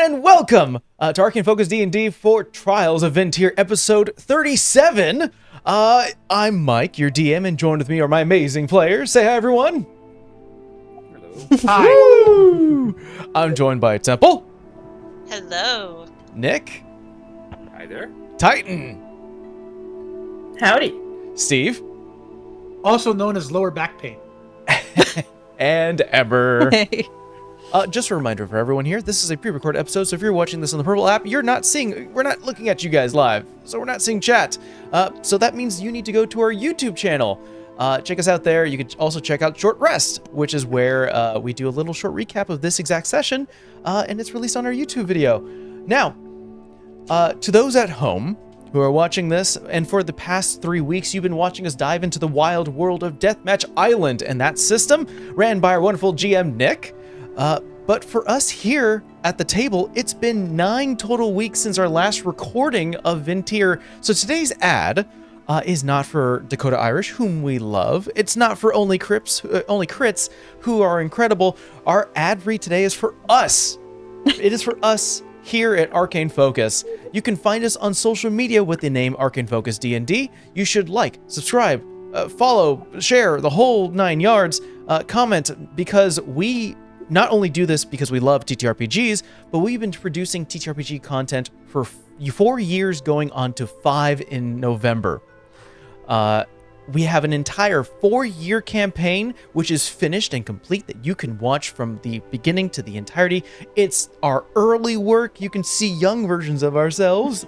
and welcome to Arcane Focus D&D for Trials of VinTear episode 37. I'm Mike, your DM, and joined with me are my amazing players. Say hi, everyone. Hello. Hi. I'm joined by Temple. Hello. Nick. Hi there. Titan. Howdy. Steve. Also known as lower back pain. And Ember. Hey. Just a reminder for everyone here, this is a pre-recorded episode, so if you're watching this on the Purple app, we're not looking at you guys live, so we're not seeing chat. So that means you need to go to our YouTube channel. Check us out there. You can also check out Short Rest, which is where we do a little short recap of this exact session, and it's released on our YouTube video. Now, to those at home who are watching this, and for the past 3 weeks, you've been watching us dive into the wild world of Deathmatch Island and that system, ran by our wonderful GM, Nick. But for us here at the table, it's been 9 total weeks since our last recording of VinTear. So today's ad is not for Dakota Irish, whom we love. It's not for Onlycrits, who are incredible. Our ad read today is for us. It is for us here at Arcane Focus. You can find us on social media with the name Arcane Focus D&D. You should like, subscribe, follow, share, the whole 9 yards, comment, because we not only do this because we love TTRPGs, but we've been producing TTRPG content for 4 years, going on to 5 in November. We have an entire 4-year campaign, which is finished and complete, that you can watch from the beginning to the entirety. It's our early work. You can see young versions of ourselves.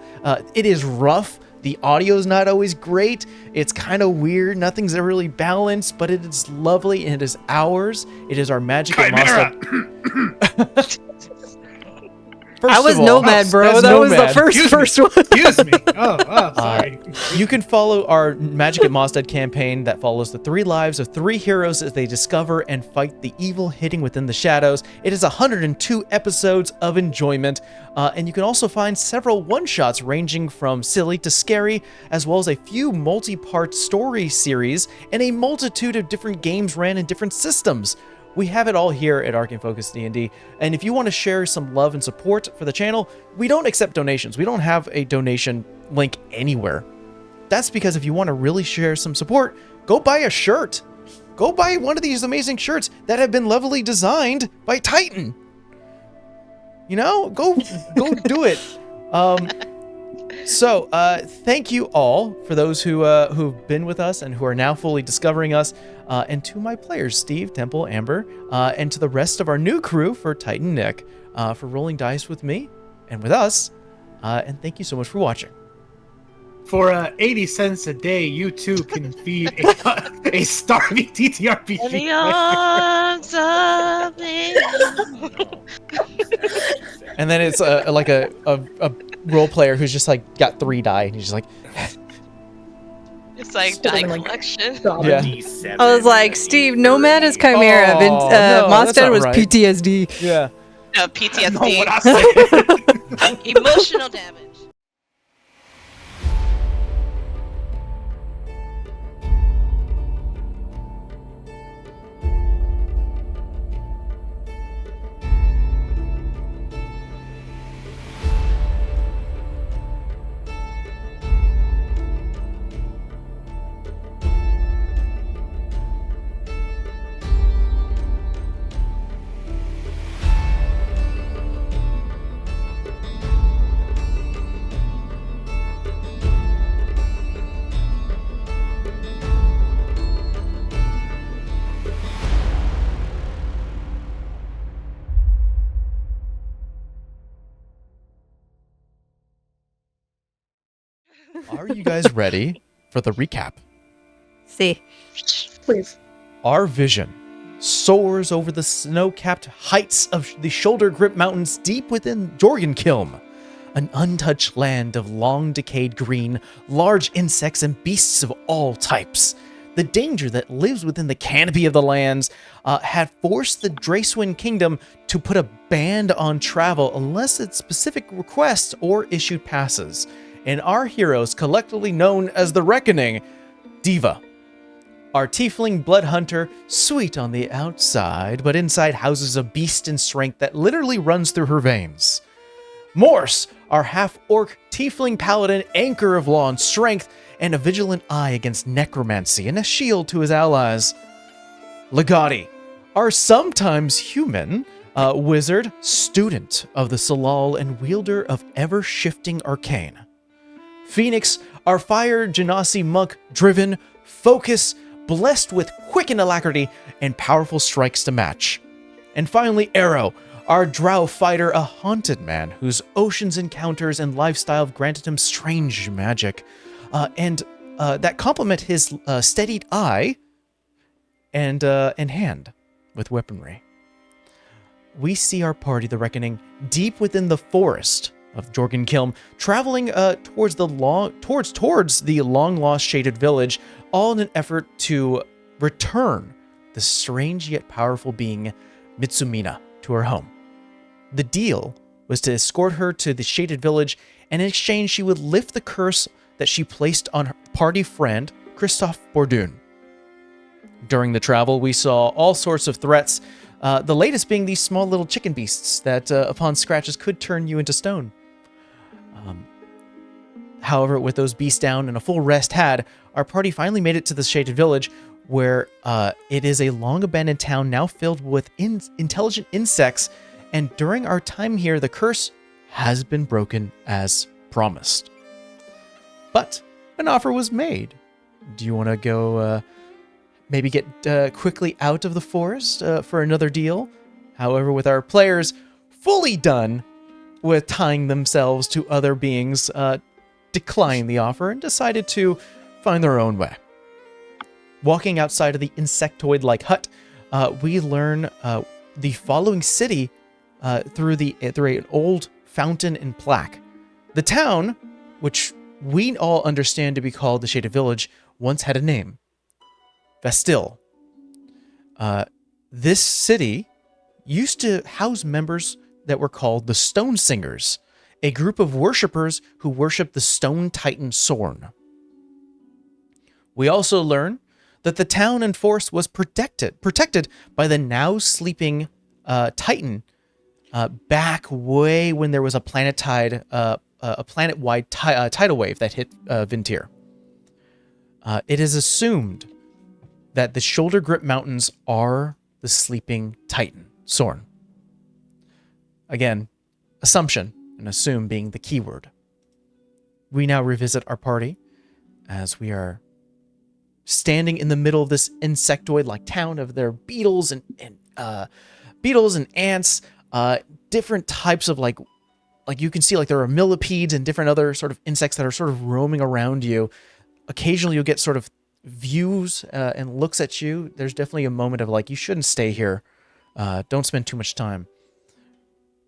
It is rough. The audio is not always great. It's kind of weird. Nothing's really balanced, but it is lovely, and it is ours. It is our magic and monster. I was Nomad, bro. That was the first one. Excuse me. Oh, sorry. You can follow our Magic at Mosted campaign that follows the 3 lives of 3 heroes as they discover and fight the evil hidden within the shadows. It is 102 episodes of enjoyment, and you can also find several one-shots ranging from silly to scary, as well as a few multi-part story series and a multitude of different games ran in different systems. We have it all here at Arcane Focus D&D, and if you want to share some love and support for the channel, we don't accept donations. We don't have a donation link anywhere. That's because if you want to really share some support, go buy a shirt. Go buy one of these amazing shirts that have been lovely designed by Titan. You know, go do it. So, thank you all for those who've been with us and who are now fully discovering us, and to my players, Steve, Temple, Amber, and to the rest of our new crew, for Titan, Nick, for rolling dice with me and with us, and thank you so much for watching. For 80 cents a day, you too can feed a starving TTRPG In the player. arms of the- And then it's like a role player who's just like got 3 die, and he's just like, It's like die collection. yeah. D7 I was like, Steve, Nomad is Chimera. Oh, no, that's Monster not was right. PTSD. Yeah. No, Know PTSD. what I said. Emotional damage. Are you guys ready for the recap? See. Please. Our vision soars over the snow-capped heights of the Shoulder Grip Mountains deep within Jorgenkilm, an untouched land of long decayed green, large insects and beasts of all types. The danger that lives within the canopy of the lands had forced the Drayswin Kingdom to put a ban on travel unless it's specific requests or issued passes. And our heroes, collectively known as the Reckoning, Diva, our tiefling blood hunter, sweet on the outside, but inside houses a beast in strength that literally runs through her veins. Morse, our half-orc tiefling paladin, anchor of law and strength, and a vigilant eye against necromancy, and a shield to his allies. Legati, our sometimes human wizard, student of the Salal, and wielder of ever-shifting arcane. Phoenix, our fire genasi monk, driven, focus, blessed with quickened alacrity, and powerful strikes to match. And finally, Arrow, our drow fighter, a haunted man whose ocean's encounters and lifestyle have granted him strange magic, and that complement his steadied eye and hand with weaponry. We see our party, the Reckoning, deep within the forest of Jorgenkilm, traveling towards the long-lost shaded village, all in an effort to return the strange yet powerful being Mitsumina to her home. The deal was to escort her to the shaded village, and in exchange she would lift the curse that she placed on her party friend, Christophe Bourdon. During the travel, we saw all sorts of threats, the latest being these small little chicken beasts that, upon scratches, could turn you into stone. However, with those beasts down and a full rest had, our party finally made it to the shaded village, where it is a long-abandoned town now filled with intelligent insects, and during our time here, the curse has been broken as promised. But an offer was made. Do you want to go maybe get quickly out of the forest for another deal? However, with our players fully done with tying themselves to other beings, declined the offer and decided to find their own way. Walking outside of the insectoid-like hut, we learn the following city through an old fountain and plaque. The town, which we all understand to be called the Shaded Village, once had a name. Vastille. This city used to house members that were called the Stone Singers, a group of worshippers who worshiped the stone titan Sorn. We also learn that the town and forest was protected by the now sleeping titan back way when there was a planet-wide tidal wave that hit VinTear. It is assumed that the Shoulder Grip Mountains are the sleeping titan, Sorn. Again, assumption, and assume being the keyword. We now revisit our party as we are standing in the middle of this insectoid-like town of their beetles and ants, different types of like you can see like there are millipedes and different other sort of insects that are sort of roaming around you. Occasionally you'll get sort of views and looks at you. There's definitely a moment of like, you shouldn't stay here. Don't spend too much time.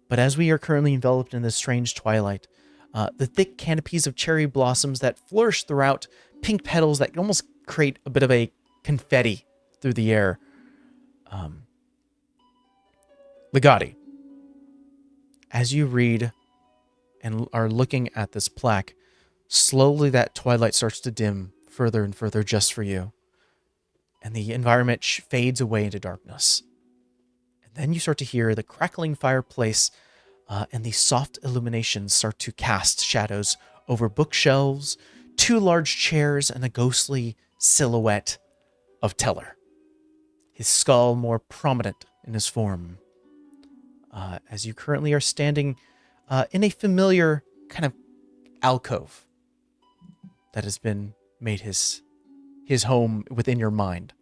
But as we are currently enveloped in this strange twilight, the thick canopies of cherry blossoms that flourish throughout, pink petals that almost create a bit of a confetti through the air. Legati, as you read and are looking at this plaque, slowly that twilight starts to dim further and further just for you. And the environment fades away into darkness. And then you start to hear the crackling fireplace and the soft illuminations start to cast shadows over bookshelves, two large chairs, and a ghostly silhouette of Teller, his skull more prominent in his form. As you currently are standing in a familiar kind of alcove that has been made his home within your mind.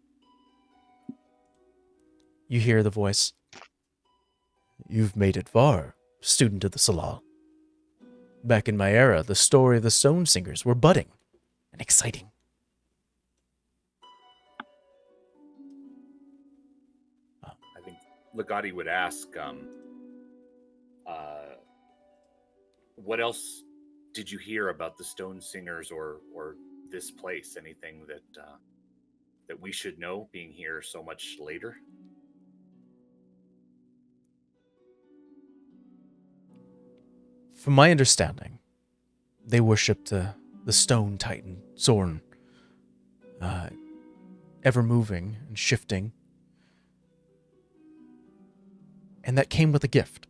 You hear the voice. You've made it far, student of the Salal. Back in my era, the story of the Stone Singers were budding and exciting. I think Legati would ask, what else did you hear about the Stone Singers or this place? Anything that we should know, being here so much later? From my understanding, they worshipped the stone titan, Sorn, ever moving and shifting. And that came with a gift.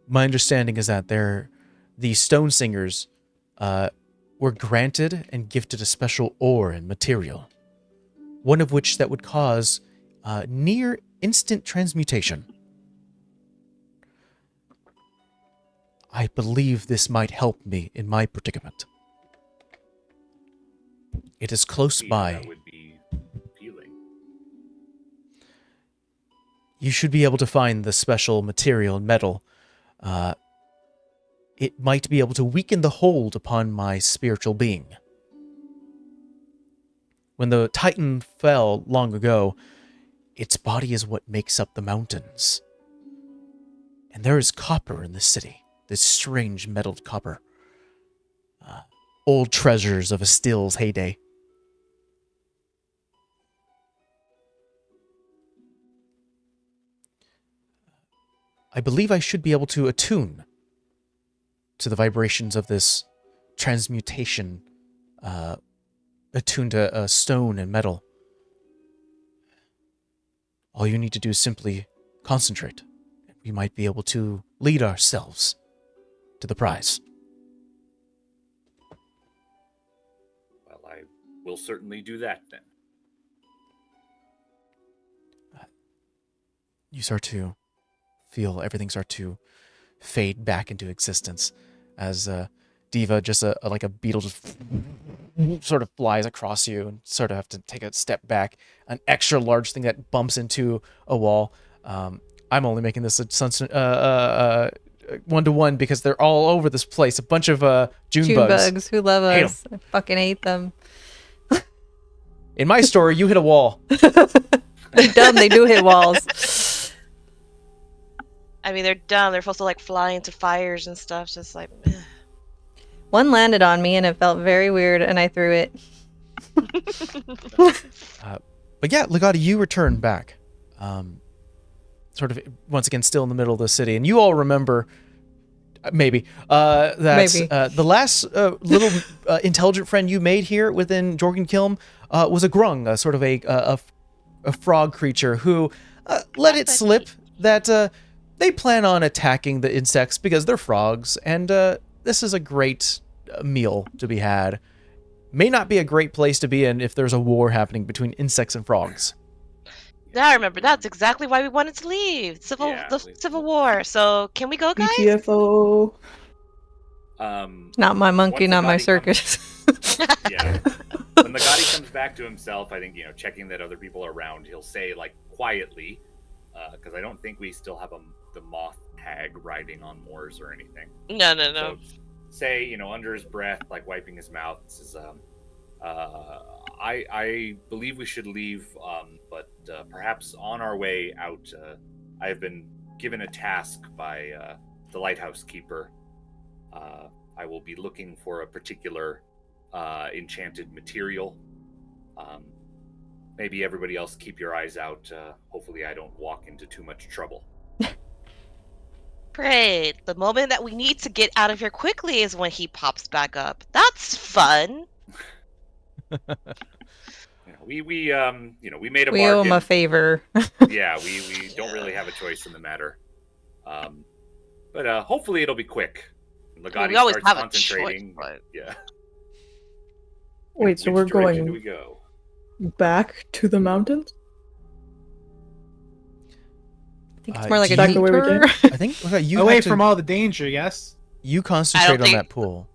My understanding is that the Stone Singers were granted and gifted a special ore and material, one of which that would cause near instant transmutation. I believe this might help me in my predicament. It is close by. That would be appealing. You should be able to find the special material and metal. It might be able to weaken the hold upon my spiritual being. When the Titan fell long ago, its body is what makes up the mountains. And there is copper in the city, this strange metalled copper. Old treasures of Astil's heyday. I believe I should be able to attune to the vibrations of this transmutation, attuned to stone and metal. All you need to do is simply concentrate. We might be able to lead ourselves to the prize. Well, I will certainly do that then. You start to feel everything start to fade back into existence as Diva, just like a beetle, just sort of flies across you and sort of have to take a step back. An extra large thing that bumps into a wall. I'm only making this a 1-to-1 because they're all over this place. A bunch of June bugs who love Hate us. I fucking hate them. In my story, you hit a wall. They're dumb. They do hit walls. I mean, they're dumb. They're supposed to like fly into fires and stuff. Just like. Ugh. One landed on me and it felt very weird, and I threw it. But yeah, Legati, you return back. Sort of, once again, still in the middle of the city. And you all remember, maybe, that the last little intelligent friend you made here within Jorgenkilm was a grung, a sort of a frog creature who let it slip that they plan on attacking the insects because they're frogs, and this is a great meal to be had. May not be a great place to be in if there's a war happening between insects and frogs. Now I remember. That's exactly why we wanted to leave. Civil War. So can we go, guys? BTFO. Not my monkey, once not the my body circus. Yeah. When the Legati comes back to himself, I think, checking that other people are around, he'll say, like, quietly, because I don't think we still have the moth tag riding on Moors or anything. No. So say, under his breath, like wiping his mouth, says, I believe we should leave, but perhaps on our way out, I have been given a task by the lighthouse keeper. I will be looking for a particular enchanted material. Maybe everybody else keep your eyes out. Hopefully I don't walk into too much trouble. Great. The moment that we need to get out of here quickly is when he pops back up. That's fun. We made a bargain. We owe him a favor. Yeah, we don't really have a choice in the matter. But hopefully it'll be quick. Legati we always starts have a concentrating. choice, but... Yeah. Wait, so we're Which direction do going we go? back to the mountains? I think it's more like a back the way we detour. came? I think you Away have to- from all the danger, yes? You concentrate on think- that pool.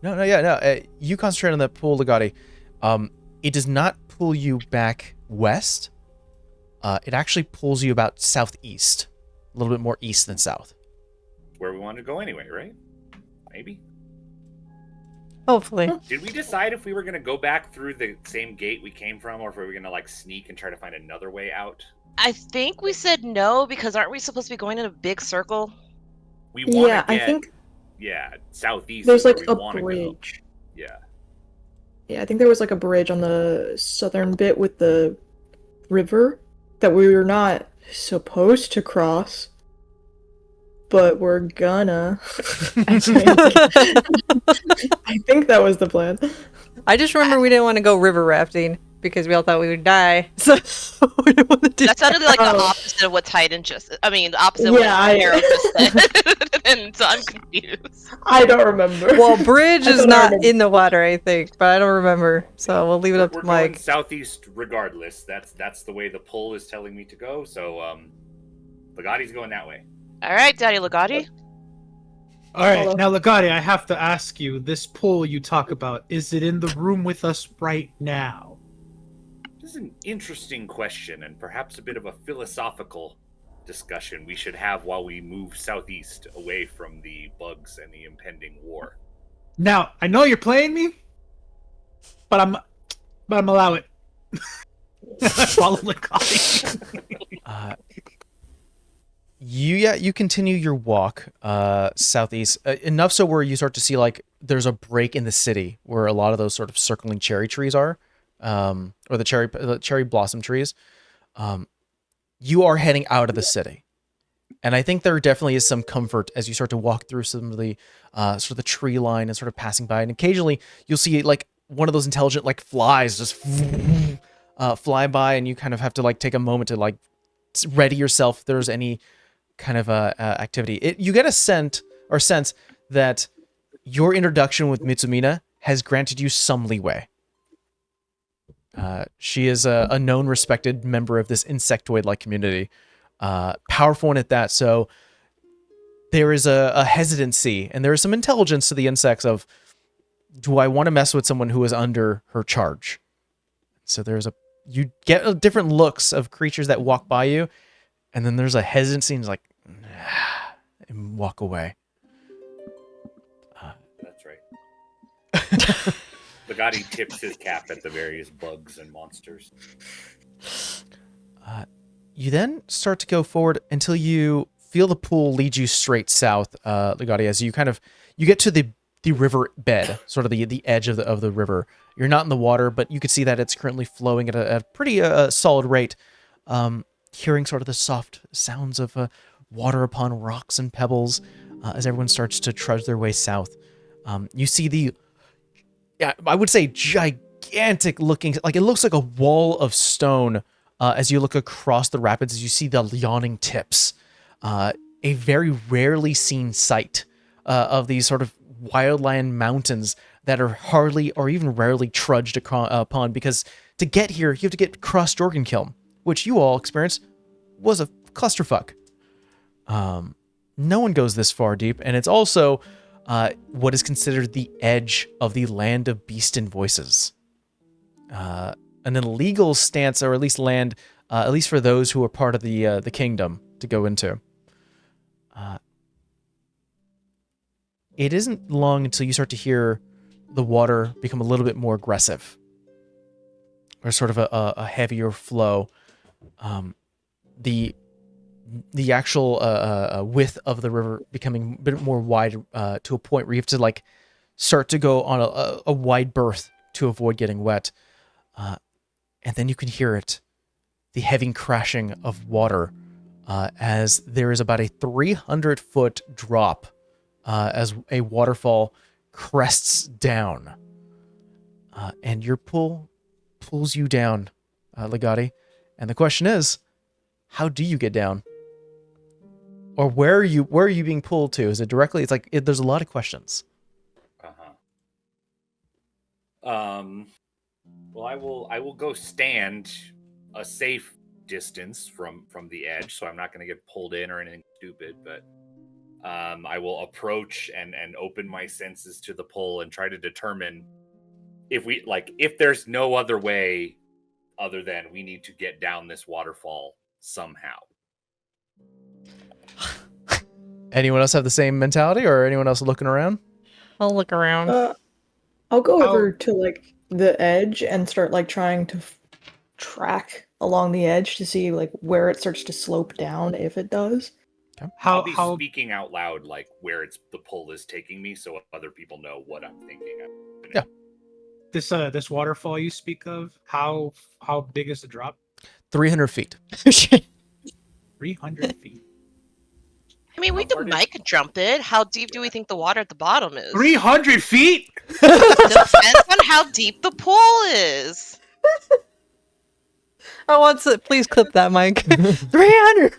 No. You concentrate on that pool, Legati. It does not pull you back west. It actually pulls you about southeast, a little bit more east than south. Where we wanted to go anyway, right? Maybe. Hopefully. Did we decide if we were going to go back through the same gate we came from, or if we were going to like sneak and try to find another way out? I think we said no because aren't we supposed to be going in a big circle? We want Yeah, to get, I think southeast. there's is where like we a wanna go. bridge. Yeah. Yeah, I think there was like a bridge on the southern bit with the river that we were not supposed to cross, but we're gonna. I think. I think that was the plan. I just remember we didn't want to go river rafting because we all thought we would die. So we didn't want to do That sounded like the opposite of what Titan just. I mean, the opposite of what Arrow just said. And so I'm confused. I don't remember. Well, Bridge is not in the water, I think, but I don't remember. So we'll leave it up to Mike. We're going southeast regardless. That's the way the pull is telling me to go. So Legati's going that way. All right, Daddy Legati. All right, now Legati, I have to ask you, this pull you talk about, is it in the room with us right now? This is an interesting question and perhaps a bit of a philosophical discussion we should have while we move southeast away from the bugs and the impending war. Now, I know you're playing me, but I'm allow it. Follow Legati. You continue your walk southeast enough so where you start to see like there's a break in the city where a lot of those sort of circling cherry trees are, or the cherry blossom trees. You are heading out of the city, and I think there definitely is some comfort as you start to walk through some of the sort of the tree line and sort of passing by, and occasionally you'll see like one of those intelligent like flies just fly by, and you kind of have to like take a moment to like ready yourself if there's any kind of activity. You get a sense that your introduction with Mitsumina has granted you some leeway. She is a known, respected member of this insectoid-like community, powerful one at that. So there is a hesitancy, and there is some intelligence to the insects of, do I want to mess with someone who is under her charge? So you get different looks of creatures that walk by you, and then there's a hesitancy, and it's like, and walk away. That's right. Legati tips his cap at the various bugs and monsters. You then start to go forward until you feel the pool lead you straight south, Legati, as you get to the river bed, sort of the edge of the river. You're not in the water, but you can see that it's currently flowing at a pretty solid rate. Hearing sort of the soft sounds of water upon rocks and pebbles as everyone starts to trudge their way south. You see I would say gigantic looking, like it looks like a wall of stone as you look across the rapids, as you see the yawning tips. A very rarely seen sight of these sort of wildland mountains that are hardly or even rarely trudged upon, because to get here, you have to get across Jorgenkiln, which you all experienced was a clusterfuck. No one goes this far deep, and it's also what is considered the edge of the land of beast and voices. An illegal stance, or at least land, at least for those who are part of the kingdom to go into. It isn't long until you start to hear the water become a little bit more aggressive, or sort of a heavier flow. The actual width of the river becoming a bit more wide to a point where you have to like start to go on a wide berth to avoid getting wet. And then you can hear the heavy crashing of water as there is about a 300-foot drop as a waterfall crests down. And your pull pulls you down, Legati. And the question is, how do you get down? Or where are you being pulled to? Is it directly? It's like there's a lot of questions. Well, I will go stand a safe distance from the edge, so I'm not going to get pulled in or anything stupid. But I will approach and open my senses to the pull and try to determine if there's no other way other than we need to get down this waterfall somehow. Anyone else have the same mentality, or anyone else looking around? I'll look around. I'll go over to like the edge and start like trying to track along the edge to see like where it starts to slope down, if it does. Okay. I'll be speaking out loud like where the pull is taking me, so other people know what I'm thinking of. Yeah. This waterfall you speak of, how big is the drop? 300 feet. 300 feet. I mean, we could mic jump it. How deep do we think the water at the bottom is? 300 feet? Depends on how deep the pool is. I want to please clip that, Mike. 300.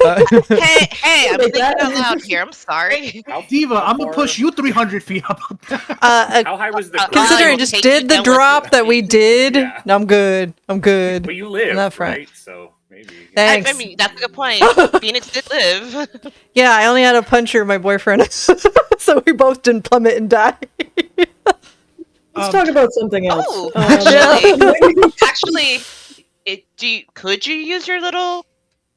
Hey, I'm thinking out loud here. I'm sorry. Diva, I'm gonna push you 300 feet up. How high was the Considering I just did the drop that we did, Yeah. I'm good. I'm good. But you live, on that front. right? So maybe. Thanks. I mean, that's a good point. Phoenix did live. Yeah, I only had a puncher, my boyfriend, so we both didn't plummet and die. Let's talk about something else. Oh, actually, could you use your little,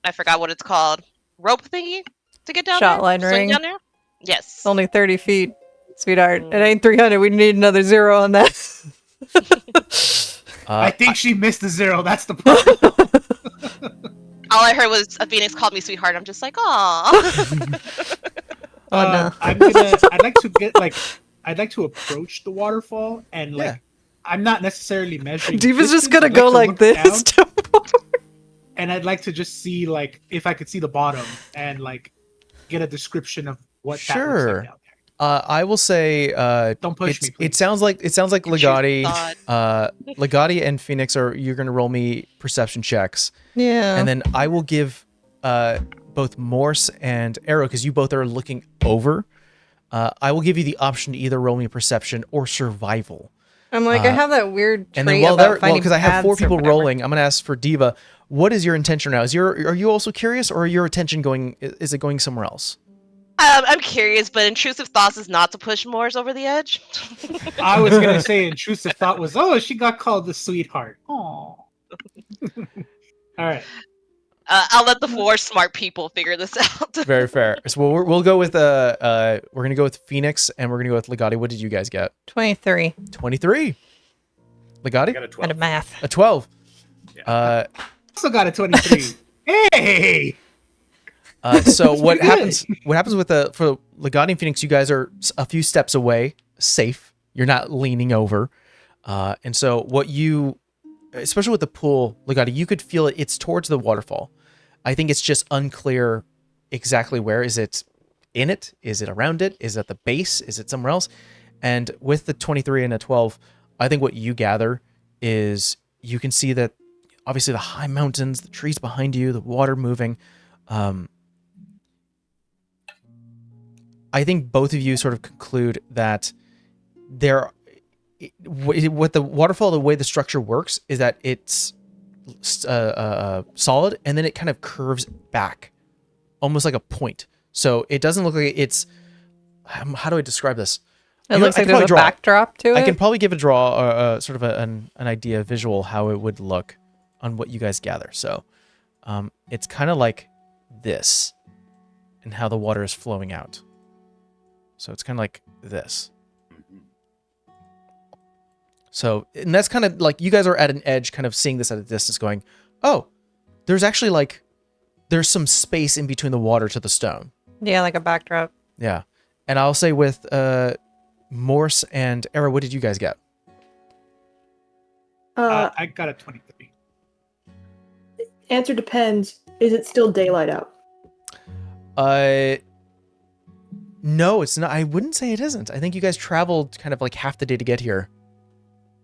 I forgot what it's called, rope thingy to get down Shot there? line Swing ring. down there? Yes. It's only 30 feet, sweetheart. It ain't 300. We need another 0 on that. I think she missed the 0. That's the problem. All I heard was a Phoenix called me sweetheart. I'm just like, aw. No. I'd like to approach the waterfall and I'm not necessarily measuring. Diva's just distance. gonna go like this. And I'd like to just see if I could see the bottom and get a description of what that looks like down there. I will say, don't push me, please. It sounds like Legati, Legati and Phoenix you're gonna roll me perception checks. Yeah. And then I will give both Morse and Arrow, because you both are looking over. I will give you the option to either roll me perception or survival. I'm like, I have that weird trait And then because I have 4 people rolling, I'm gonna ask for Diva. What is your intention now? Are you also curious, or your attention going? Is it going somewhere else? I'm curious, but intrusive thoughts is not to push Morse over the edge. I was gonna say intrusive thought was, she got called the sweetheart. Aww. All right. I'll let the 4 smart people figure this out. Very fair. So we'll go with we're gonna go with Phoenix, and we're gonna go with Legati. What did you guys get? 23. 23. Legati? I got a 12. Out of math. A 12. Yeah. Also got a 23. Hey. So what happens? What happens with for Legati and Phoenix? You guys are a few steps away, safe. You're not leaning over, and so especially with the pool, Legati, you could feel it. It's towards the waterfall. I think it's just unclear exactly where. Is it in it? Is it around it? Is it at the base? Is it somewhere else? And with the 23 and a 12, I think what you gather is you can see that obviously the high mountains, the trees behind you, the water moving. I think both of you sort of conclude that what the waterfall, the way the structure works is that it's solid, and then it kind of curves back, almost like a point. So it doesn't look like it's. How do I describe this? It looks like there's a backdrop to it. I can probably give sort of an idea, a visual, how it would look on what you guys gather. So it's kind of like this, and how the water is flowing out. So it's kind of like this. So, and that's kind of like you guys are at an edge, kind of seeing this at a distance going, oh, there's actually there's some space in between the water to the stone. Yeah, like a backdrop. Yeah. And I'll say with Morse and Era, what did you guys get? I got a 23. Answer depends. Is it still daylight out? No, it's not. I wouldn't say it isn't. I think you guys traveled kind of like half the day to get here.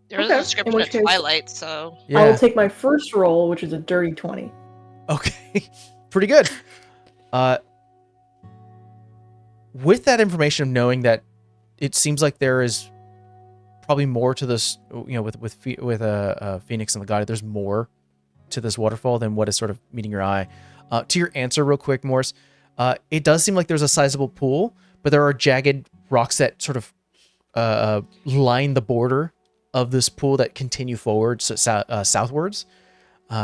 There was a description of Twilight, so... Yeah. I will take my first roll, which is a dirty 20. Okay. Pretty good. With that information of knowing that it seems like there is probably more to this, with Phoenix and Legati, there's more to this waterfall than what is sort of meeting your eye. To your answer real quick, Morse, it does seem like there's a sizable pool, but there are jagged rocks that sort of line the border of this pool that continue forward, southwards.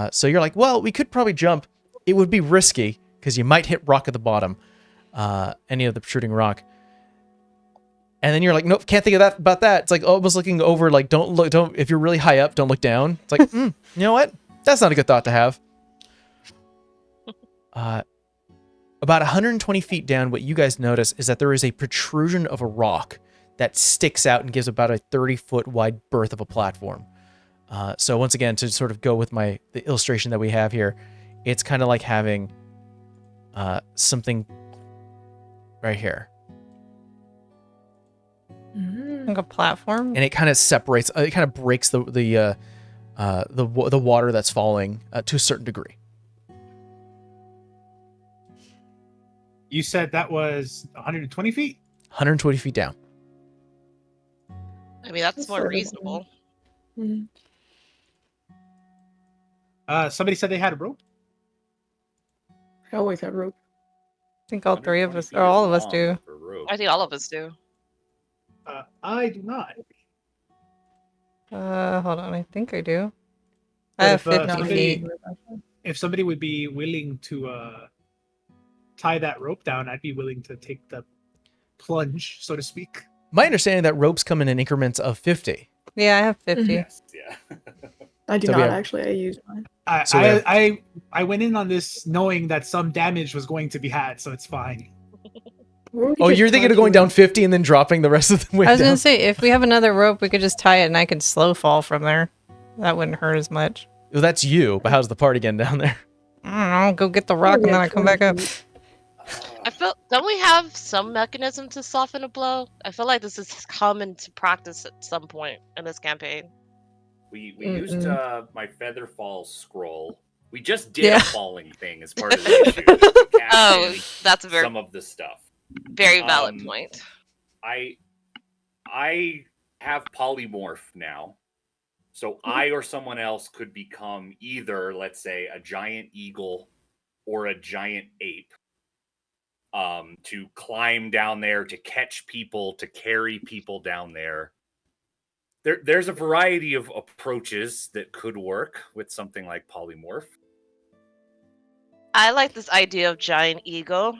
So you're like, well, we could probably jump. It would be risky because you might hit rock at the bottom, any of the protruding rock. And then you're like, nope, can't think of about that. It's like almost looking over, like, if you're really high up, don't look down. It's like, you know what? That's not a good thought to have. About 120 feet down, what you guys notice is that there is a protrusion of a rock that sticks out and gives about a 30-foot wide berth of a platform. So once again, to sort of go with the illustration that we have here, it's kind of like having something right here. Like a platform? And it kind of separates, it kind of breaks the the water that's falling to a certain degree. You said that was 120 feet? 120 feet down. I mean, that's more reasonable. Mhm. Somebody said they had a rope. I always have rope. I think all three of us, or all of us do. I think all of us do. I do not. Hold on, I think I do. I have 50 feet. If somebody would be willing to tie that rope down, I'd be willing to take the plunge, so to speak. My understanding that ropes come in increments of 50. Yeah, I have 50. Yes, yeah. I do So we not have- actually. I use mine. I went in on this knowing that some damage was going to be had, so it's fine. Oh, you're thinking of going down 50 and then dropping the rest of the way I was down? gonna say, if we have another rope, we could just tie it and I could slow fall from there. That wouldn't hurt as much. Well, that's you, but how's the party getting down there? I don't know, go get the rock and then I come back up. I feel, don't we have some mechanism to soften a blow? I feel like this is common to practice at some point in this campaign. We used my Featherfall scroll. We just did a falling thing as part of the issue. We cast Oh, in that's a very, some of the stuff. very valid point. I have polymorph now. So I or someone else could become either, let's say, a giant eagle or a giant ape. To climb down there, to catch people, to carry people down there. There's a variety of approaches that could work with something like polymorph. I like this idea of giant eagle.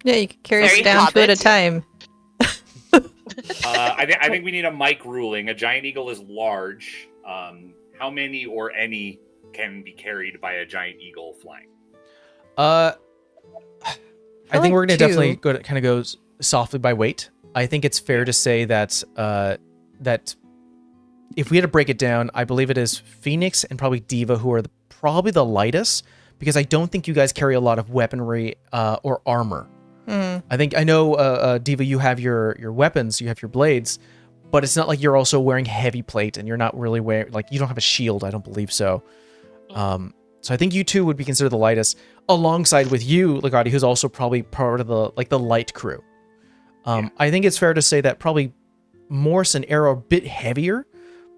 Yeah, you can carry us Very down two at a Hobbit. time. I think we need a mic ruling. A giant eagle is large. How many or any can be carried by a giant eagle flying? I think like we're going to two. definitely kind of go softly by weight. I think it's fair to say that that if we had to break it down, I believe it is Phoenix and probably Diva who are probably the lightest, because I don't think you guys carry a lot of weaponry or armor. I know Diva, you have your weapons, you have your blades, but it's not like you're also wearing heavy plate and you're not really wearing, like, you don't have a shield. I don't believe so. So I think you two would be considered the lightest, alongside with you, Legati, who's also probably part of the light crew. I think it's fair to say that probably Morse and Arrow are a bit heavier.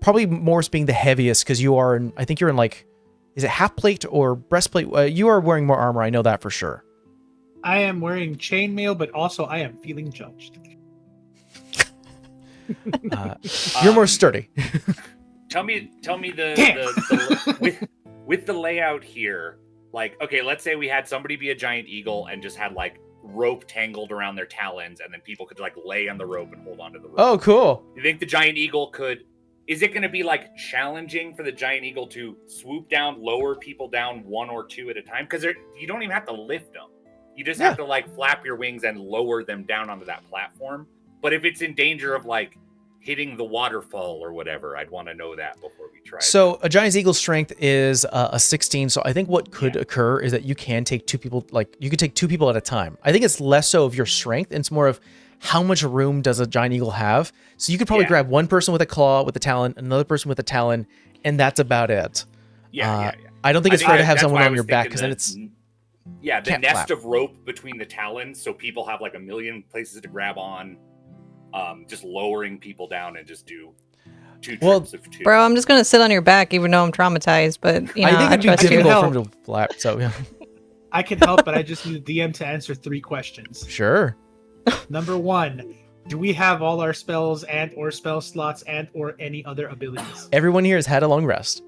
Probably Morse being the heaviest, because you are in, I think you're in, like, is it half plate or breastplate? You are wearing more armor, I know that for sure. I am wearing chainmail, but also I am feeling judged. You're more sturdy. Tell me the with the layout here, like, okay, let's say we had somebody be a giant eagle and just had like rope tangled around their talons, and then people could like lay on the rope and hold onto the rope. Oh, cool. You think the giant eagle could, is it going to be like challenging for the giant eagle to swoop down, lower people down one or two at a time? Because you don't even have to lift them. You just have to like flap your wings and lower them down onto that platform. But if it's in danger of like hitting the waterfall or whatever, I'd want to know that before we try. So a giant eagle's strength is a 16. So I think what could occur is that you can take two people, like you could take two people at a time. I think it's less so of your strength, and it's more of how much room does a giant eagle have. So you could probably grab one person with a claw, with a talon, another person with a talon, and that's about it. I don't think it's fair to have someone on your back, because then it's the nest of rope between the talons, so people have like a million places to grab on. Just lowering people down and just do two trips of two. Bro, I'm just gonna sit on your back, even though I'm traumatized. But you know, I trust you. difficult for him to flap. So yeah. I can help, but I just need the DM to answer 3 questions. Sure. Number 1, do we have all our spells and or spell slots and or any other abilities? Everyone here has had a long rest.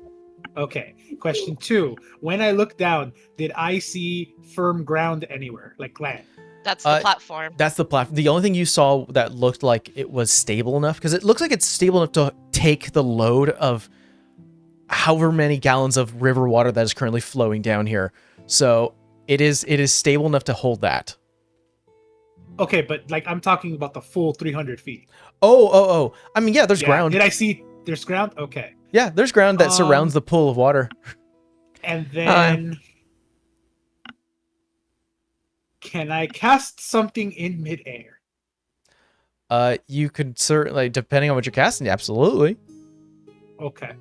Okay. Question 2, when I looked down, did I see firm ground anywhere, like land? That's the platform. That's the platform. The only thing you saw that looked like it was stable enough, because it looks like it's stable enough to take the load of however many gallons of river water that is currently flowing down here. So it is stable enough to hold that. Okay, but like I'm talking about the full 300 feet. Oh. I mean, yeah, there's ground. Did I see there's ground? Okay. Yeah, there's ground that surrounds the pool of water. And then can I cast something in midair? You could certainly, depending on what you're casting, absolutely. Okay.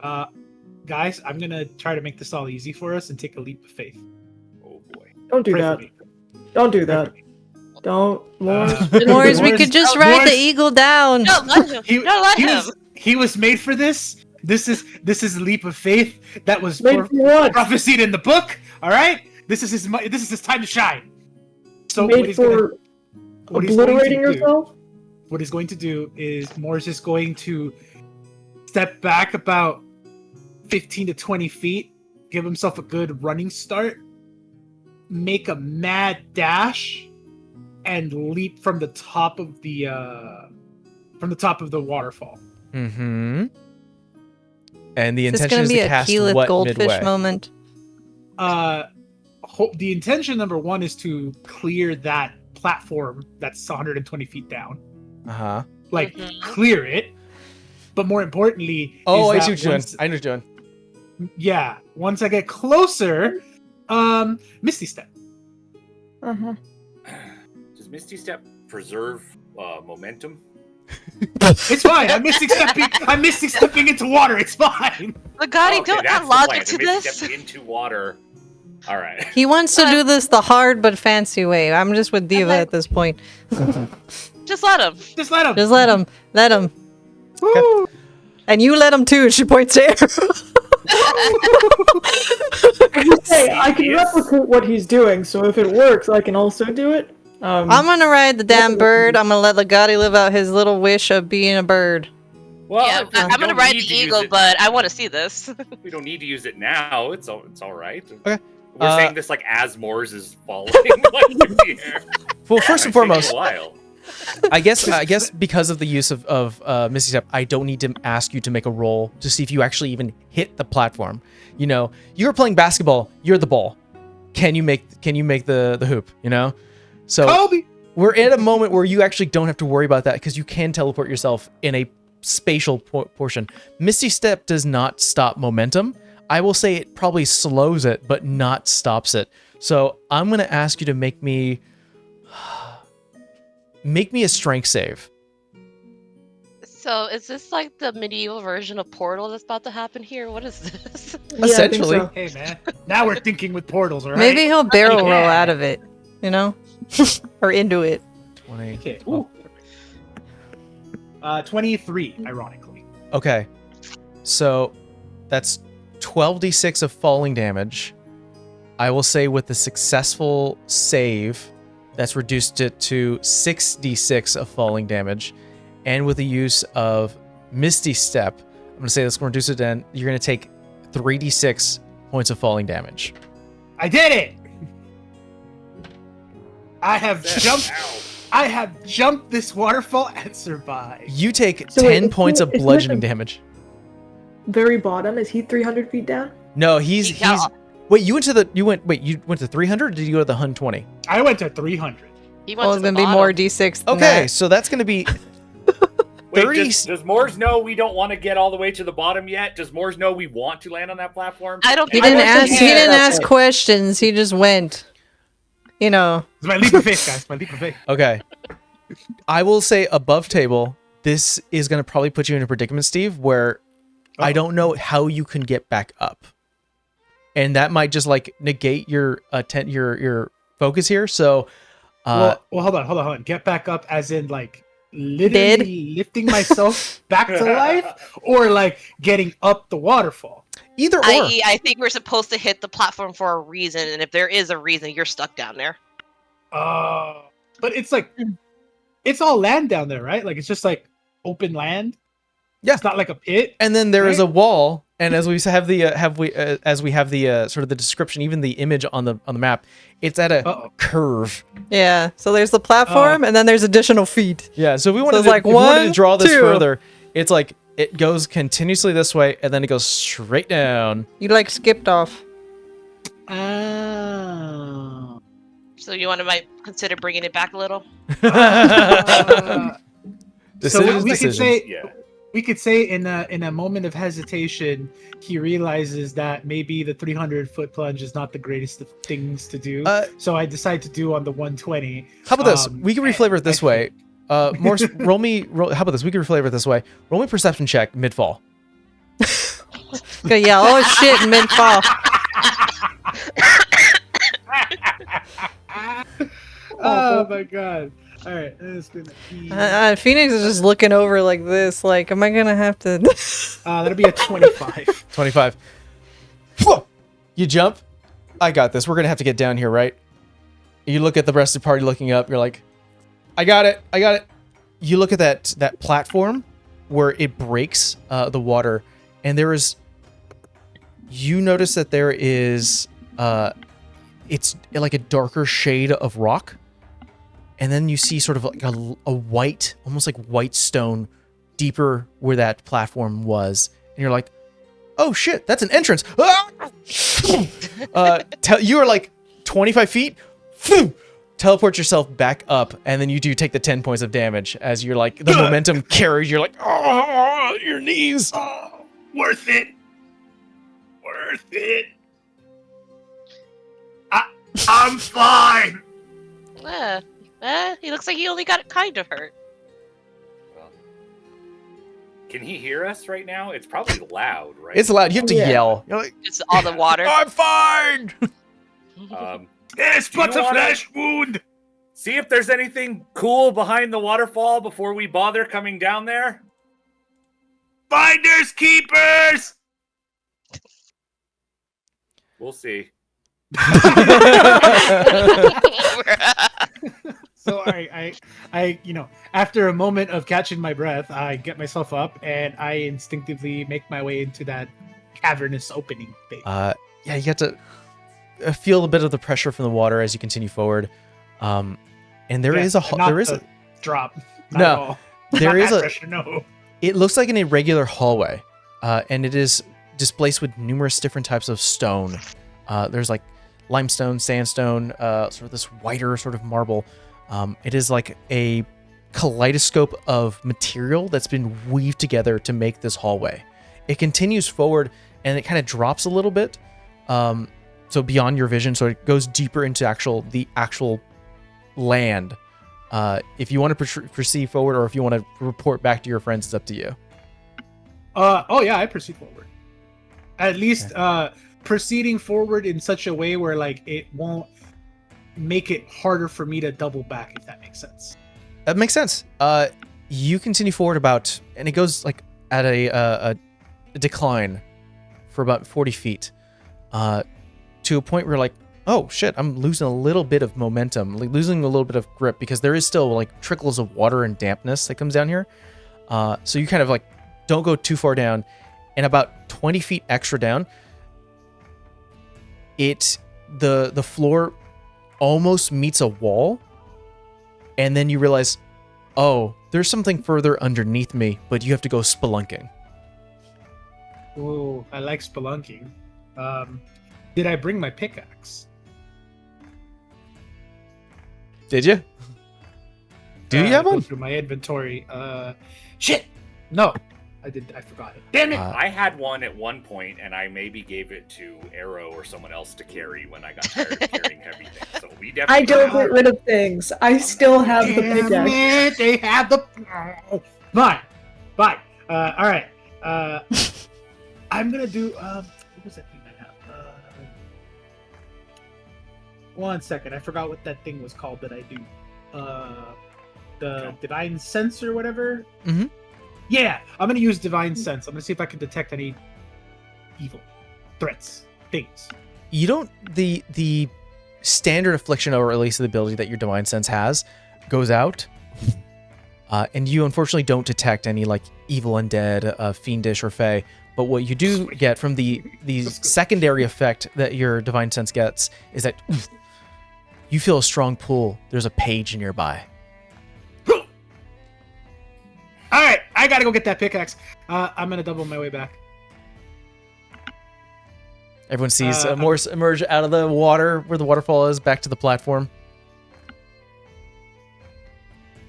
Guys, I'm gonna try to make this all easy for us and take a leap of faith. Oh boy. Don't do Pray for that. me. Don't do that. Don't, Morris. Morris, we could just ride the eagle down. No, let him. He, No, let he him. was he was made for this. This is a leap of faith that was Made for what? prophesied in the book. All right, this is his time to shine. So Made for obliterating yourself? What he's going to do is Morris is going to step back about 15 to 20 feet, give himself a good running start, make a mad dash, and leap from the top of the waterfall. Mm-hmm. And the Is this intention gonna is be to a cast Keyleth what goldfish midway? moment? The intention number one is to clear that platform that's 120 feet down. Uh-huh. Like, Mhm. clear it. But more importantly, Oh, I is see that what you're doing. once- I know what you're doing. Yeah, once I get closer, Misty Step. Uh-huh. Does Misty Step preserve momentum? It's fine. I'm Misty stepping into water. It's fine. Legati, don't that's add the logic plan, to Misty this. Step into water. All right. He wants to do this the hard but fancy way. I'm just with Diva at this point. Just let him. Just let him. Just let him. Let him. Woo! And you let him too. She points there. Hey, I can replicate what he's doing, so if it works, I can also do it. I'm gonna ride the damn bird. I'm gonna let Legati live out his little wish of being a bird. Well, Yeah, if we I'm gonna don't ride need the to use eagle, it- but I want to see this. we don't need to use it now. It's all right. Okay. We're saying this like as Mors is falling like in the air. Well, first and It's taking foremost, a while. I guess because of the use of Misty Step, I don't need to ask you to make a roll to see if you actually even hit the platform. You know, you're playing basketball, you're the ball. Can you make the hoop, you know? So Kobe. we're at a moment where you actually don't have to worry about that because you can teleport yourself in a spatial portion. Misty Step does not stop momentum. I will say it probably slows it, but not stops it. So I'm going to ask you to make me a strength save. So is this like the medieval version of Portal that's about to happen here? What is this? Yeah, I think Essentially. so. Hey man, now we're thinking with portals, all right? Maybe he'll barrel roll Yeah. out of it, you know, or into it. 20. Okay. Ooh. 23, ironically. Okay. So that's 12d6 of falling damage. I will say with the successful save, that's reduced it to 6d6 of falling damage. And with the use of Misty Step, I'm going to say that's going to reduce it then. You're going to take 3d6 points of falling damage. I did it! I have Ow. jumped this waterfall and survived. You take So wait, 10 is points he- of is he at bludgeoning the- damage. Very bottom, is he 300 feet down? No, he's Yeah. wait, you went to 300 or did you go to the 120? I went to 300. He went Oh, to it's the gonna be bottom. more d6. Than Okay, that. so that's going to be Wait, 30 does Mors know we don't want to get all the way to the bottom yet? Does Mors know we want to land on that platform? I don't He think didn't wasn't ask. He here. didn't That's ask it. questions. He just went. You know. It's my leap of faith, guys. My leap of faith. Okay. I will say above table, this is going to probably put you in a predicament, Steve, where I don't know how you can get back up. And that might just like negate your your focus here. So Well, hold on. Get back up as in like literally lifting myself back to life or like getting up the waterfall. either or. I.e., I think we're supposed to hit the platform for a reason, and if there is a reason, you're stuck down there. But it's like it's all land down there, right? Like it's just like open land. Yeah. It's not like a pit. And then there is Right? a wall, and as we have the sort of the description, even the image on the map, it's at a Uh-oh. curve. Yeah. So there's the platform, and then there's additional feet. Yeah. So if we wanted, it's to, like if we wanted to 1, draw this 2. further, it's like it goes continuously this way, and then it goes straight down. You like skipped off. Oh. So you want to might consider bringing it back a little? Decisions, we could decisions. say Yeah. we could say in a moment of hesitation, he realizes that maybe the 300-foot plunge is not the greatest of things to do. So I decide to do on the 120. How about this? We can reflavor it this way. Morris, how about this? We can reflavor it this way. Roll me perception check mid-fall. gonna yell, "Oh shit!" in mid-fall. Oh my god. Alright, that's gonna be... Phoenix is just looking over like this, like, am I gonna have to... that'll be a 25. 25. You jump. I got this. We're gonna have to get down here, right? You look at the rest of the party looking up. You're like, I got it. I got it. You look at that platform where it breaks the water, and there is. You notice that there is, it's like a darker shade of rock, and then you see sort of like a white, almost like white stone, deeper where that platform was, and you're like, oh shit, that's an entrance. You are like 25 feet. Teleport yourself back up, and then you do take the 10 points of damage as you're like, the momentum carries. You're like, oh, your knees. Oh, worth it. Worth it. I'm fine. He looks like he only got kind of hurt. Well, can he hear us right now? It's probably loud, right? It's loud. You have to yell. You're like, It's all the water. I'm fine. It's but a flesh wound. See if there's anything cool behind the waterfall before we bother coming down there. Finders keepers. We'll see. So I after a moment of catching my breath, I get myself up and I instinctively make my way into that cavernous opening thing. Yeah, you get to feel a bit of the pressure from the water as you continue forward. And there is a drop. Not No, at all. there Not is that a pressure, no. It looks like an irregular hallway, and it is displaced with numerous different types of stone. There's like limestone, sandstone, sort of this whiter sort of marble. It is like a kaleidoscope of material that's been weaved together to make this hallway. It continues forward, and it kind of drops a little bit, so beyond your vision, so it goes deeper into the actual land. If you want to proceed forward, or if you want to report back to your friends, it's up to you. Oh yeah, I proceed forward. At least proceeding forward in such a way where like it won't make it harder for me to double back, if that makes sense. That makes sense. You continue forward and it goes like at a decline for about 40 feet, to a point where like, oh shit, I'm losing a little bit of momentum, like losing a little bit of grip, because there is still like trickles of water and dampness that comes down here. So you kind of like don't go too far down, and about 20 feet extra down, the floor almost meets a wall, and then you realize, oh, there's something further underneath me, but you have to go spelunking. Ooh, I like spelunking. Did I bring my pickaxe? Did you? Do you have go one? Through my inventory. Shit! No, I forgot it. Damn it! I had one at one point, and I maybe gave it to Arrow or someone else to carry when I got tired of carrying heavy things. So we definitely. I don't get rid of things. I still have the Damn pickaxe. it, they have the. Oh, fine. All right. I'm gonna do. What was that thing I have? 1 second. I forgot what that thing was called that I do. The Divine Sense or whatever. Mm-hmm. Yeah, I'm gonna use Divine Sense. I'm gonna see if I can detect any evil threats, things. You don't. The standard affliction, or at least the ability that your divine sense has, goes out, and you unfortunately don't detect any like evil undead, fiendish, or fey. But what you do get from the secondary effect that your divine sense gets is that you feel a strong pull. There's a page nearby. All right, I gotta go get that pickaxe. I'm gonna double my way back. Everyone sees Morse emerge out of the water where the waterfall is, back to the platform.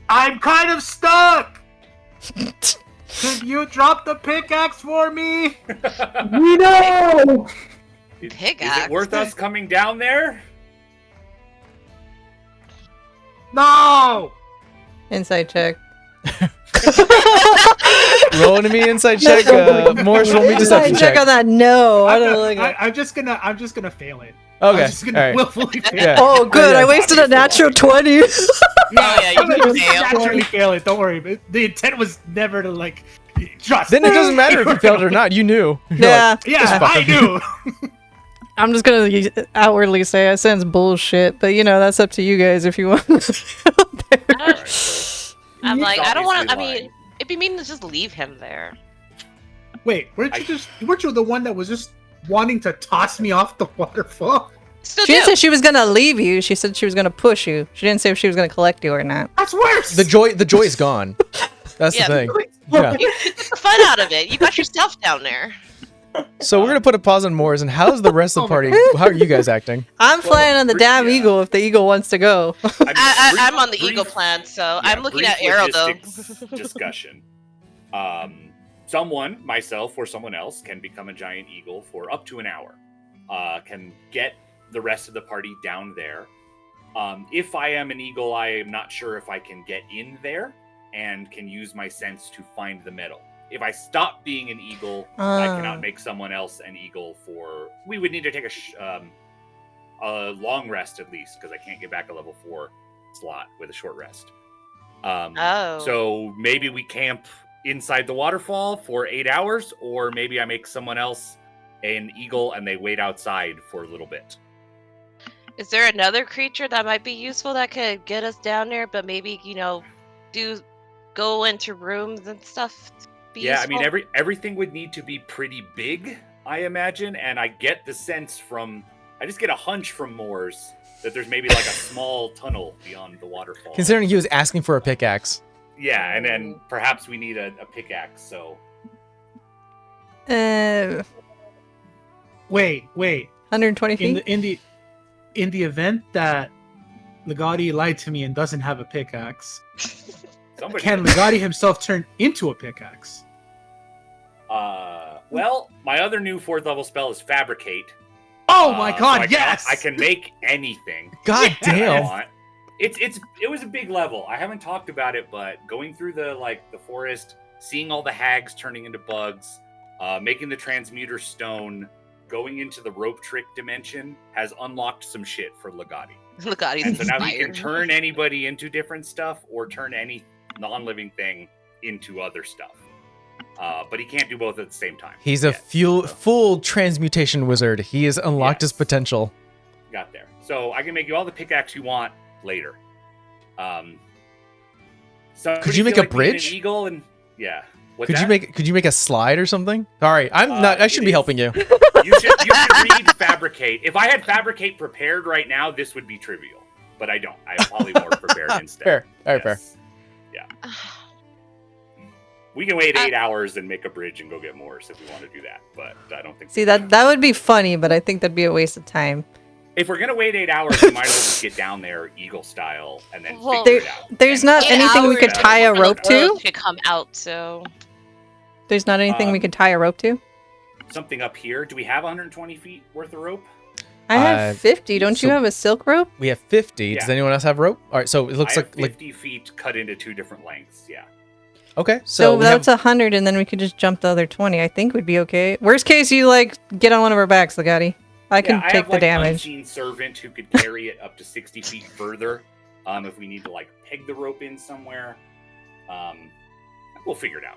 I'm kind of stuck. Could you drop the pickaxe for me? No! Is Pickaxe? it worth us coming down there? No! Insight check. Rolling me inside check. Morris, roll me deception check check. on that. No, I don't like it. I'm just gonna fail it. Okay. I'm just gonna All right. willfully fail. Yeah. Oh, good. Yeah. I wasted a natural 20. Oh, yeah, you I'm gonna can just fail. naturally fail it. Don't worry. But the intent was never to like trust. Then it doesn't matter if you failed or not. You knew. You're Yeah. like, Yeah, I knew. I'm just gonna outwardly say it sounds bullshit, but you know that's up to you guys if you want. Alright, so I'm like, I don't want to. I obviously mean, it'd be mean to just leave him there. Wait, weren't you the one that was just wanting to toss me off the waterfall? Still She do. didn't say she was gonna leave you. She said she was gonna push you. She didn't say if she was gonna collect you or not. That's worse. the joy is gone. That's Yeah. the thing. Yeah. You get the fun out of it. You got yourself down there. So we're gonna put a pause on Morris. And how's the rest of the party? How are you guys acting? I'm flying on the damn yeah. eagle if the eagle wants to go. I'm on the eagle plan, so I'm looking at Arrow though. Discussion. Someone, myself or someone else, can become a giant eagle for up to an hour. Can get the rest of the party down there. If I am an eagle, I am not sure if I can get in there and can use my sense to find the metal. If I stop being an eagle, I cannot make someone else an eagle for... We would need to take a long rest at least, because I can't get back a level 4 slot with a short rest. So maybe we camp inside the waterfall for 8 hours, or maybe I make someone else an eagle and they wait outside for a little bit. Is there another creature that might be useful that could get us down there, but maybe, go into rooms and stuff? Yeah, useful? I mean, everything would need to be pretty big, I imagine, and I get the sense I just get a hunch from Moors that there's maybe like a small tunnel beyond the waterfall. Considering he was asking for a pickaxe. Yeah, and then perhaps we need a pickaxe, so... Wait. 120 feet? In the event that Legati lied to me and doesn't have a pickaxe, can Legati himself turn into a pickaxe? Well, my other new 4th level spell is Fabricate. Oh my god, so yes! I can make anything. God that I damn. want. It was a big level. I haven't talked about it, but going through the forest, seeing all the hags turning into bugs, making the transmuter stone, going into the rope trick dimension has unlocked some shit for Legati. Legati's And so now he can inspired. turn anybody into different stuff or turn any non-living thing into other stuff. But he can't do both at the same time. He's a yet, full transmutation wizard. He has unlocked his Yes. potential. Got there. So I can make you all the pickaxe you want later. So Could you make a being bridge? An eagle and yeah. What's Could that? you make a slide or something? All right, I should be helping you. You should read Fabricate. If I had Fabricate prepared right now, this would be trivial. But I don't. I have Polymorph prepared instead. Fair. All right, fair. Yeah. We can wait 8 hours and make a bridge and go get Morris if we want to do that. But I don't think. See, that would be funny, but I think that'd be a waste of time. If we're gonna wait 8 hours, we might as well just get down there eagle style and then Well, figure it out. There's not 8 anything we hours could tie a before the rope world to? could come out, so There's not anything we could tie a rope to? Something up here. Do we have 120 feet worth of rope? I have 50. Don't you so- have a silk rope? We have 50. Does Yeah. anyone else have rope? All right, so it looks I have like 50 feet cut into 2 different lengths. Yeah. okay. So we that's have, 100, and then we could just jump the other 20. I think would be okay. Worst case, you get on one of our backs, Legati. I can I take have, the damage. Unseen servant who could carry it up to 60 feet further. If we need to peg the rope in somewhere, we'll figure it out.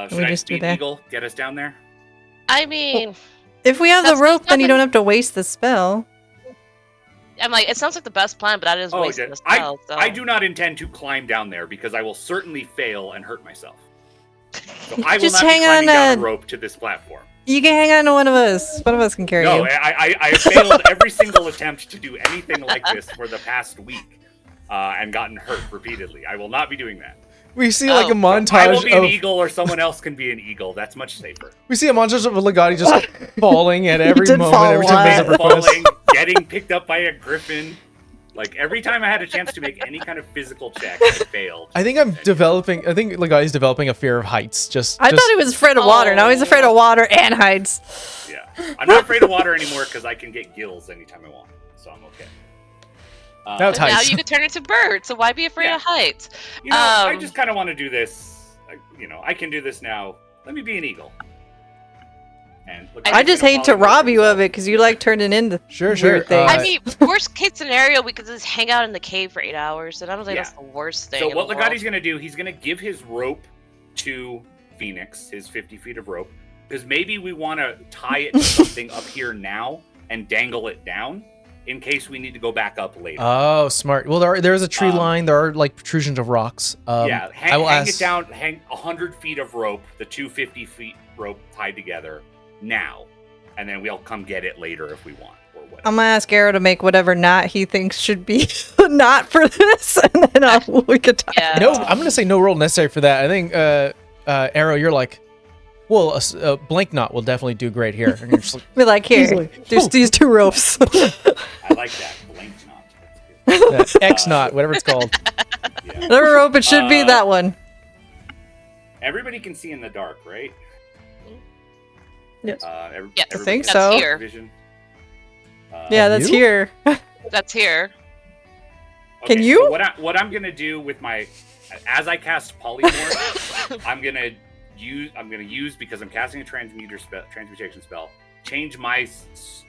Should we I just do speed that? eagle get us down there? I mean, If we have the That's rope, then you nothing- don't have to waste the spell. I'm like, it sounds like the best plan, but that is wasting the spell. So. I do not intend to climb down there because I will certainly fail and hurt myself. So I will Just not be hang climbing on, down a rope to this platform. You can hang on to one of us. One of us can carry No, you. I have failed every single attempt to do anything like this for the past week, and gotten hurt repeatedly. I will not be doing that. we see like a Oh. montage I will be an of eagle, or someone else can be an eagle. That's much safer. we see a montage of Legati just falling at every did moment fall every a time lot. there's a request. Falling, getting picked up by a griffin. Every time I had a chance to make any kind of physical check, I failed. I think Legati's developing a fear of heights. I thought he was afraid of water. Now he's afraid of water and heights. Yeah, I'm not afraid of water anymore because I can get gills anytime I want, so I'm okay. Now it's But now heights. you can turn into bird, so why be afraid Yeah. of heights? You know, I Um, just kind of want to do this. I can do this now. Let me be an eagle. And look, I just hate to rob you of it because you like turning into Sure. weird things. I mean, worst case scenario, we could just hang out in the cave for 8 hours, and I don't think Yeah. that's the worst thing. So in what the Legati's world. going to do, he's going to give his rope to Phoenix, his 50 feet of rope, because maybe we want to tie it to something up here now and dangle it down in case we need to go back up later. Oh, smart. Well, there's a tree line. There are like protrusions of rocks. Yeah, I will hang ask. it down, hang 100 feet of rope, the 250 feet rope tied together now, and then we'll come get it later if we want, or whatever. I'm gonna ask Arrow to make whatever knot he thinks should be a knot for this, and then we could tie. Yeah. No, I'm gonna say no roll necessary for that. I think Arrow, you're like, well, a blank knot will definitely do great here. And you're just like, Be like, here, Easily. there's these 2 ropes. I like that blank knot. That's good. X knot, whatever it's called. Yeah. Whatever rope it should be, that one. Everybody can see in the dark, right? Yes. Yeah, I everybody think has so. here. vision? Yeah, that's you? here. That's here. Can Okay, you? So what I'm gonna do with my, as I cast polymorph, I'm gonna use because I'm casting a transmutation spell. Change my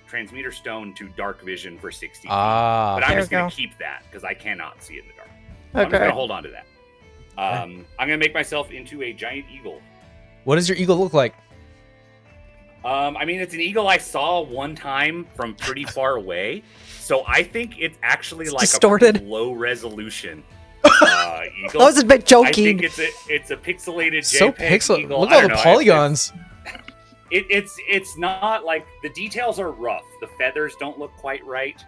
transmuter stone to dark vision for 60 feet. Ah, But I'm There just we gonna go. keep that because I cannot see in the dark. So I'm just Okay. gonna hold on to that. I'm gonna make myself into a giant eagle. what does your eagle look like? I mean, it's an eagle I saw one time from pretty far away, so I think it's actually It's like distorted. a pretty low resolution eagle. I was a bit I joking. think it's a pixelated So JPEG pixel. eagle. Look I at all don't the know, polygons. It's not like the details are rough. The feathers don't look quite right.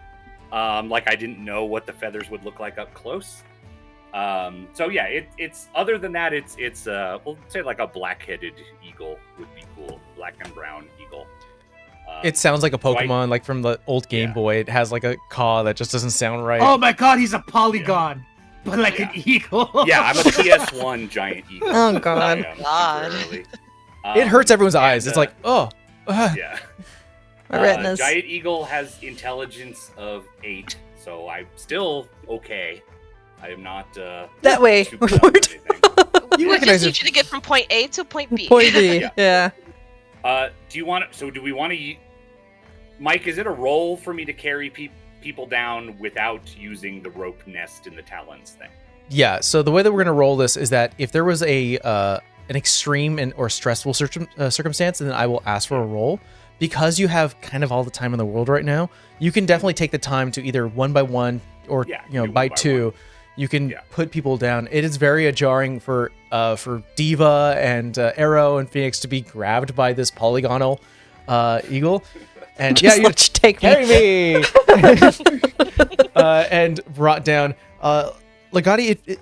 Like I didn't know what the feathers would look like up close. So yeah, it's other than that, it's we'll say like a black-headed eagle would be cool, black and brown eagle. It sounds like a so I- Pokemon, like from the old Game Yeah. Boy. It has like a caw that just doesn't sound right. Oh my god, he's a polygon, but like an eagle. Yeah, I'm a PS1 giant eagle. Oh, God. I am God. temporarily. It hurts everyone's and, eyes. It's like, oh, yeah. My retinas. Giant eagle has intelligence of 8, so I'm still okay. I am not That way. super dumb or anything. you We recognize just it. need you to get from point A to point B. Point B. Yeah. Yeah. Do you want? So do we want to? Mike, is it a roll for me to carry people down without using the rope nest and the talons thing? Yeah. So the way that we're gonna roll this is that if there was an extreme or stressful circumstance, then I will ask for a roll. Because you have kind of all the time in the world right now, you can definitely take the time to either 1 by 1 or Yeah, you know do by 1 by 2. 1. You can Yeah. put people down. It is very jarring for Diva and Arrow and Phoenix to be grabbed by this polygonal eagle, and Just yeah, you let you take carry me. me, and brought down. Legati,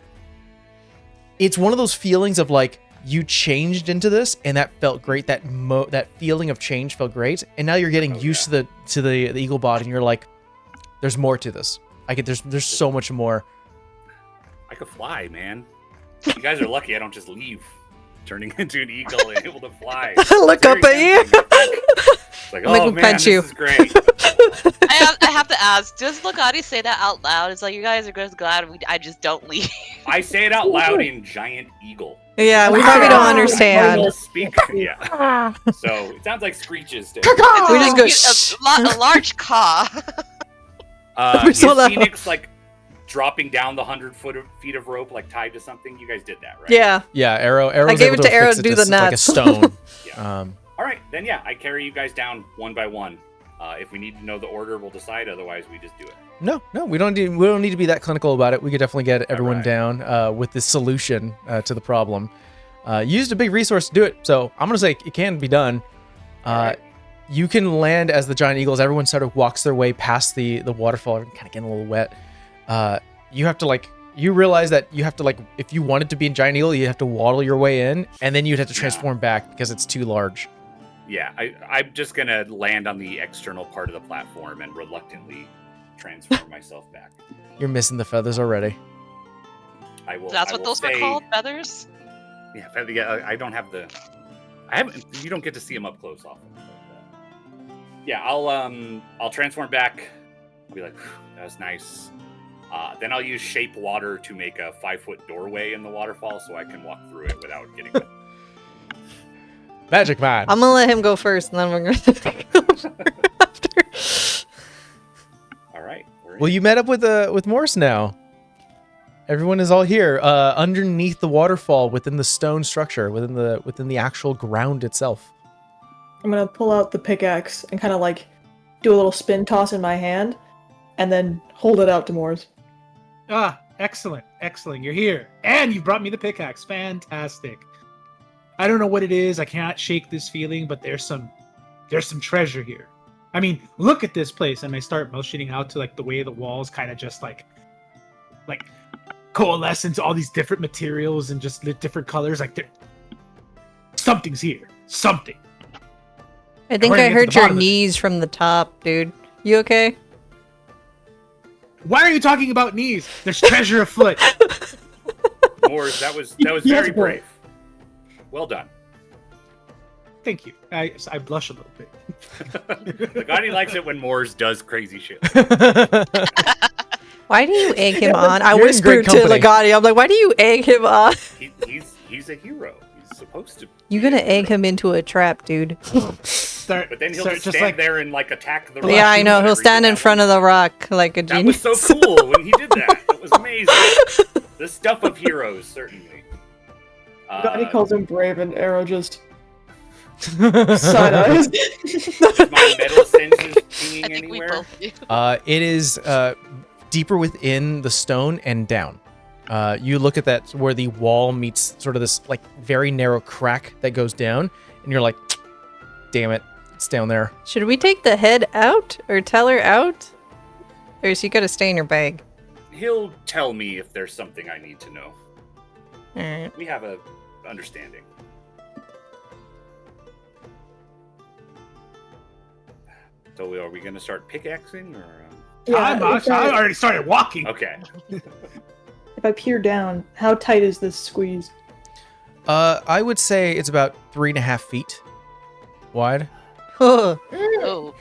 it's one of those feelings of like you changed into this, and that felt great. That feeling of change felt great, and now you're getting used to the eagle body, and you're like, there's more to this. There's so much more. I could fly, man. You guys are lucky I don't just leave, turning into an eagle and able to fly. Look up at you. It's like, Make oh me man, punch this you. is great. I have to ask, does Legati say that out loud? It's like, you guys are just glad I just don't leave. I say it out loud in giant eagle. Yeah, we probably don't Ah. understand. Eagle speaker, yeah. So it sounds like screeches. To We just go, a, shh. a large caw. We're Is so loud. Phoenix like dropping down the 100 feet of rope like tied to something? You guys did that, right? Yeah. Yeah, Arrow. I gave it to Arrow fix to do just the like a nuts. stone. Yeah. All right, then yeah, I carry you guys down 1 by 1. If we need to know the order, we'll decide. Otherwise, we just do it. No, we don't need to be that clinical about it. We could definitely get everyone Alright. down with this solution to the problem. Used a big resource to do it, so I'm gonna say it can be done. Alright. You can land as the giant eagles. Everyone sort of walks their way past the waterfall, kind of getting a little wet. You have to you realize that you have to if you wanted to be a giant eagle, you have to waddle your way in, and then you'd have to transform back because it's too large. Yeah, I'm just gonna land on the external part of the platform and reluctantly transform myself back. You're missing the feathers already. I will. That's I what will those were stay- called, feathers? Yeah, I don't have the. I haven't. You don't get to see them up close often. But, yeah, I'll transform back. I'll be like, that was nice. Then I'll use shape water to make a 5-foot doorway in the waterfall so I can walk through it without getting wet. Magic man. I'm gonna let him go first, and then we're gonna take over after. All right. We're in. Well, you met up with Morse now. Everyone is all here, underneath the waterfall, within the stone structure, within the actual ground itself. I'm gonna pull out the pickaxe and kind of like do a little spin toss in my hand, and then hold it out to Moors. Ah, excellent, excellent. You're here, and you brought me the pickaxe. Fantastic. I don't know what it is. I cannot shake this feeling, but there's some treasure here. I mean, look at this place, and I start motioning out to like the way the walls kind of just like coalesce into all these different materials and just different colors. Like something's here. Something. I think We're gonna I get to heard the your bottom of it. knees from the top, dude. You okay? Why are you talking about knees? There's treasure afoot. Moors, that was Yes, very boy. brave. Well done. Thank you. I blush a little bit. Lagani likes it when Moors does crazy shit. Why do you egg him on? I You're in whispered great to company. Lagani, I'm like, why do you egg him on? He's a hero. He's supposed to. You're gonna egg him into a trap, dude. Start, But then he'll start just stand there and like attack the rock. Yeah, I know. He'll stand in front of the rock like a That was genius. so cool when he did that. It was amazing. The stuff of heroes, certainly. He calls him brave, and Arrow just side eyes. Is my metal senses pinging I think we anywhere? both do. It is deeper within the stone and down. You look at that where the wall meets sort of this like very narrow crack that goes down, and you're like, damn it, it's down there. Should we take the head out or tell her out? Or is he gonna stay in your bag? He'll tell me if there's something I need to know. Alright. We have a understanding. So are we going to start pickaxing or? I already started walking. Okay. If I peer down, how tight is this squeeze? I would say it's about 3.5 feet wide. Oh,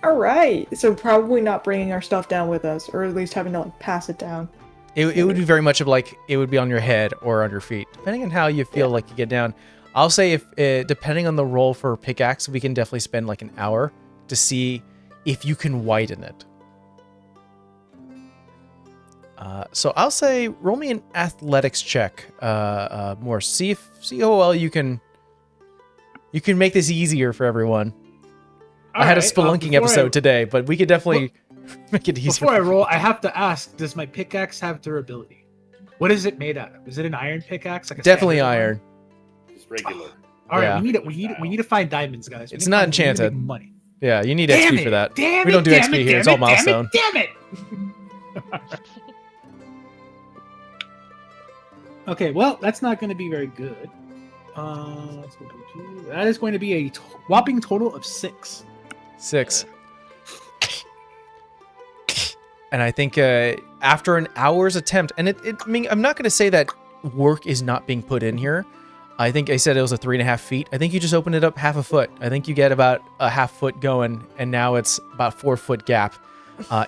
All right, so probably not bringing our stuff down with us, or at least having to like pass it down. It would be very much of like it would be on your head or on your feet, depending on how you feel like you get down. I'll say if depending on the roll for pickaxe, we can definitely spend like an hour to see if you can widen it. So I'll say roll me an athletics check, more. See how well you can make this easier for everyone. I had a spelunking episode today, but we could definitely make it easier. Before I roll, I have to ask: does my pickaxe have durability? What is it made out of? Is it an iron pickaxe? Like a Definitely standard one? iron. Just regular. All right, Yeah. we need to find diamonds, guys. It's not enchanted. Money. Yeah, you need Damn XP it, for that. Damn We it, don't do damn XP it, here. It's damn all it, damn milestone. it, Damn it! Okay, well, that's not going to be very good. Let's go to that is going to be a whopping total of 6. 6. And I think after an hour's attempt, and I mean, I'm not going to say that work is not being put in here. I think I said it was a 3.5 feet. I think you just opened it up half a foot. I think you get about a half foot going, and now it's about 4 foot gap.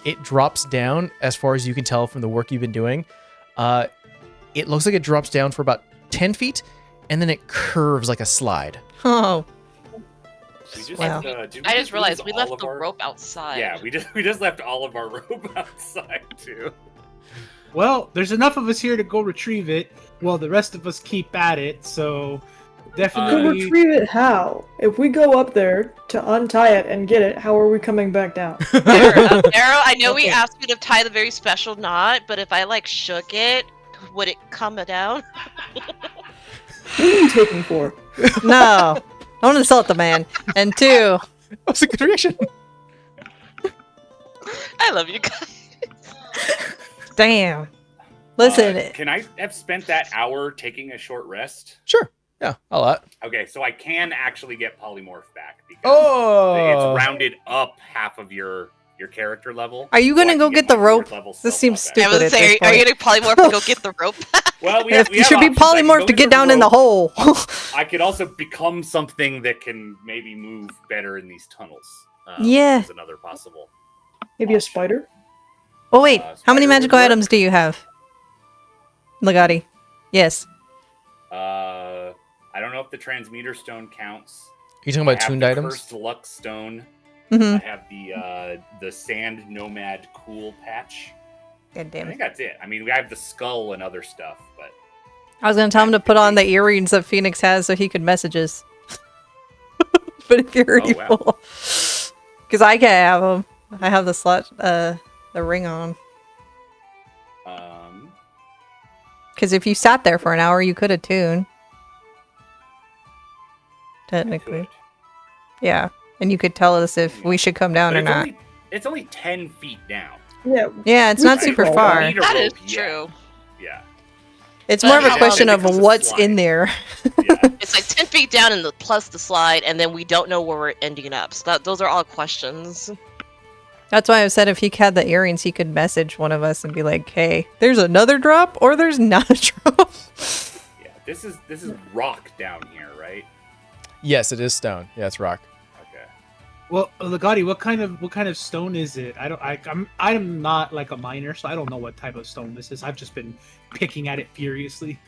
It drops down as far as you can tell from the work you've been doing. It looks like it drops down for about 10 feet, and then it curves like a slide. Oh. We just, Wow. did we I just realized lose we all left of the our- rope outside. Yeah, we just left all of our rope outside too. Well, there's enough of us here to go retrieve it, while the rest of us keep at it. So To definitely, retrieve it, how? If we go up there to untie it and get it, how are we coming back down? Arrow, I know we Okay. asked you to tie the very special knot, but if I like shook it, would it come down? What are you taking for? No. Don't insult the man. And 2, That was a good reaction. I love you guys. damn. Listen, Can I have spent that hour taking a short rest? Sure. Yeah, a lot. Okay, so I can actually get polymorph back because Oh! it's rounded up half of your character level. are you so I gonna can go get my the rope? 4th level This self seems back. I was stupid at saying, this are you point. gonna polymorph to go get the rope? Well, we If have you should be options. I can go polymorphed to get get down in the rope. hole. I could also become something that can maybe move better in these tunnels. Yeah. Is another possible. Maybe a spider? Oh wait, how many spider magical would work. items do you have? Legati. Yes. I don't know if the transmuter stone counts. Are you talking I about have tuned the items? Cursed luck stone. Mm-hmm. I have the sand nomad cool patch. God I damn think it. that's it. I mean, we have the skull and other stuff, but I was gonna tell him to put on the earrings that Phoenix has so he could message us. But if you're already wow. full. Because I can't have them. I have the slot, the ring on. Because if you sat there for an hour, you could have tuned. Technically. Good. Yeah. And you could tell us if we should come down But or not. It's only 10 feet down. Yeah. Yeah, it's We not could super crawl far. down. That is rope yet. true. Yeah. It's But more of a how question long- of It becomes a what's slide. in there. Yeah. It's like 10 feet down and plus the slide, and then we don't know where we're ending up. So those are all questions. That's why I said if he had the earrings, he could message one of us and be like, hey, there's another drop or there's not a drop. Yeah. This is rock down here, right? Yes, it is stone. Yeah, it's rock. Okay. Well, Legati, what kind of stone is it? I'm not like a miner, so I don't know what type of stone this is. I've just been picking at it furiously.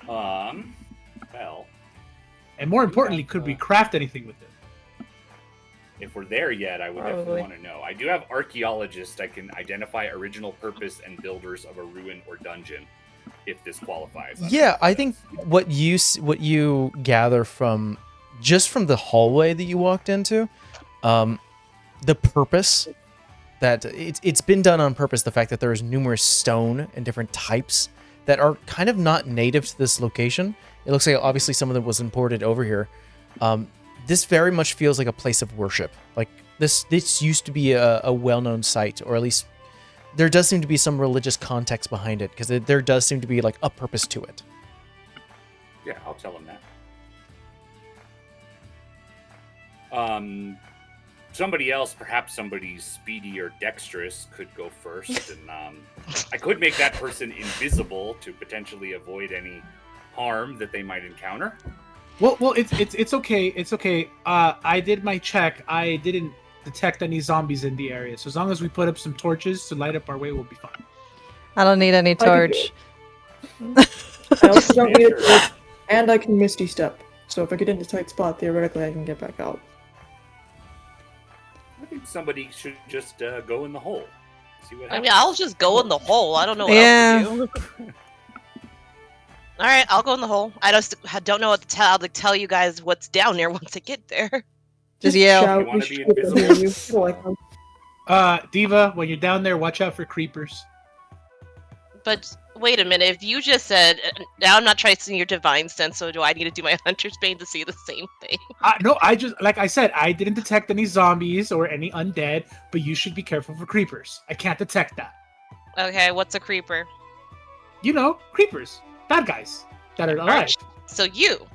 Well, And more importantly, could we craft anything with it? if we're there yet, I would definitely Probably. want to know. I do have archaeologist. I can identify original purpose and builders of a ruin or dungeon, if this qualifies. Yeah, I think what you gather from just from the hallway that you walked into, the purpose that it's been done on purpose. The fact that there is numerous stone and different types that are kind of not native to this location. It looks like obviously some of them was imported over here. This very much feels like a place of worship. Like this used to be a well-known site, or at least there does seem to be some religious context behind it, because there does seem to be like a purpose to it. Yeah, I'll tell him that. Somebody else, perhaps somebody speedy or dexterous, could go first, and I could make that person invisible to potentially avoid any harm that they might encounter. Well, it's okay. It's okay. I did my check. I didn't detect any zombies in the area. So as long as we put up some torches to light up our way, we'll be fine. I don't need any can do torch. I also don't need a torch, and I can Misty Step. So if I get into a tight spot, theoretically I can get back out. I think somebody should just go in the hole. See what I happens. mean, I'll just go in the hole. I don't know what Yeah. else to do. All right, I'll go in the hole. I just don't know what to tell. I'll tell you guys what's down there once I get there. Just yell. Shout, You wanna we be should hear invisible? you. People like them. Diva, when you're down there, watch out for creepers. But wait a minute. If you just said, now I'm not tracing your divine sense, so do I need to do my hunter's bane to see the same thing? No, I just, like I said, I didn't detect any zombies or any undead, but you should be careful for creepers. I can't detect that. Okay, what's a creeper? You know, creepers, bad guys that are alive. So you.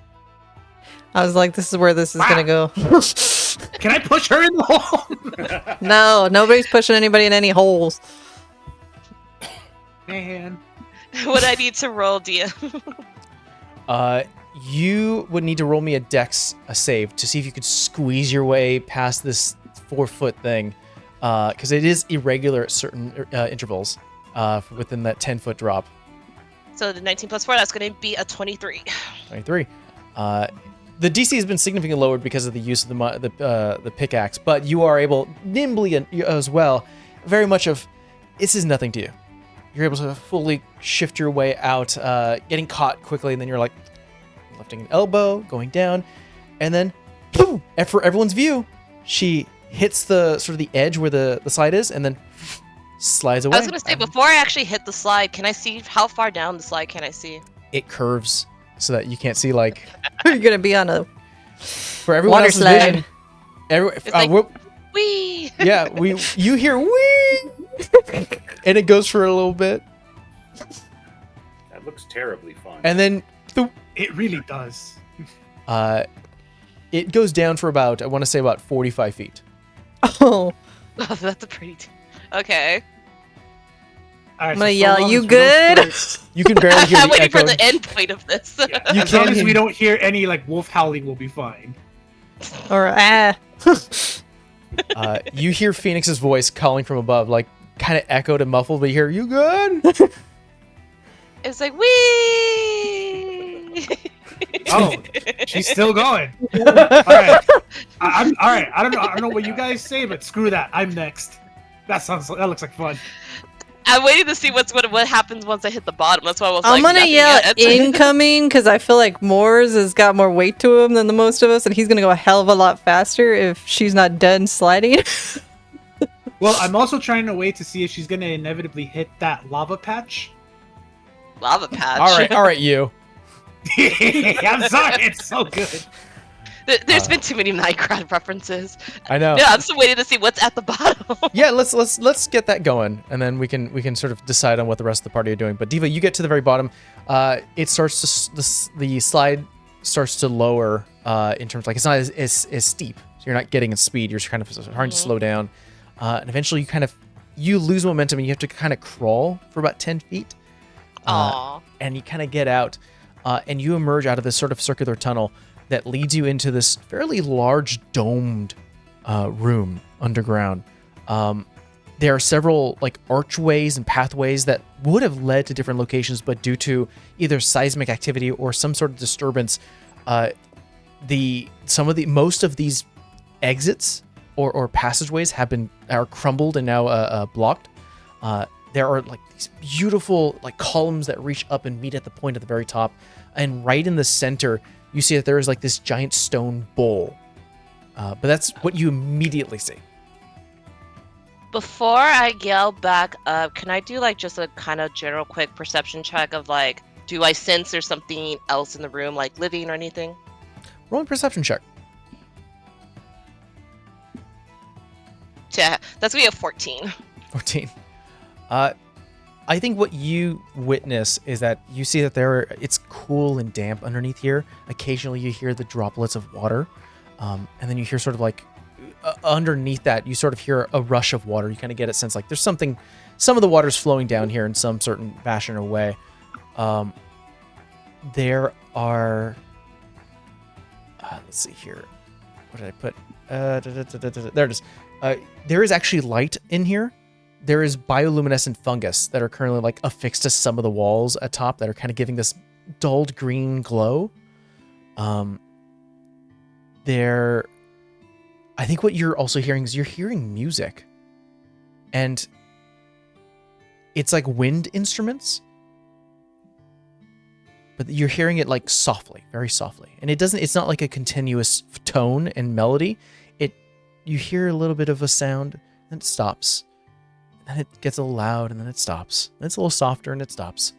I was like, this is where this is gonna go. Can I push her in the hole? No, nobody's pushing anybody in any holes. Man. What I need to roll, Dia? You would need to roll me a save to see if you could squeeze your way past this 4-foot thing, because it is irregular at certain intervals within that 10-foot drop. So the 19 plus 4, that's going to be a 23. 23. The DC has been significantly lowered because of the use of the pickaxe, but you are able nimbly as well. Very much of this is nothing to you. You're able to fully shift your way out, getting caught quickly, and then you're like lifting an elbow, going down, and then boom! And for everyone's view, she hits the sort of the edge where the slide is, and then slides away. I was going to say, before I actually hit the slide, can I see how far down the slide can I see? It curves so that you can't see like You're gonna be on a for everyone water else's slide. vision. like- We're- Whee! yeah, you hear wee, and it goes for a little bit, That looks terribly fun. and then It really does. it goes down for about, I want to say about 45 feet. Oh, Oh, that's a pretty... Okay. All right, I'm gonna so yell, long "You as we don't good?" start- You can barely hear I'm the waiting for echo. the end point of this. Yeah. You As long can't as hear- we don't hear any like wolf howling, we'll be fine. or You hear Phoenix's voice calling from above, like, kind of echoed and muffled, but you hear, "You good?" It's like wee. Oh, she's still going. All right. I'm all right. I don't know what you guys say, but screw that. I'm next. That looks like fun. I'm waiting to see what happens once I hit the bottom. That's why I was I'm like, gonna nothing yell yet. incoming because I feel like Moors has got more weight to him than the most of us, and he's gonna go a hell of a lot faster if she's not done sliding. Well, I'm also trying to wait to see if she's gonna inevitably hit that lava patch. Lava patch. All right, you. I'm sorry, it's so good. There's been too many Minecraft references. I know. Yeah, I'm still waiting to see what's at the bottom. Yeah, let's get that going, and then we can sort of decide on what the rest of the party are doing. But Diva, you get to the very bottom. It starts to the slide starts to lower in terms like it's not as steep, so you're not getting a speed. You're kind of starting to slow down, and eventually you lose momentum and you have to kind of crawl for about 10 feet. Aww. And you kind of get out, and you emerge out of this sort of circular tunnel that leads you into this fairly large domed room underground. There are several like archways and pathways that would have led to different locations, but due to either seismic activity or some sort of disturbance, most of these exits or passageways are crumbled and now blocked. There are like these beautiful like columns that reach up and meet at the point at the very top, and right in the center you see that there is like this giant stone bowl. But that's what you immediately see. Before I yell back up, can I do like just a kind of general quick perception check of like, do I sense there's something else in the room, like living or anything? Roll a perception check. Yeah, that's gonna be a 14. 14. I think what you witness is that you see that it's cool and damp underneath here. Occasionally you hear the droplets of water. And then you hear sort of like underneath that, you sort of hear a rush of water. You kind of get a sense like there's some of the water's flowing down here in some certain fashion or way. There are, let's see here. What did I put? There it is. There is actually light in here. There is bioluminescent fungus that are currently like affixed to some of the walls atop that are kind of giving this dulled green glow. I think what you're also hearing is you're hearing music, and it's like wind instruments, but you're hearing it like softly, very softly, and it's not like a continuous tone and melody. You hear a little bit of a sound, then it stops, and then it gets a little loud, and then it stops, and it's a little softer, and it stops.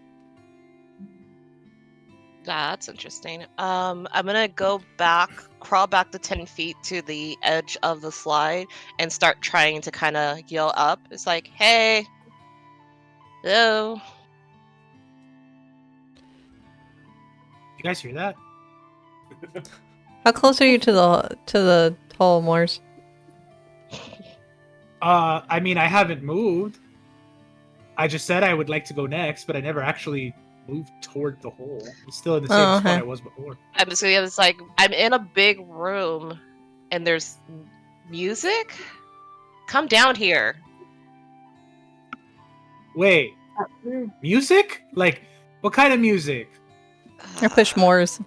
That's interesting. I'm gonna crawl back the 10 feet to the edge of the slide and start trying to kind of yell up. It's like, hey, hello. You guys hear that? How close are you to the hole, Moors? I mean, I haven't moved. I just said I would like to go next, but I never actually moved toward the hole. I'm still in the same spot I was before. It's like I'm in a big room and there's music. Come down here. Wait, music? Like, what kind of music? I push Moors.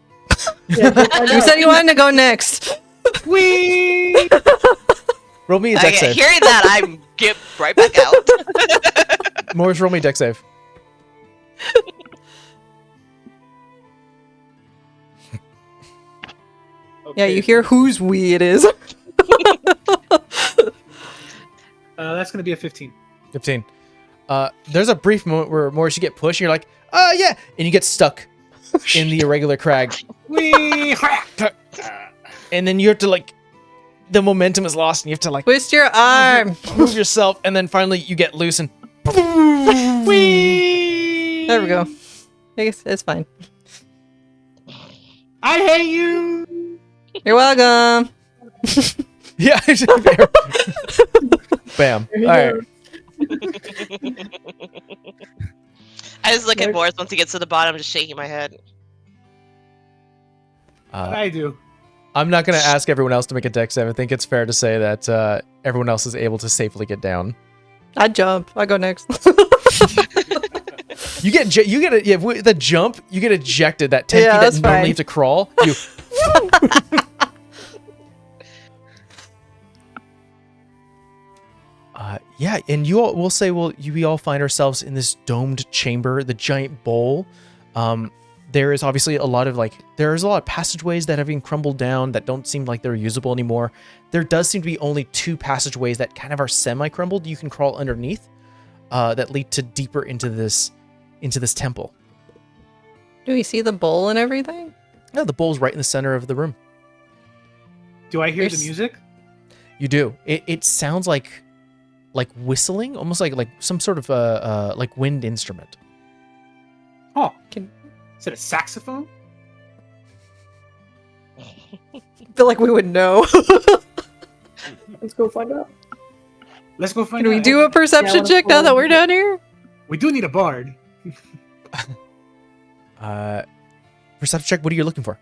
Yeah, You said you wanted to go next. Whee! Roll me a dex save. Hearing that, I get right back out. Morris, roll me a dex save. Yeah, you hear whose we it is. That's gonna be a 15. 15. There's a brief moment where Morris, you get pushed, and you're like, yeah, and you get stuck in the irregular crag. Whee! And then you have to like, the momentum is lost, and you have to like Twist your arm. move yourself, and then finally you get loose and Whee! There we go. It's fine. I hate you! You're welcome. yeah. Bam. All right. I just look at Boris once he gets to the bottom, just shaking my head. I do. I'm not going to ask everyone else to make a dex save. I think it's fair to say that everyone else is able to safely get down. I jump. I go next. You get the jump. You get ejected. That 10 Yeah, feet that's that normally fine. you have to crawl. You. Yeah, and you all will say, we all find ourselves in this domed chamber, the giant bowl. There is obviously a lot of passageways that have been crumbled down that don't seem like they're usable anymore. There does seem to be only 2 passageways that kind of are semi-crumbled. You can crawl underneath, that lead to deeper into this temple. Do we see the bowl and everything? Yeah, the bowl's right in the center of the room. Do I hear There's- the music? You do. It sounds like whistling, almost like some sort of like wind instrument. Oh, Can- is it a saxophone? I feel like we would know. Let's go find out. Let's go find Can out. we do a perception wanna check now follow that we're you. down here? We do need a bard. Perception check. What are you looking for?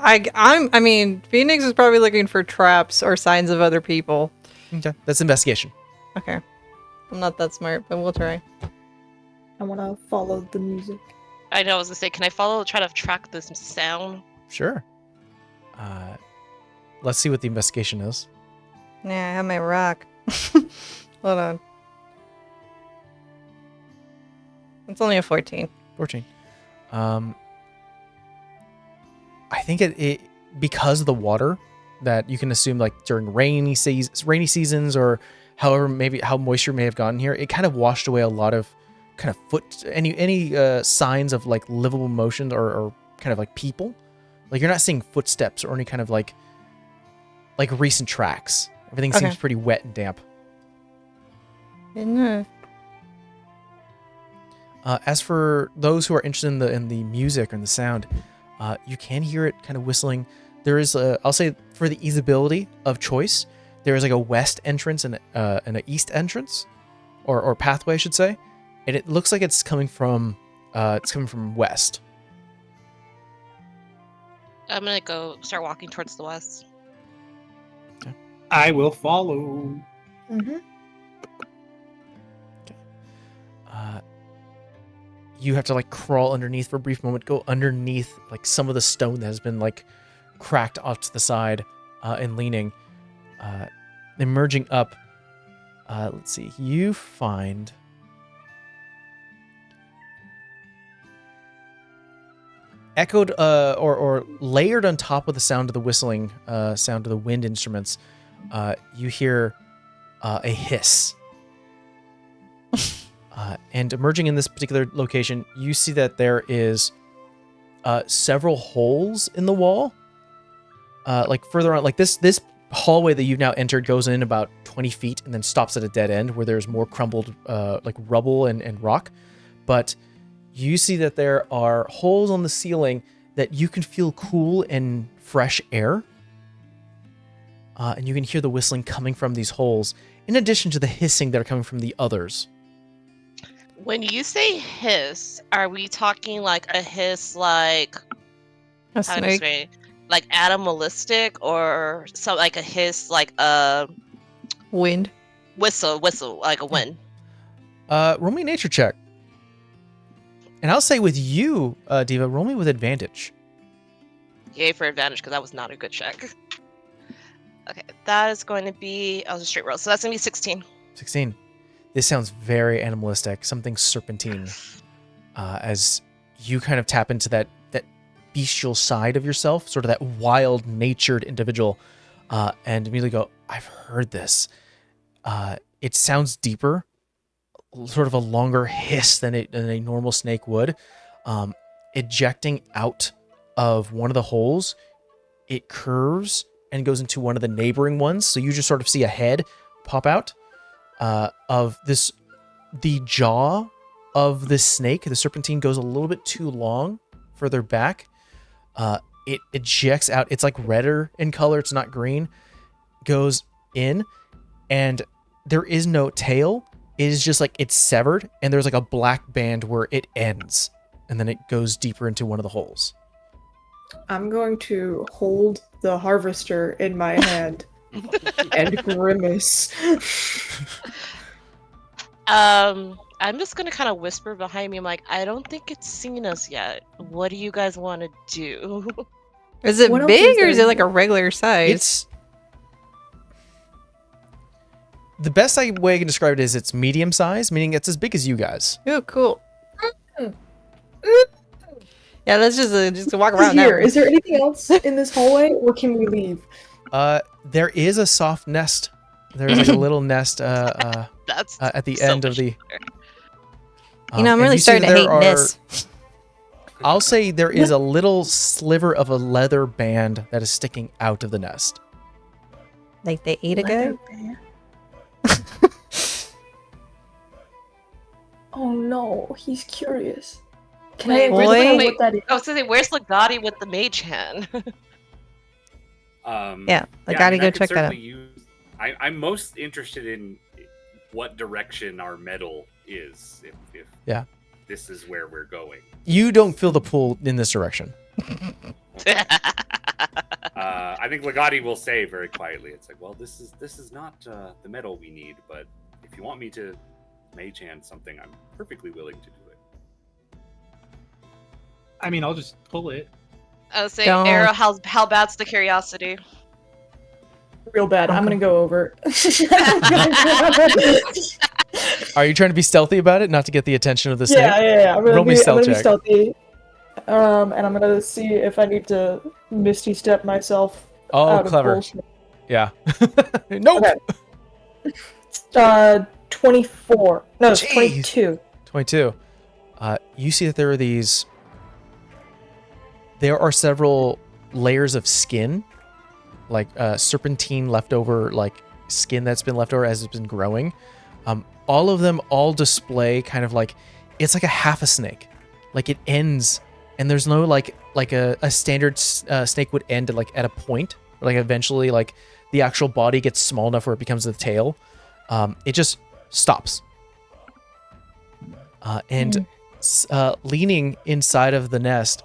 I mean, Phoenix is probably looking for traps or signs of other people. Okay, that's investigation. Okay. I'm not that smart, but we'll try. I want to follow the music. I know. I was gonna say, can I try to track this sound? Sure. Let's see what the investigation is. Yeah, I have my rock. Hold on. It's only a 14. 14. I think it because of the water that you can assume like during rainy seasons or however maybe how moisture may have gotten here, it kind of washed away a lot of kind of any signs of like livable motion or kind of like people. Like you're not seeing footsteps or any kind of like recent tracks. Everything Okay. seems pretty wet and damp. No. As for those who are interested in the music and the sound, you can hear it kind of whistling. There is I'll say for the easeability of choice, there is like a west entrance and an east entrance, or pathway I should say, and it looks like it's coming from west. I'm gonna go start walking towards the west. I will follow. Mm-hmm. You have to like crawl underneath for a brief moment, go underneath like some of the stone that has been like cracked off to the side and leaning. Emerging up, let's see, you find echoed or layered on top of the sound of the whistling sound of the wind instruments, you hear a hiss. And emerging in this particular location, you see that there is several holes in the wall. Like further on, like this hallway that you've now entered goes in about 20 feet and then stops at a dead end where there's more crumbled like rubble and rock. But you see that there are holes on the ceiling that you can feel cool and fresh air. And you can hear the whistling coming from these holes, in addition to the hissing that are coming from the others. When you say hiss, are we talking like a hiss like A how do I snake. say it? Like animalistic, or so like a hiss like a Wind. whistle like a wind? Roll me a nature check. And I'll say with you, Diva, roll me with advantage. Yay for advantage, because that was not a good check. Okay, that is going to be I'll just straight roll. So that's gonna be 16. 16. This sounds very animalistic, something serpentine. As you kind of tap into that bestial side of yourself, sort of that wild, natured individual, and immediately go, I've heard this. It sounds deeper, sort of a longer hiss than a normal snake would. Ejecting out of one of the holes, it curves and goes into one of the neighboring ones. So you just sort of see a head pop out of this. The jaw of this snake, the serpentine, goes a little bit too long further back. It ejects out. It's like redder in color. It's not green. Goes in, and there is no tail. It is just like it's severed, and there's like a black band where it ends, and then it goes deeper into one of the holes. I'm going to hold the harvester in my hand And grimace. I'm just gonna kind of whisper behind me. I'm like, I don't think it's seen us yet. What do you guys want to do? Is it What else big is or is there? it like a regular size? It's the best way I can describe it is it's medium size, meaning it's as big as you guys. Oh, cool. Yeah, let's just walk around Here, now. is there anything else in this hallway, or can we leave? There is a soft nest. There's like a little nest That's at the so end of much the. You know, I'm and really you see starting that to hate there are- nests. I'll say there is a little sliver of a leather band that is sticking out of the nest. Like they ate a guy? Leather band? Oh no, he's curious. Can Wait, I where's inquire the- wait. what that is? I was gonna say, where's Legati with the mage hand? Yeah, I gotta go check that out. I'm most interested in what direction our metal is. If Yeah. this is where we're going. You don't feel the pull in this direction. I think Legati will say very quietly, "It's like, well, this is not the metal we need, but if you want me to mage hand something, I'm perfectly willing to do it." I mean, I'll just pull it. I was saying, Don't. Arrow, how bad's the curiosity? Real bad. I'm gonna go over. Are you trying to be stealthy about it, not to get the attention of the snake? Yeah. I'm Roll gonna me be stealth check. stealthy. And I'm gonna see if I need to misty step myself. Oh, out of clever. bullshit. Yeah. Nope. Okay. 24. No, it's Jeez. 22. 22. You see that there are these. There are several layers of skin, like serpentine leftover, like skin that's been left over as it's been growing. All of them all display kind of like it's like a half a snake, like it ends, and there's no like a standard snake would end at a point, like eventually like the actual body gets small enough where it becomes the tail. It just stops. And leaning inside of the nest,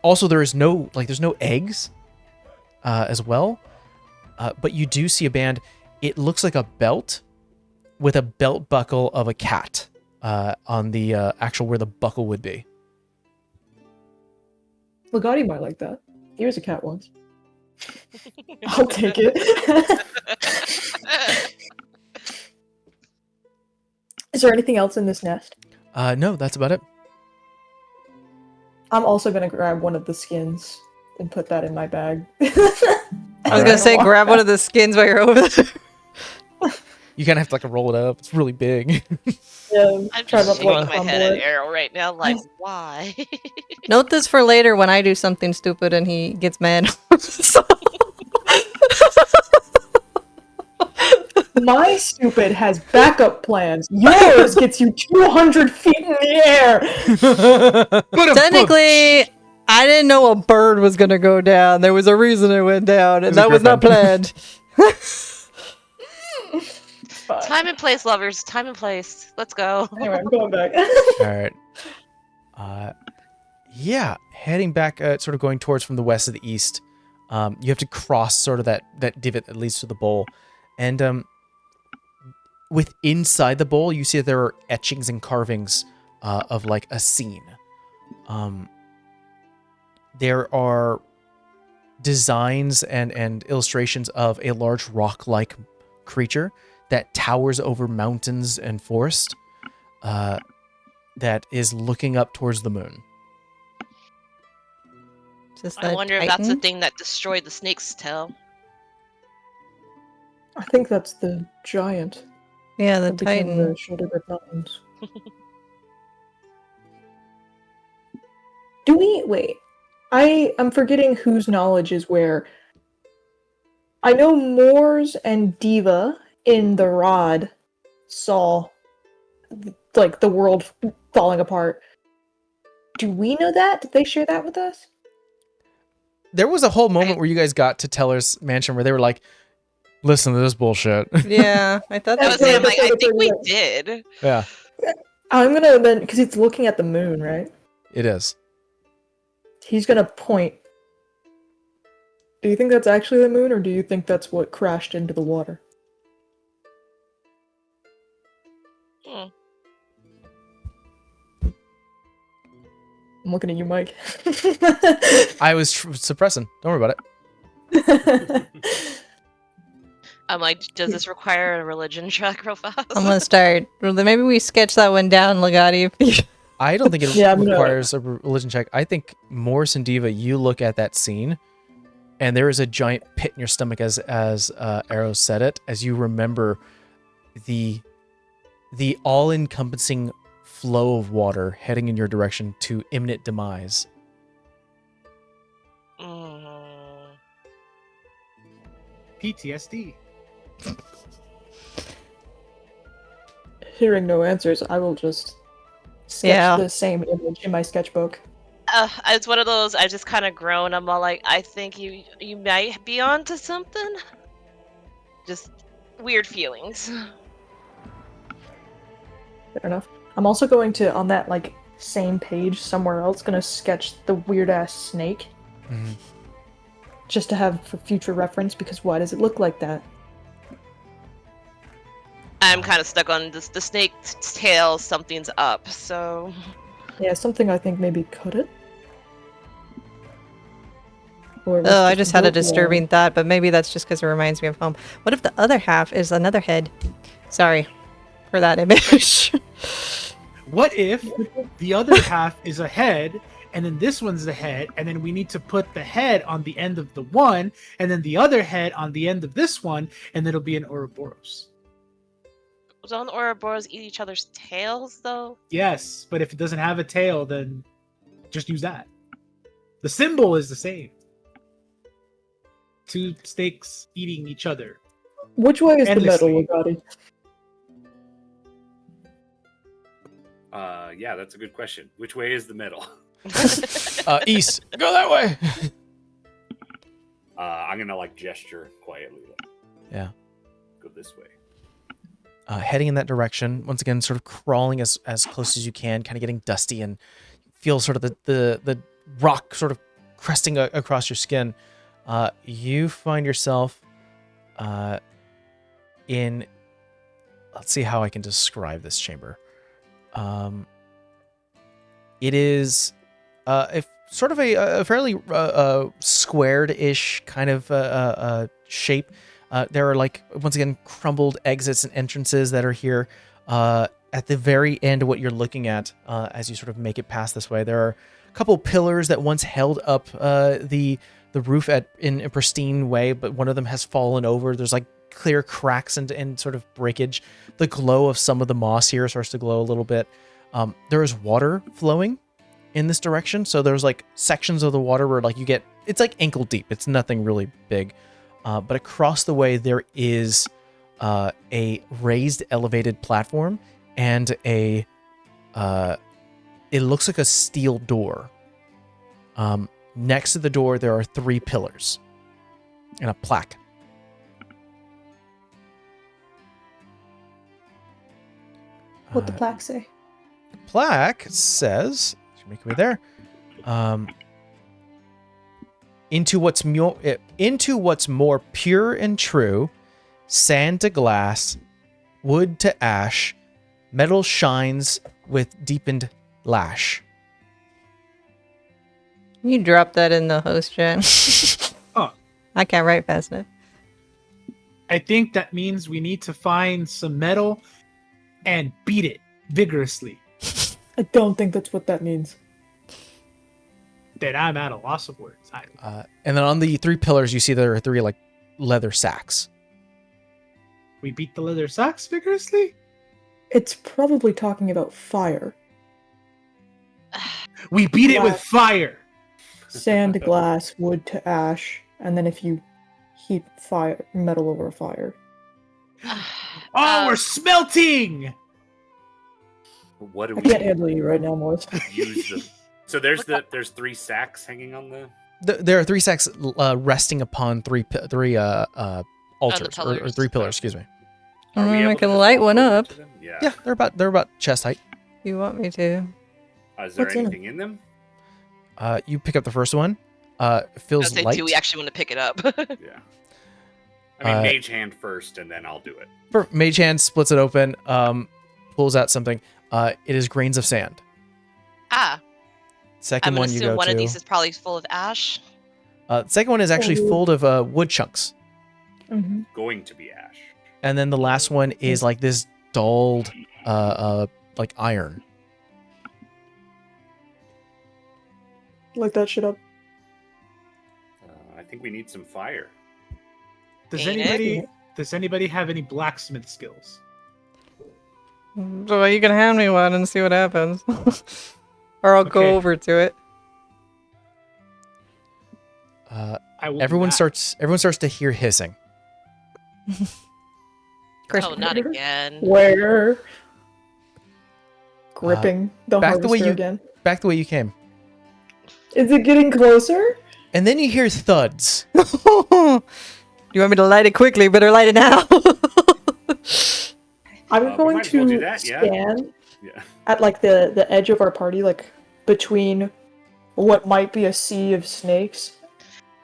also there's no eggs as well, but you do see a band. It looks like a belt with a belt buckle of a cat on the actual where the buckle would be. Legati might like that. He was a cat once. I'll take it. Is there anything else in this nest? No, that's about it. I'm also gonna grab one of the skins and put that in my bag. I was gonna say, grab one of the skins while you're over there. You kind of have to roll it up. It's really big. Yeah, I'm try just to, like, shaking my crumble head at it. Arrow right now, like, why? Note this for later when I do something stupid and he gets mad. So- My stupid has backup plans. Yours gets you 200 feet in the air. Technically, I didn't know a bird was gonna go down. There was a reason it went down, and It was a that was not griffin. planned. Fine. Time and place, lovers. Time and place. Let's go. Anyway, I'm going back. All right. Yeah, heading back, sort of going towards from the west to the east. You have to cross sort of that divot that leads to the bowl, and with inside the bowl, you see that there are etchings and carvings of like a scene. There are designs and illustrations of a large rock-like creature that towers over mountains and forest, that is looking up towards the moon. Just I that wonder if that's the Titan? thing that destroyed the snake's tail. I think that's the giant. Yeah, the that became Titan. the Shoulder Grip Mountains. Do we wait? I'm forgetting whose knowledge is where. I know Moors and Diva in the Rod saw like the world falling apart. Do we know that? Did they share that with us? There was a whole moment where you guys got to Teller's mansion where they were like, listen to this bullshit. Yeah, I thought I that was saying, that's like, I what think we they're did. Yeah, I'm gonna then, because it's looking at the moon, right? it is. He's gonna point Do you think that's actually the moon, or do you think that's what crashed into the water? Hmm. I'm looking at you, Mike. I was suppressing. Don't worry about it. I'm like, does this require a religion check real fast? I'm gonna start. Well, then maybe we sketch that one down, Legati. I don't think it Yeah, I'm gonna- requires a religion check. I think Morris and Diva, you look at that scene, and there is a giant pit in your stomach as Arrow said it, as you remember the all-encompassing flow of water heading in your direction to imminent demise. PTSD. Hearing no answers, I will just sketch the same image in my sketchbook. It's one of those. I just kind of groan. I'm all like, I think you might be onto something. Just weird feelings. Fair enough. I'm also going to, on that like same page somewhere else, gonna sketch the weird ass snake. Mm-hmm. Just to have for future reference, because why does it look like that? I'm kind of stuck on this. The snake's tail. Something's up. So. Yeah, something I think maybe cut it. Or it was Oh, I just had a built disturbing wrong. thought, but maybe that's just because it reminds me of home. What if the other half is another head? Sorry for that image. What if the other half is a head, and then this one's the head, and then we need to put the head on the end of the one, and then the other head on the end of this one, and it'll be an Ouroboros. Don't Ouroboros eat each other's tails though? Yes, but if it doesn't have a tail, then just use that. The symbol is the same. Two snakes eating each other. Which way is the metal, Endlessly. Legati? Yeah, that's a good question. Which way is the middle? East. Go that way. I'm gonna like gesture quietly. Like, Yeah. go this way. Heading in that direction, once again, sort of crawling as close as you can, kind of getting dusty, and feel sort of the rock sort of cresting across your skin. You find yourself in. Let's see how I can describe this chamber. It is sort of a fairly squared-ish kind of shape. There are, like, once again, crumbled exits and entrances that are here. At the very end, what you're looking at as you sort of make it past this way, there are a couple pillars that once held up the roof in a pristine way, but one of them has fallen over. There's like clear cracks and sort of breakage. The glow of some of the moss here starts to glow a little bit. There is water flowing in this direction, so there's like sections of the water where like it's like ankle deep. It's nothing really big. But across the way, there is a raised elevated platform and it looks like a steel door. Next to the door, there are 3 pillars and a plaque. What the plaque say? The plaque says, make me there. Into what's more pure and true, sand to glass, wood to ash, metal shines with deepened lash. You drop that in the host chat. Oh. I can't write fast enough. I think that means we need to find some metal and beat it vigorously. I don't think that's what that means. Then I'm at a loss of words. And then on the 3 pillars, you see there are 3 like leather sacks. We beat the leather socks vigorously? It's probably talking about fire. We beat it with fire! Sand to glass, wood to ash, and then if you heap metal over a fire. Oh, we're smelting! What do I we can't handle you right now, Morris. use them? So there's 3 sacks hanging on the. There are 3 sacks resting upon 3 altars or 3 pillars. Excuse me. Are we I able can to light walk one over up. to them? Yeah. Yeah, they're about chest height. You want me to? Is there What's in 'em? anything in them? You pick up the first one. feels Say, light. do we actually want to pick it up? Yeah. I mean, mage hand first, and then I'll do it. Mage hand splits it open, pulls out something. It is grains of sand. Ah, Second I'm gonna one you assume go one to. of these is probably full of ash. Second one is actually Oh. full of wood chunks. Mm-hmm. Going to be ash. And then the last one is like this dulled, like iron. Look that shit up. I think we need some fire. Does Ain't it? anybody have any blacksmith skills? So you can hand me one and see what happens. Or I'll Okay. go over to it. I will Everyone not. starts to hear hissing. Chris, Oh, not again. Where? Gripping the back the way harvester you- again. Back the way you came. Is it getting closer? And then you hear thuds. You want me to light it quickly? Better light it now. I'm We going might as well do to that, yeah. stand Yeah. at like the edge of our party, like between what might be a sea of snakes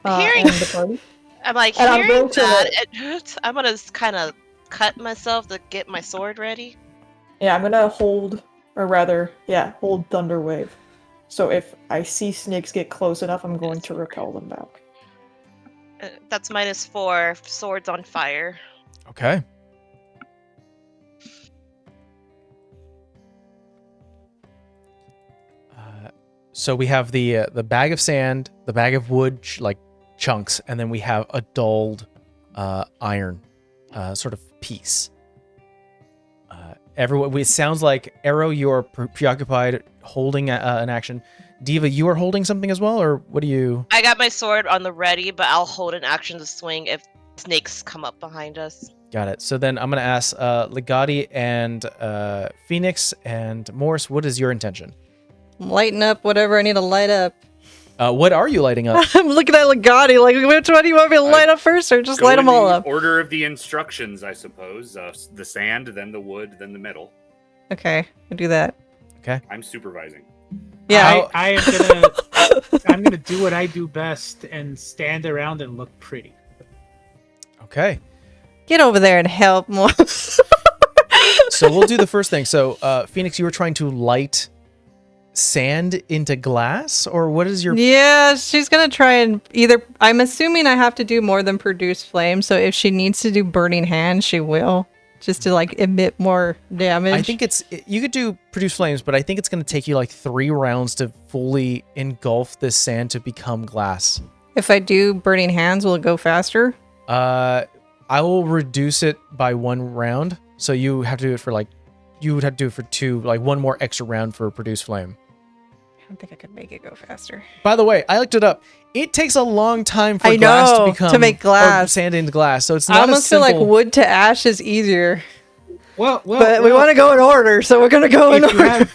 Hearing- and the party. I'm like, And I'm hearing going to- that, I'm gonna kind of cut myself to get my sword ready. Yeah, I'm gonna hold, or rather, yeah, hold Thunder Wave. So if I see snakes get close enough, I'm going to repel them back. That's -4. Swords on fire. Okay. So we have the bag of sand, the bag of wood, like chunks, and then we have a dulled iron sort of piece. Everyone, it sounds like Arrow, you are preoccupied holding an action. Diva, you are holding something as well, or what do you? I got my sword on the ready, but I'll hold an action to swing if snakes come up behind us. Got it. So then I'm gonna ask Legati and Phoenix and Morris, what is your intention? Lighten up whatever I need to light up. What are you lighting up? I'm looking at Legati, like, which one do you want me to light up first, or just Go light them in all the up? Order of the instructions, I suppose. The sand, then the wood, then the metal. Okay, I'll do that. I'm supervising. Yeah, I'm gonna do what I do best and stand around and look pretty. Okay. get over there and help more. So we'll do the first thing. So Phoenix, you were trying to light sand into glass, or what is your? Yeah, she's gonna try and either. I'm assuming I have to do more than produce flame. So if she needs to do burning hands, she will, just to like emit more damage. I think you could do produce flames, but I think it's going to take you like 3 rounds to fully engulf this sand to become glass. if I do burning hands, will it go faster? I will reduce it by 1 round, so you have to do it for you would have to do it for 2, like 1 more extra round for produce flame. I don't think I could make it go faster. By the way, I looked it up. It takes a long time for I glass know, to become to make or glass. sand into glass, so it's not I almost feel simple. like wood to ash is easier, Well, but we want to go in order, so we're gonna go in order.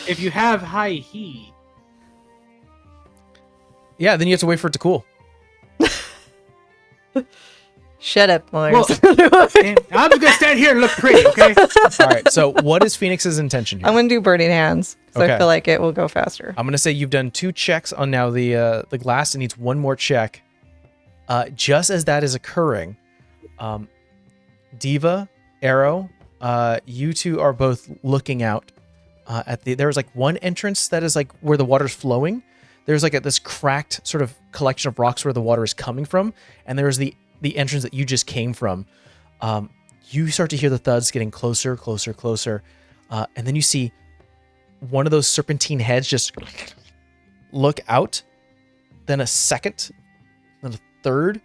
If you have high heat, Yeah, then you have to wait for it to cool. Shut up, Mother. and I'm just gonna stand here and look pretty, okay? All right. So what is Phoenix's intention here? I'm gonna do burning hands, so Okay. I feel like it will go faster. I'm gonna say you've done 2 checks on now the glass. It needs 1 more check. Just as that is occurring, Diva, Arrow, you two are both looking out at there's like one entrance that is like where the water's flowing. There's like this cracked sort of collection of rocks where the water is coming from, and there's the entrance that you just came from. You start to hear the thuds getting closer, closer, closer, and then you see one of those serpentine heads just look out, then a second, then a third,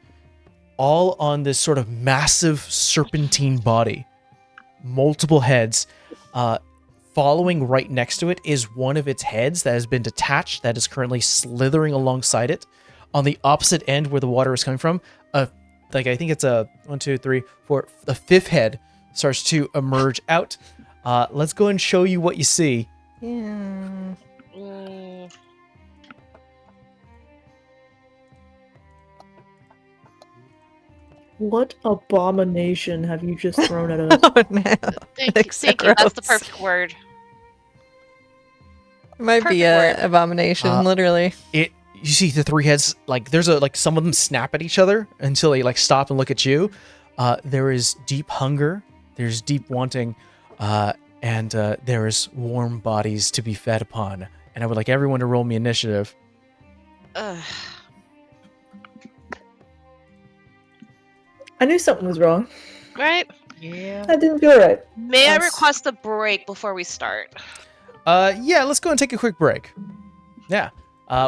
all on this sort of massive serpentine body. Multiple heads. Following right next to it is one of its heads that has been detached, that is currently slithering alongside it. On the opposite end where the water is coming from, I think it's a 1, 2, 3, 4, the 5th head starts to emerge out. Let's go and show you what you see. Yeah. Mm, What abomination have you just thrown at us? Oh no. thank That's you. That's the gross. perfect word. It might be Perfect a word. abomination, Uh, literally. you see the three heads, like there's some of them snap at each other until they like stop and look at you. There is deep hunger, there's deep wanting, and there is warm bodies to be fed upon. And I would like everyone to roll me initiative. Ugh. I knew something was wrong. Right? Yeah. That didn't feel right. May I Yes. request a break before we start? Yeah, let's go and take a quick break. Yeah,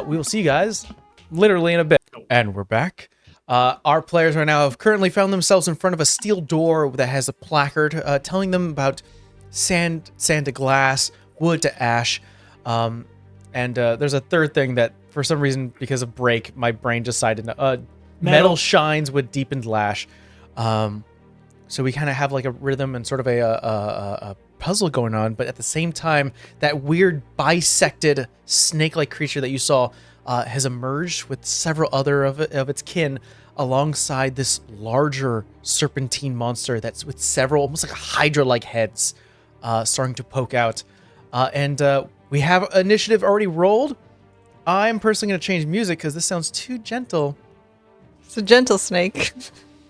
we will see you guys literally in a bit. And we're back. Our players right now have currently found themselves in front of a steel door that has a placard telling them about sand to glass, wood to ash. And there's a third thing that, for some reason, because of break, my brain decided metal shines with deepened lash. So we kind of have like a rhythm and sort of a puzzle going on, but at the same time, that weird bisected snake-like creature that you saw has emerged with several other of its kin alongside this larger serpentine monster that's with several, almost like Hydra-like heads starting to poke out. And we have initiative already rolled. I'm personally going to change music because this sounds too gentle. It's a gentle snake.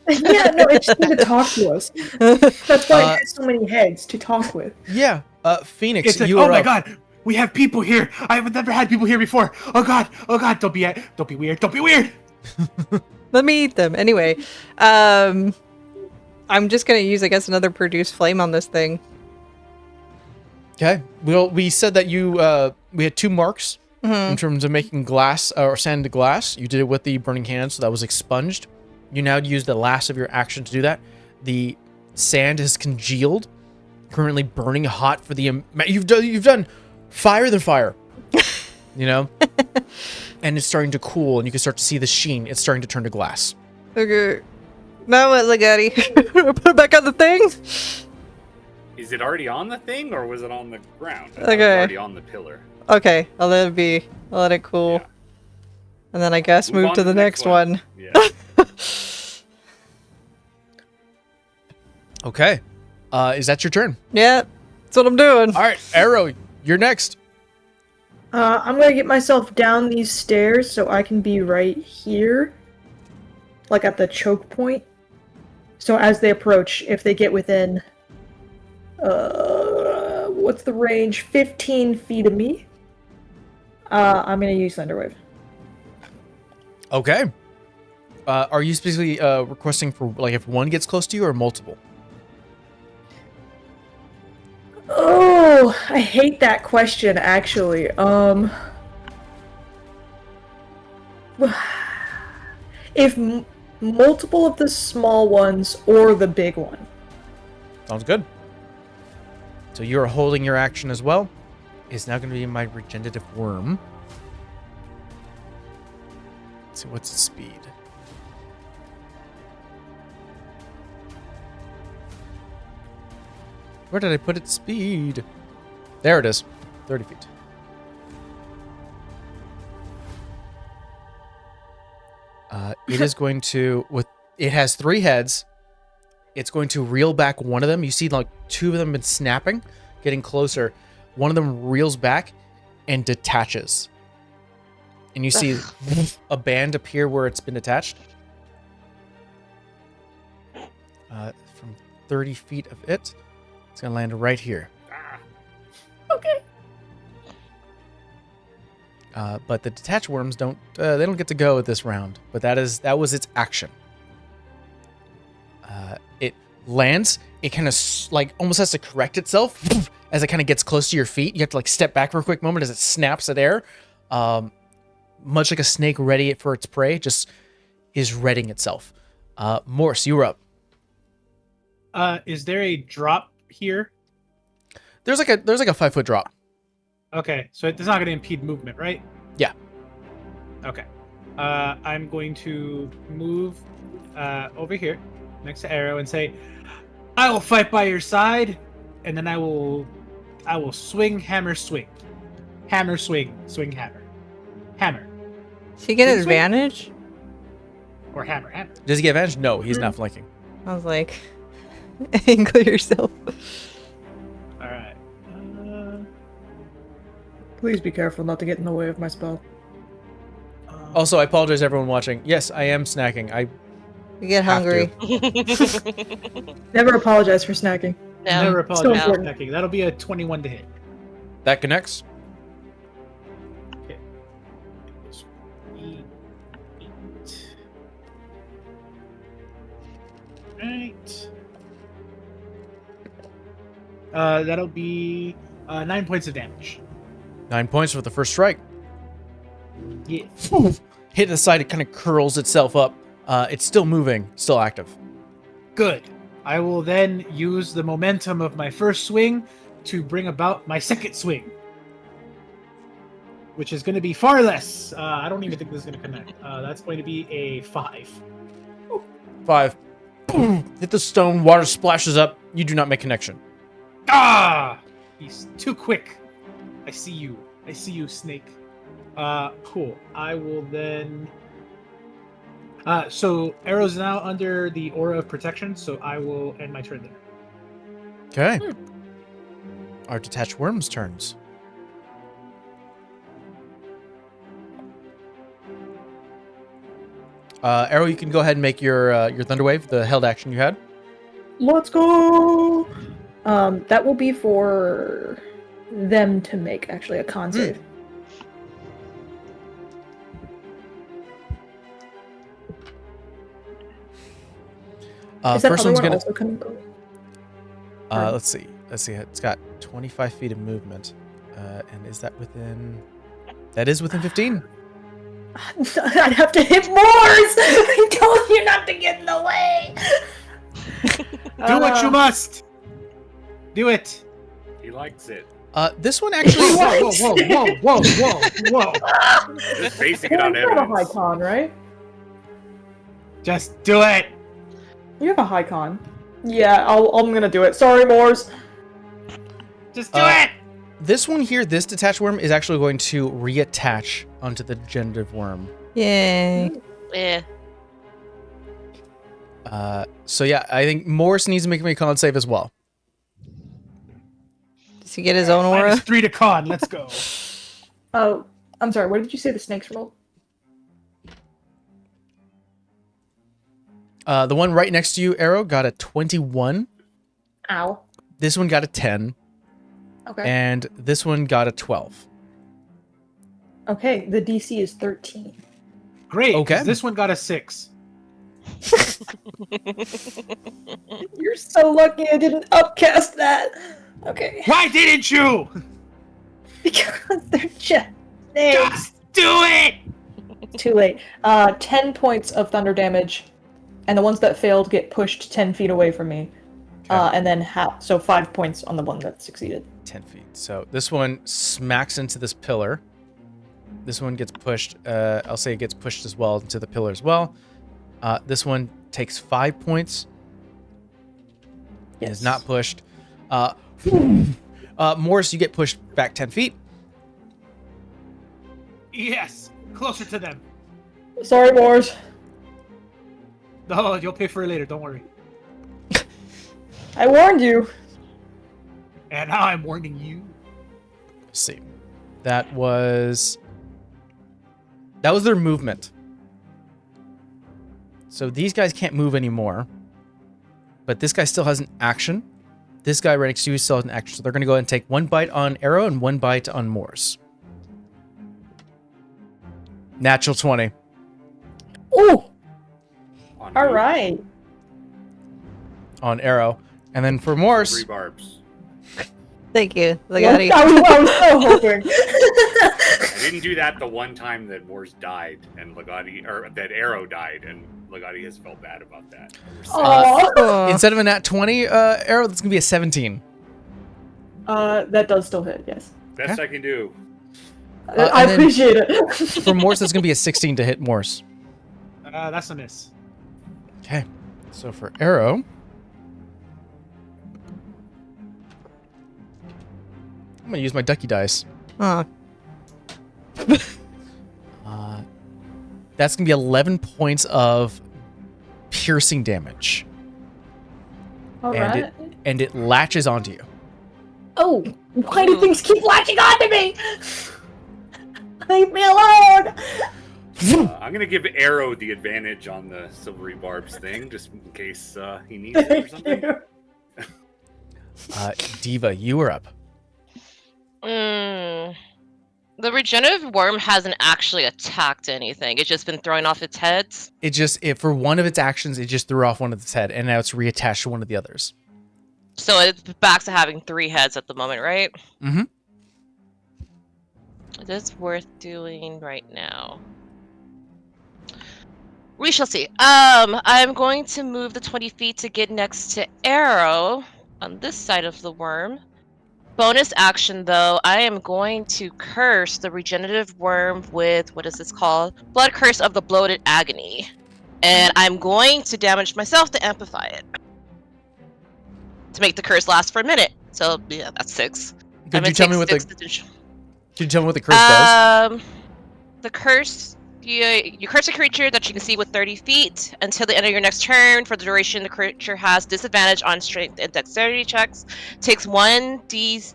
Yeah, no, it just need to talk to us. That's why it has so many heads to talk with. Yeah, Phoenix, It's like, you oh are my up. god, we have people here. I've never had people here before. Oh god, don't be weird, don't be weird. Let me eat them. Anyway, I'm just gonna use, I guess, another produce flame on this thing. Okay. Well, we said that we had 2 marks in terms of making glass or sand to glass. You did it with the burning hand, so that was expunged. You now use the last of your action to do that. The sand is congealed, currently burning hot for the you've done fire than fire, you know, and it's starting to cool, and you can start to see the sheen. It's starting to turn to glass. Okay. Now what, Legati? Put it back on the thing? Is it already on the thing, or was it on the ground? It was Okay. already on the pillar. Okay, I'll let it be. I'll let it cool. Yeah. And then I guess move on to the next one. Yeah. Okay. Is that your turn? Yeah, that's what I'm doing. All right, Arrow, you're next. I'm gonna get myself down these stairs so I can be right here, like at the choke point. So as they approach, if they get within, what's the range? 15 feet of me. I'm gonna use Thunderwave. Okay. Are you specifically requesting for like if one gets close to you or multiple? Oh, I hate that question, actually. If multiple of the small ones or the big one. Sounds good. So you're holding your action as well. It's now going to be my regenerative worm. Let's see, what's its speed? Where did I put its speed? There it is. 30 feet. It is going to, it has 3 heads. It's going to reel back one of them. You see like 2 of them been snapping, getting closer. One of them reels back and detaches. And you see a band appear where it's been attached. From 30 feet of it. It's gonna land right here. Okay. But the detached worms don't get to go this round. But that was its action. It lands. It kind of like almost has to correct itself as it kind of gets close to your feet. You have to like step back for a quick moment as it snaps at air. Much like a snake ready for its prey, just is readying itself. Morse, you were up. Is there a drop here? There's like a 5-foot drop. Okay, so it's not going to impede movement, right? Yeah. Okay. I'm going to move over here next to Arrow and say, "I will fight by your side," and then I will swing, hammer, swing, hammer, swing, swing, hammer, hammer, Does he get an Swing, swing. advantage? or hammer, hammer. Does he get advantage? No, he's not flanking. I was like, angle yourself. All right. Please be careful not to get in the way of my spell. Also, I apologize, everyone watching. Yes, I am snacking. I You get have to. hungry. Never apologize for snacking. No. Never apologize no. for snacking. That'll be a 21 to hit. That connects. Eight. Right. That'll be 9 points of damage. 9 points for the first strike. Yeah. Hit the side, it kind of curls itself up. It's still moving, still active. Good. I will then use the momentum of my first swing to bring about my second swing, which is going to be far less. I don't even think this is going to connect. That's going to be a 5. 5. Boom! Hit the stone, water splashes up. You do not make connection. Ah! He's too quick. I see you. I see you, Snake. Cool. I will then... so Arrow's now under the aura of protection, so I will end my turn there. Okay. Our detached worms turns. Arrow, you can go ahead and make your Thunderwave, the held action you had. Let's go! That will be for them to make, actually, a con save. Is that First other one's one gonna. also coming over? Let's see. It's got 25 feet of movement, and is that within? That is within 15. I'd have to hit Moors! I told you not to get in the way! Do what you must! Do it! He likes it. This one actually. Whoa, whoa. Just basing it on You have a high evidence. con, right? Just do it! You have a high con. Yeah, I'm gonna do it. Sorry, Moors. Just do it! This one here, this detached worm, is actually going to reattach onto the generative worm. Yay. Yeah. So yeah, I think Morris needs to make me a con save as well. Does he get his own aura? -3 to con, let's go. Oh, I'm sorry, what did you say the snakes rolled? The one right next to you, Arrow, got a 21. Ow. This one got a 10. Okay. And this one got a 12. Okay, the DC is 13. Great, 'cause Okay. this one got a 6. You're so lucky I didn't upcast that. Okay. Why didn't you? Because they're just snakes. Just do it! Too late. 10 points of thunder damage, and the ones that failed get pushed 10 feet away from me. Okay. And then half, so 5 points on the one that succeeded. 10 feet. So this one smacks into this pillar. This one gets pushed. I'll say it gets pushed as well into the pillar as well. This one takes 5 points. It is not pushed. Morris, you get pushed back 10 feet. Yes, closer to them. Sorry, Moors. No, you'll pay for it later, don't worry. I warned you. And now I'm warning you. Let's see. That was their movement. So these guys can't move anymore. But this guy still has an action. This guy right next to you still has an action. So they're going to go ahead and take 1 bite on Arrow and 1 bite on Morse. Natural 20. Ooh, On all you. right. On Arrow. And then for Morse, 3 barbs. Thank you. I was so hoping. I didn't do that the one time that Morse died and Legati, or that Arrow died, and Legati has felt bad about that. Aww. instead of a nat 20, Arrow, that's going to be a 17. That does still hit, yes. Best I can do. I and then- appreciate it. For Morse, that's going to be a 16 to hit Morse. That's a miss. Okay. So for Arrow, I'm going to use my ducky dice. Oh, That's going to be 11 points of piercing damage. All And right. And it latches onto you. Oh, why do things keep latching onto me? Leave me alone. I'm gonna give Arrow the advantage on the silvery barbs thing, just in case he needs it or Thank something. you. Diva, you are up. The regenerative worm hasn't actually attacked anything. It's just been throwing off its heads. For one of its actions, it just threw off one of its head, and now it's reattached to one of the others. So it's back to having 3 heads at the moment, right? Mm-hmm. It is worth doing right now. We shall see. I'm going to move the 20 feet to get next to Arrow on this side of the worm. Bonus action, though, I am going to curse the regenerative worm with, what is this called? Blood Curse of the Bloated Agony. And I'm going to damage myself to amplify it. To make the curse last for a minute. So, yeah, that's 6. Could you tell me what the curse does? The curse, you curse a creature that you can see with 30 feet until the end of your next turn. For the duration, the creature has disadvantage on strength and dexterity checks. Takes 1d8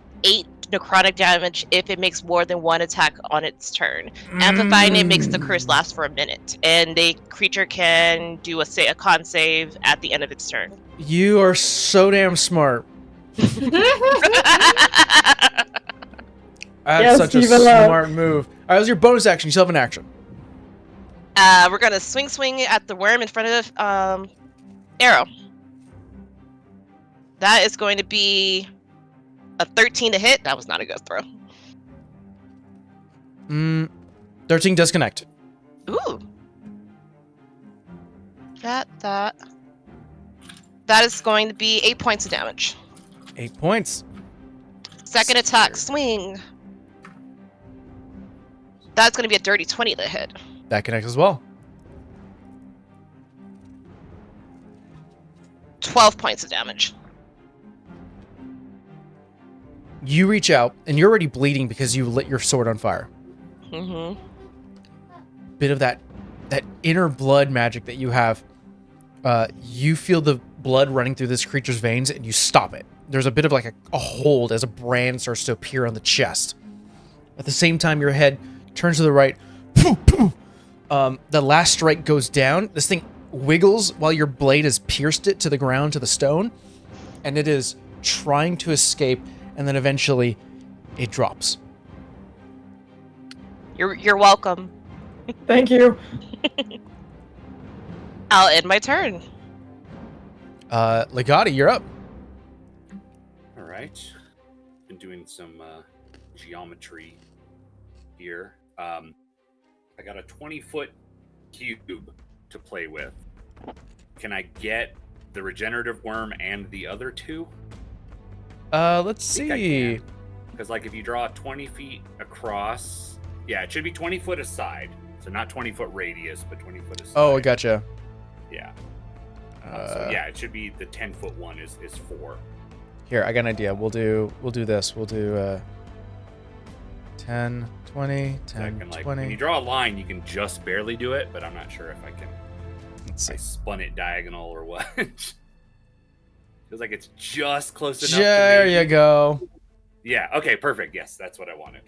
necrotic damage if it makes more than 1 attack on its turn. Amplifying it makes the curse last for a minute, and the creature can do a con save at the end of its turn. You are so damn smart. That's Yes, such a Diva love. smart move. All right, that was your bonus action. You still have an action. We're gonna swing at the worm in front of Arrow. That is going to be a 13 to hit. That was not a good throw. 13 does connect. Ooh. That is going to be 8 points of damage. 8 points. Second attack, swing. That's going to be a dirty 20 to hit. That connects as well. 12 points of damage. You reach out, and you're already bleeding because you lit your sword on fire. Mm-hmm. Bit of that inner blood magic that you have. You feel the blood running through this creature's veins, and you stop it. There's a bit of like a hold as a brand starts to appear on the chest. At the same time, your head turns to the right. The last strike goes down. This thing wiggles while your blade has pierced it to the ground, to the stone, and it is trying to escape, and then eventually it drops. You're welcome. Thank you. I'll end my turn. Legati, you're up. All right. Been doing some geometry here. I got a 20-foot cube to play with. Can I get the regenerative worm and the other 2? Let's see. Because like if you draw 20 feet across, yeah, it should be 20 foot aside. So not 20-foot radius, but 20 foot aside. Oh, I gotcha. Yeah. So yeah, it should be the 10-foot one is 4. Here, I got an idea. We'll do this. We'll do 10, 20, 10, So I can, 20. when you draw a line, you can just barely do it, but I'm not sure if I can. Let's see. I spun it diagonal or what. Feels like it's just close enough. There to you go. Yeah. Okay. Perfect. Yes, that's what I wanted.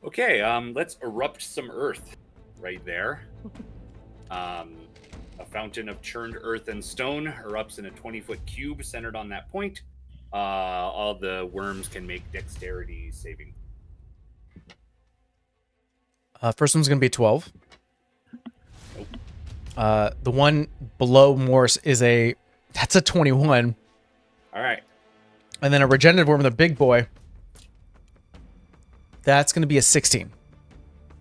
Okay. Let's erupt some earth right there. A fountain of churned earth and stone erupts in a 20-foot cube centered on that point. All the worms can make dexterity saving. First one's gonna be 12. The one below Morse is that's a 21. All right. And then a regenerative worm, the big boy. That's gonna be a 16.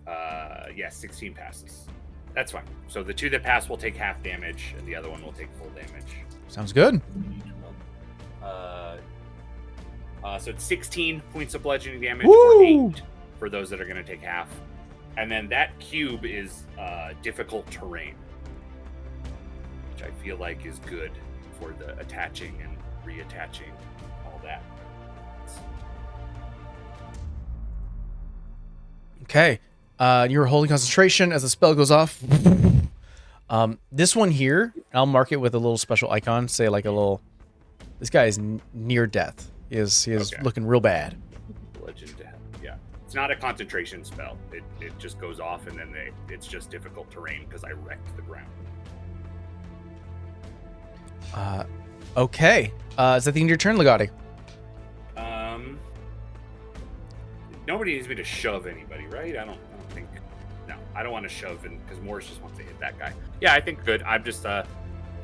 Yeah, 16 passes. That's fine. So the 2 that pass will take half damage, and the other one will take full damage. Sounds good. So it's 16 points of bludgeoning damage, Woo! or 8 for those that are going to take half. And then that cube is difficult terrain, which I feel like is good for the attaching and reattaching, all that. Okay. You're holding concentration as the spell goes off. This one here, I'll mark it with a little special icon. Say like a little. This guy is near death. He is Okay. looking real bad. Bludgeon to hell. Yeah. It's not a concentration spell. It just goes off, and then it's just difficult terrain because I wrecked the ground. Okay. Is that the end of your turn, Legati? Nobody needs me to shove anybody, right? I don't think. No, I don't want to shove, because Morris just wants to hit that guy. Yeah, I think good. I'm just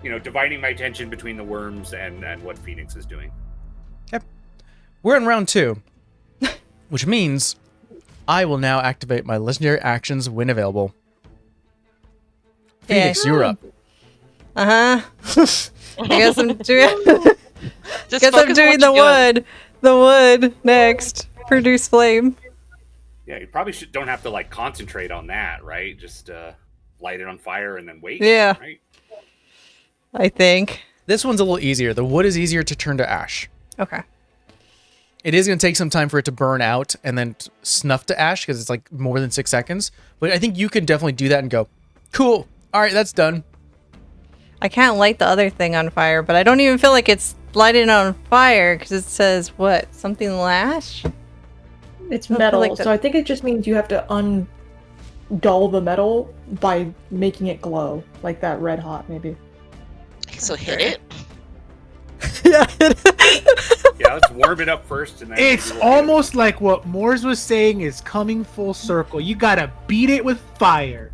dividing my attention between the worms and what Phoenix is doing. Okay. We're in round 2, which means I will now activate my legendary actions when available. Phoenix, you're up. I guess I'm doing. Just Guess I'm focus on doing what the you're doing. wood. The wood next. Produce flame. Yeah, you probably don't have to concentrate on that, right? Just light it on fire and then wait. Yeah. Right? I think. This one's a little easier. The wood is easier to turn to ash. Okay. It is going to take some time for it to burn out and then snuff to ash because it's more than 6 seconds. But I think you can definitely do that and go, cool. All right, that's done. I can't light the other thing on fire, but I don't even feel like it's lighted on fire because it says what? Something lash? It's I feel metal, like that- so I think it just means you have to undull the metal by making it glow, like that red hot, maybe. So hit it. Yeah. Yeah, let's warm it up first, and then It's almost like what Moors was saying is coming full circle. You gotta beat it with fire.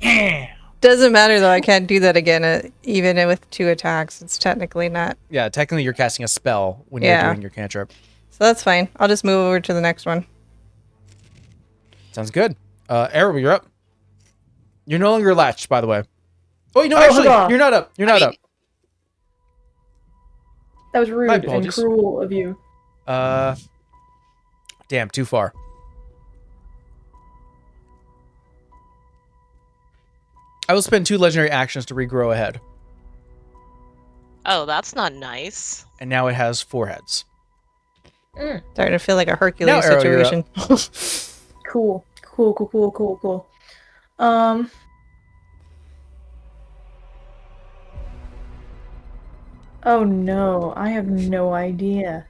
Yeah. Doesn't matter though. I can't do that again, even with 2 attacks. It's technically not. Yeah, technically you're casting a spell when Yeah. you're doing your cantrip. So that's fine. I'll just move over to the next one. Sounds good. Arrow, you're up. You're no longer latched, by the way. Oh, Oh, actually, huzzah. you're not up. You're not up. That was rude My and apologies. cruel of you. Damn, too far. I will spend 2 legendary actions to regrow a head. Oh, that's not nice. And now it has 4 heads. Starting to feel like a Hercules Now, Arrow, you're up. situation. Cool. Oh no, I have no idea.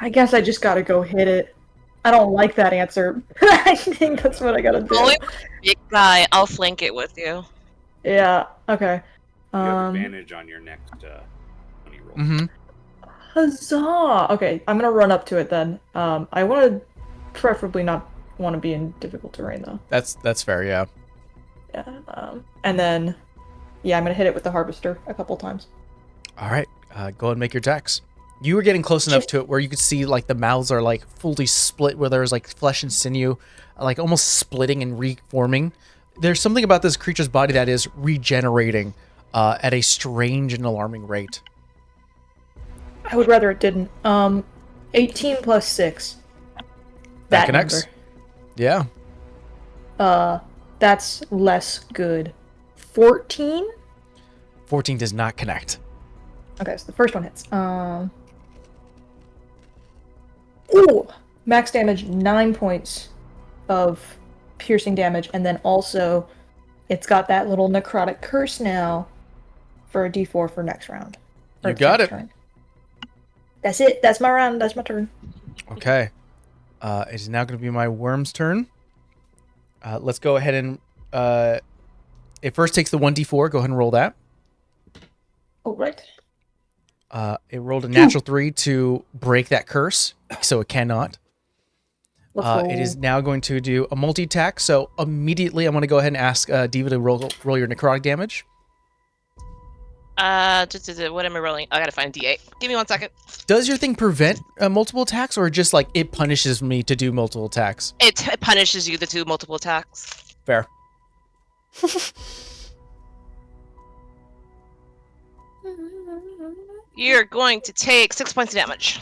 I guess I just gotta go hit it. I don't like that answer. I think that's what I gotta do. Going with the big guy, I'll flank it with you. Yeah, okay. You have advantage on your next 20 roll. Mm-hmm. Huzzah! Okay, I'm gonna run up to it then. I wanna preferably not want to be in difficult terrain though. That's fair, yeah. Yeah. And then, yeah, I'm gonna hit it with the harvester a couple times. All right, go ahead and make your attacks. You were getting close enough to it where you could see the mouths are fully split, where there's flesh and sinew, almost splitting and reforming. There's something about this creature's body that is regenerating at a strange and alarming rate. I would rather it didn't. 18 plus 6. That connects. Number. Yeah. That's less good. 14? 14 does not connect. Okay, so the first one hits. Ooh! Max damage, 9 points of piercing damage, and then also it's got that little necrotic curse now for a d4 for next round. Or You got next it. turn. That's it. That's my round. That's my turn. Okay. It is now going to be my worm's turn. Let's go ahead and... it first takes the 1d4. Go ahead and roll that. Oh, right. It rolled a natural 3 to break that curse, so it cannot. Let's roll. It is now going to do a multi-attack, so immediately I'm going to go ahead and ask Diva to roll your necrotic damage. What am I rolling? I gotta find D8. Give me 1 second. Does your thing prevent multiple attacks, or just it punishes me to do multiple attacks? It punishes you to do multiple attacks. Fair. You're going to take 6 points of damage.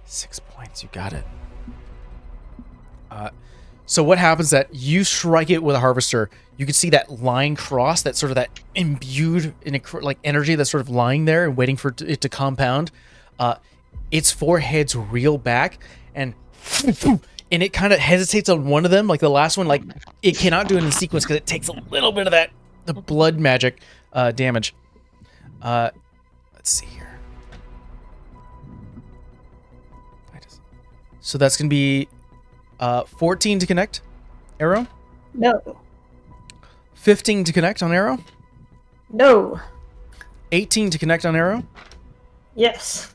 6 points, you got it. So what happens that you strike it with a harvester, you can see that line cross, that sort of that imbued in energy that's sort of lying there and waiting for it to compound. Its 4 heads reel back, and it kind of hesitates on one of them, the last one, it cannot do it in sequence because it takes a little bit of the blood magic damage. Let's see here. So that's going to be 14 to connect, arrow. No. 15 to connect on arrow. No. 18 to connect on arrow. Yes.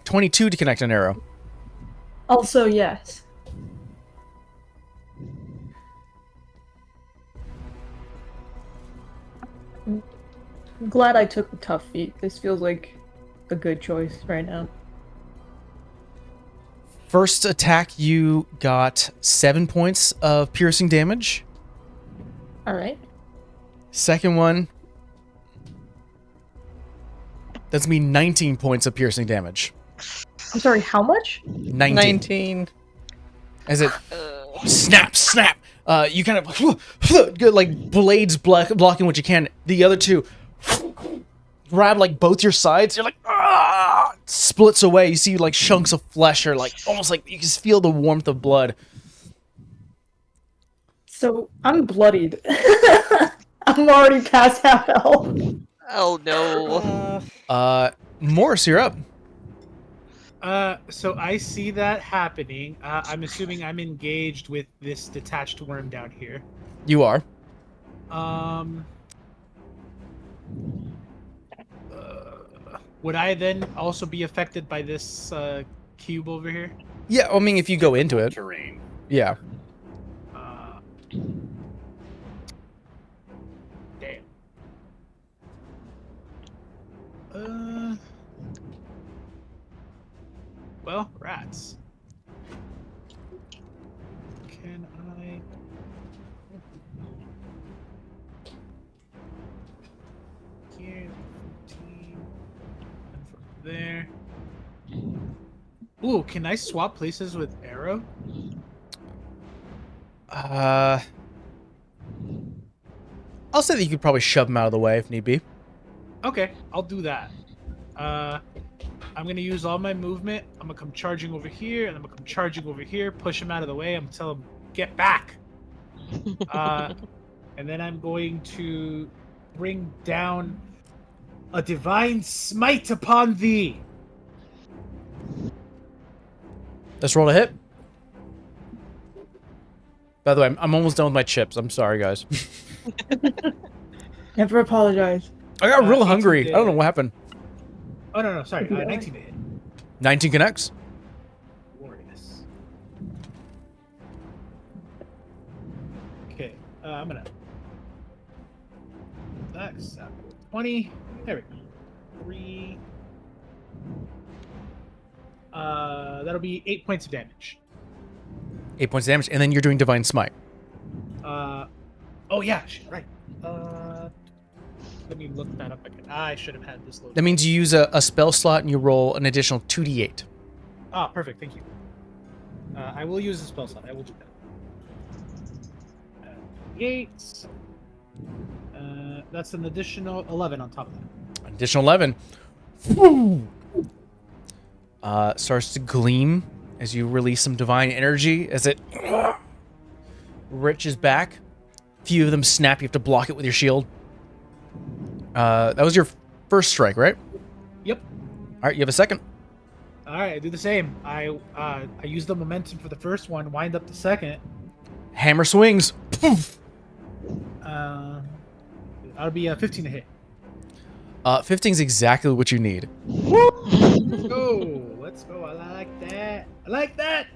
22 to connect on arrow. Also yes. I'm glad I took the tough feat. This feels like a good choice right now. First attack, you got 7 points of piercing damage. Alright. Second one, that's me 19 points of piercing damage. I'm sorry, how much? 19. As it Uh, snap. You kind of good, like blades blocking what you can. The other two grab like both your sides. You're like, ah! Splits away. You see like chunks of flesh, or like almost like you can feel the warmth of blood. So, I'm bloodied. I'm already past half health. oh no. Morris, you're up. So I see that happening. I'm assuming I'm engaged with this detached worm down here. You are. Would I then also be affected by this cube over here? Yeah, I mean, if you go into it, Terrain. yeah. Damn. Well, rats. Can I? Here, 15. And from there. Ooh, can I swap places with Arrow? I'll say that you could probably shove him out of the way if need be. Okay, I'll do that. I'm gonna use all my movement. I'm gonna come charging over here, and I'm gonna come charging over here, push him out of the way. I'm gonna tell him, get back. And then I'm going to bring down a divine smite upon thee. Let's roll a hit. By the way, I'm almost done with my chips. I'm sorry, guys. Never apologize. I got real 18 hungry. to- I don't know what happened. Oh no, sorry, 19 to hit. 19 connects. Glorious. Okay, I'm gonna. That's 20. There we go. 3. That'll be 8 points of damage. 8 points of damage, and then you're doing Divine Smite. Oh yeah, shit, right. Let me look that up again. I should have had this loaded. That means you use a spell slot and you roll an additional 2d8. Ah, perfect. Thank you. I will use the spell slot. I will do that. 8. That's an additional 11 on top of that. Additional 11. Woo! Starts to gleam as you release some divine energy as it reaches back. Few of them snap. You have to block it with your shield. That was your first strike, right? Yep. All right, you have a second. All right, I do the same. I use the momentum for the first one, wind up the second. Hammer swings. Poof! That'll be a 15 to hit. 15 is exactly what you need. Let's go. Let's go. I like that. I like that.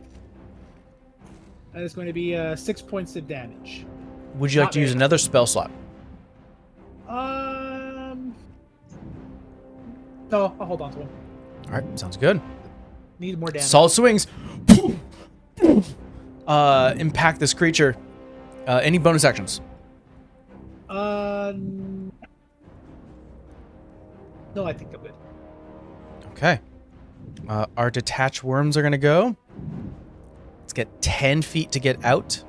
That is going to be 6 points of damage. Would you like Not to use bad. another spell slot? No, I'll hold on to him. All right, sounds good. Need more damage. Solid swings. Impact this creature. Any bonus actions? No, I think I'm good. Okay. Our detached worms are going to go. Let's get 10 feet to get out.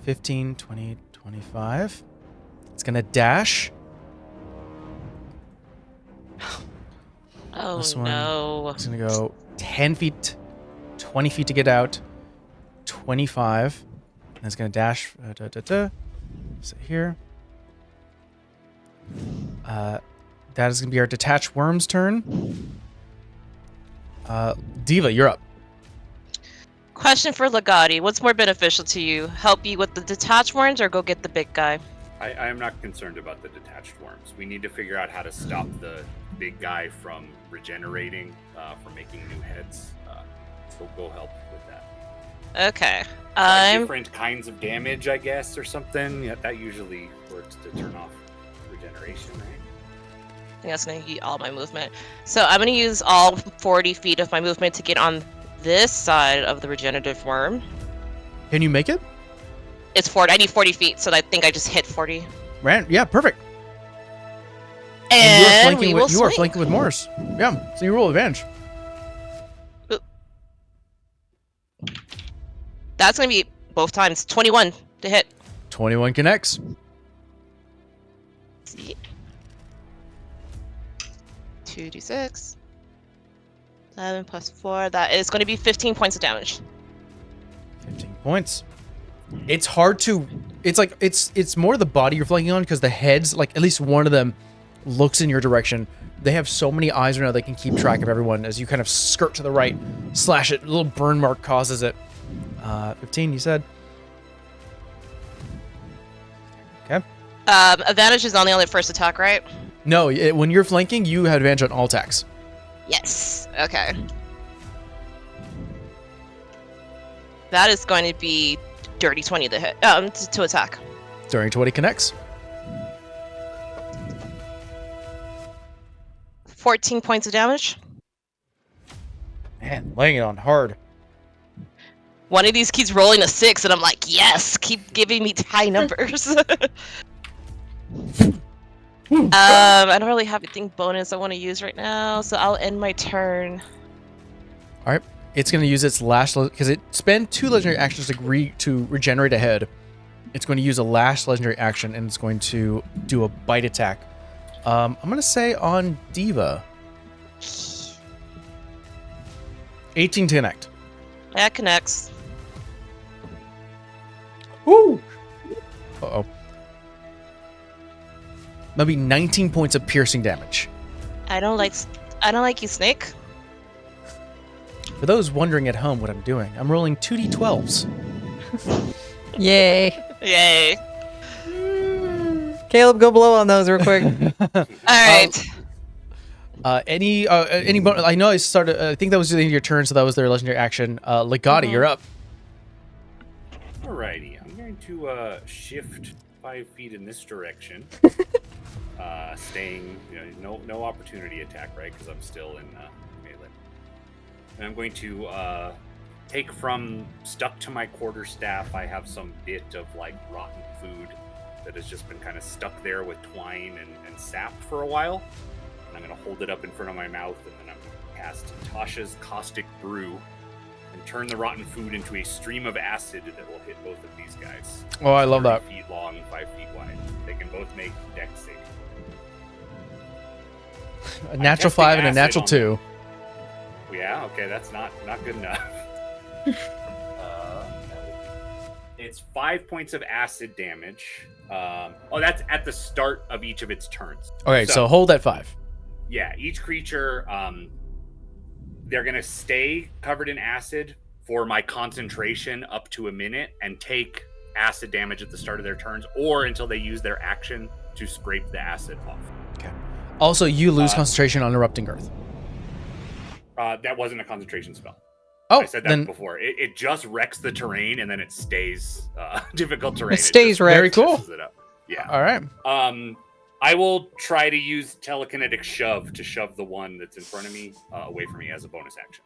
15, 20, 25. It's going to dash. Oh This one no. It's going to go 10 feet, 20 feet to get out. 25. And it's going to dash. Sit here. That is going to be our detached worm's turn. Diva, you're up. Question for Legati. What's more beneficial to you? Help you with the detached worms or go get the big guy? I am not concerned about the detached worms. We need to figure out how to stop the big guy from regenerating, from making new heads. So go help with that. Okay. Different kinds of damage, I guess, or something. Yeah, that usually works to turn off regeneration, right? I think that's going to eat all my movement. So I'm going to use all 40 feet of my movement to get on this side of the regenerative worm. Can you make it? It's 40. I need 40 feet, so I think I just hit 40. Yeah, perfect. And you are swing. flanking with Morris. Yeah, so you roll advantage. That's going to be both times. 21 to hit. 21 connects. Let's see. 2d6. 7 plus 4. That is going to be 15 points of damage. 15 points. It's hard to... It's more the body you're flanking on because the heads, like at least one of them looks in your direction. They have so many eyes right now they can keep track of everyone as you kind of skirt to the right, slash it. A little burn mark causes it. 15, you said. Okay. Advantage is only on the first attack, right? No, when you're flanking, you have advantage on all attacks. Yes. Okay. That is going to be dirty 20 to hit. To attack. During 20 connects. 14 points of damage. Man, laying it on hard. One of these keeps rolling a 6, and I'm like, yes, keep giving me high numbers. I don't really have anything bonus I want to use right now, so I'll end my turn. All right. It's going to use its last... Because it spent 2 legendary actions to regenerate a head. It's going to use a last legendary action, and it's going to do a bite attack. I'm going to say on Diva. 18 to connect. That connects. Woo! Uh-oh. Maybe 19 points of piercing damage. I don't like you, Snake. For those wondering at home what I'm doing, I'm rolling 2d12s. Yay. Yay. Caleb, go blow on those real quick. All right. Any bonus? I know I started. I think that was the end of your turn, so that was their legendary action. Legati, you're up. Alrighty, I'm going to shift 5 feet in this direction. Staying, no opportunity attack, right? Because I'm still in melee. And I'm going to take from stuck to my quarterstaff. I have some bit of like rotten food that has just been kind of stuck there with twine and sap for a while. And I'm going to hold it up in front of my mouth, and then I'm going to cast Tasha's Caustic Brew and turn the rotten food into a stream of acid that will hit both of these guys. Oh, I love that. 30 feet long, 5 feet wide. They can both make dex saving. A natural 5 and a natural 2. Yeah, okay, that's not good enough. It's 5 points of acid damage. That's at the start of each of its turns. Okay, so hold at 5. Yeah, each creature, they're going to stay covered in acid for my concentration up to a minute and take acid damage at the start of their turns, or until they use their action to scrape the acid off. Okay. Also, you lose concentration on Erupting Earth. That wasn't a concentration spell. Oh, I said that before. It just wrecks the terrain, and then it stays difficult terrain. It stays wrecked. Very cool. It up. Yeah. All right. I will try to use telekinetic shove to shove the one that's in front of me away from me as a bonus action.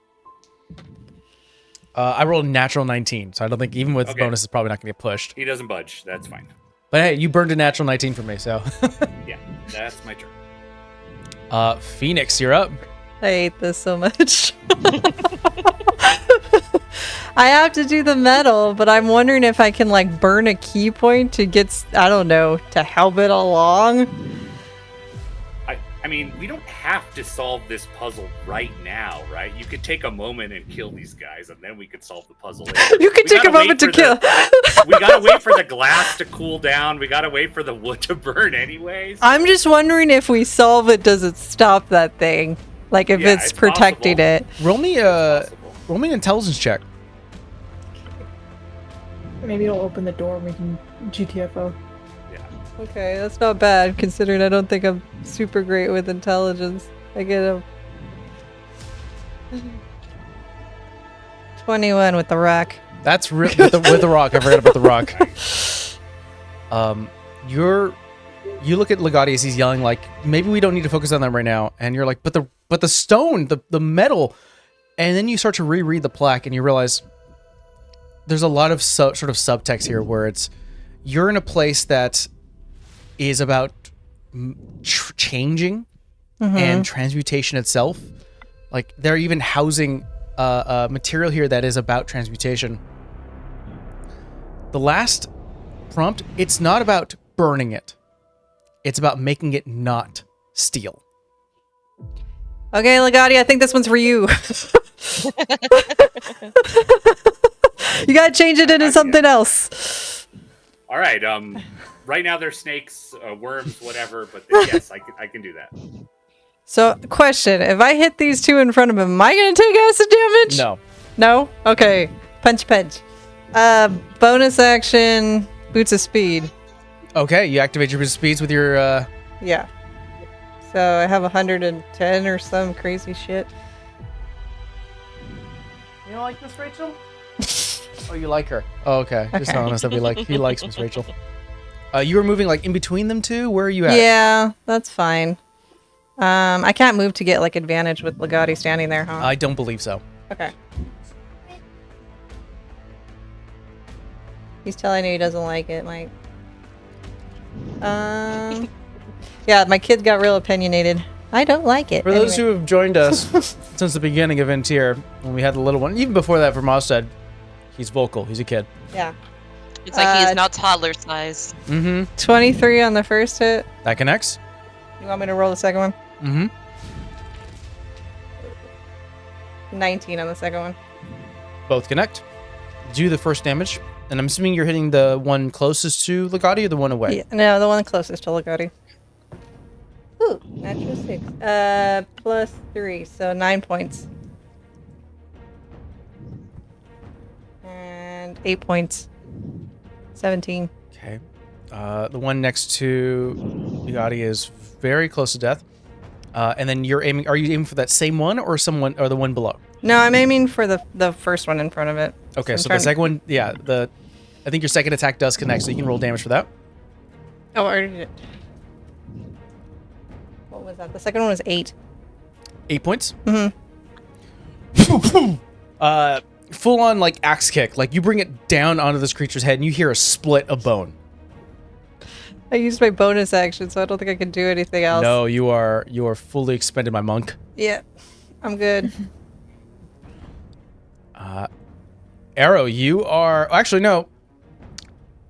I rolled a natural 19, so I don't think even with bonus is probably not going to get pushed. He doesn't budge. That's fine. But hey, you burned a natural 19 for me, so. Yeah, that's my turn. Phoenix, you're up. I hate this so much. I have to do the metal, but I'm wondering if I can like burn a key point to get, I don't know, to help it along. I mean, we don't have to solve this puzzle right now, right? You could take a moment and kill these guys, and then we could solve the puzzle later. You could take a moment to kill. We gotta wait for the glass to cool down. We gotta wait for the wood to burn anyways. I'm just wondering if we solve it, does it stop that thing? Like if Yeah, it's it's protecting possible. it. Roll me Possible. an intelligence check. Maybe it'll open the door and we can GTFO. Okay, that's not bad considering I don't think I'm super great with intelligence. I get a 21 with the rock. That's with the rock. I forgot about the rock. You look at Legati as he's yelling like, maybe we don't need to focus on them right now, and you're like, but the stone, the metal, and then you start to reread the plaque and you realize there's a lot of sort of subtext here where it's you're in a place that is about changing and transmutation itself. Like they're even housing material here that is about transmutation. The last prompt, it's not about burning it. It's about making it not steel. Okay, Legati, I think this one's for you. You gotta change it into something else. All right. Right now they're snakes, worms, whatever. But yes, I can do that. So, question: if I hit these two in front of him, am I gonna take acid damage? No. No? Okay. Punch. Bonus action, boots of speed. Okay, you activate your speeds with your Yeah. So I have 110 or some crazy shit. You don't like Miss Rachel? Oh, you like her. Oh, okay. Just Okay. telling us that he likes Miss Rachel. You were moving like in between them two? Where are you at? Yeah, that's fine. I can't move to get like advantage with Legati standing there, huh? I don't believe so. Okay. He's telling me he doesn't like it, Mike. Yeah, my kid got real opinionated. I don't like it. For those who have joined us since the beginning of VinTear, when we had the little one, even before that from Mostad, he's vocal. He's a kid. Yeah. It's like he's now toddler size. Mm-hmm. 23 on the first hit. That connects. You want me to roll the second one? Mm-hmm. 19 on the second one. Both connect. Do the first damage. And I'm assuming you're hitting the one closest to Legati or the one away? Yeah, no, the one closest to Legati. Ooh, natural 6. Plus 3, so 9 points. And 8 points. 17. Okay. The one next to Legati is very close to death. And then you're aiming. Are you aiming for that same one or someone or the one below? No, I'm aiming for the first one in front of it. Okay, I'm so trying the to- second one, yeah, I think your second attack does connect, so you can roll damage for that. Oh, I already did. What was that? The second one was 8. 8 points. Mm-hmm. Full on like axe kick. Like you bring it down onto this creature's head and you hear a split of bone. I used my bonus action, so I don't think I can do anything else. No, you are fully expended, my monk. Yeah, I'm good. Arrow, you are actually no.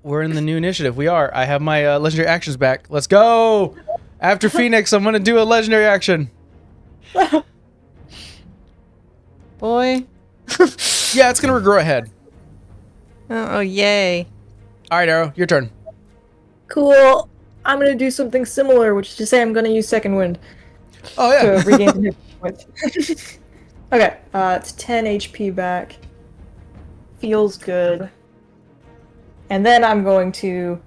We're in the new initiative. We are. I have my legendary actions back. Let's go. After Phoenix, I'm gonna do a legendary action. Boy. Yeah, it's gonna regrow a head. Oh, yay. All right, Arrow, your turn. Cool. I'm gonna do something similar, which is to say I'm gonna use Second Wind Oh yeah. to regain some hit points. Okay, it's 10 HP back. Feels good. And then I'm going to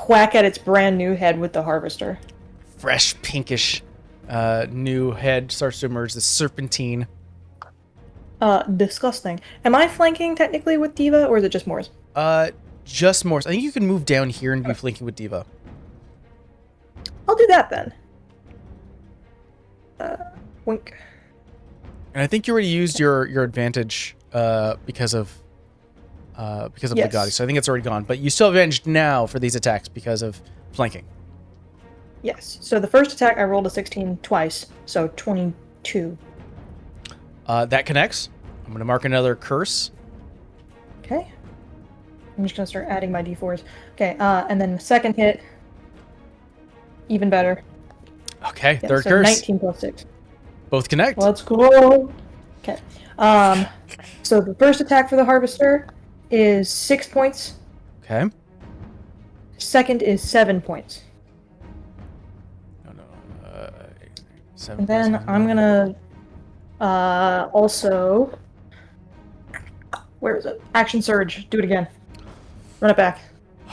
whack at its brand new head with the harvester. Fresh pinkish new head starts to emerge. The serpentine. Disgusting. Am I flanking technically with Diva, or is it just Morse? Just more. I think you can move down here and be flanking with Diva. I'll do that then. Wink. And I think you already used your advantage because of Yes. Legati. So I think it's already gone. But you still have advantage now for these attacks because of flanking. Yes. So the first attack I rolled a 16 twice, so 22. That connects. I'm going to mark another curse. Okay. I'm just gonna start adding my d4s. Okay, and then the second hit, even better. Okay, Yeah, third so curse. 19 plus 6. Both connect. Let's go. Okay. So the first attack for the harvester is 6 points. Okay. Second is 7 points. No. 7 And plus then 9. I'm gonna Also, where is it? Action surge. Do it again. Run it back.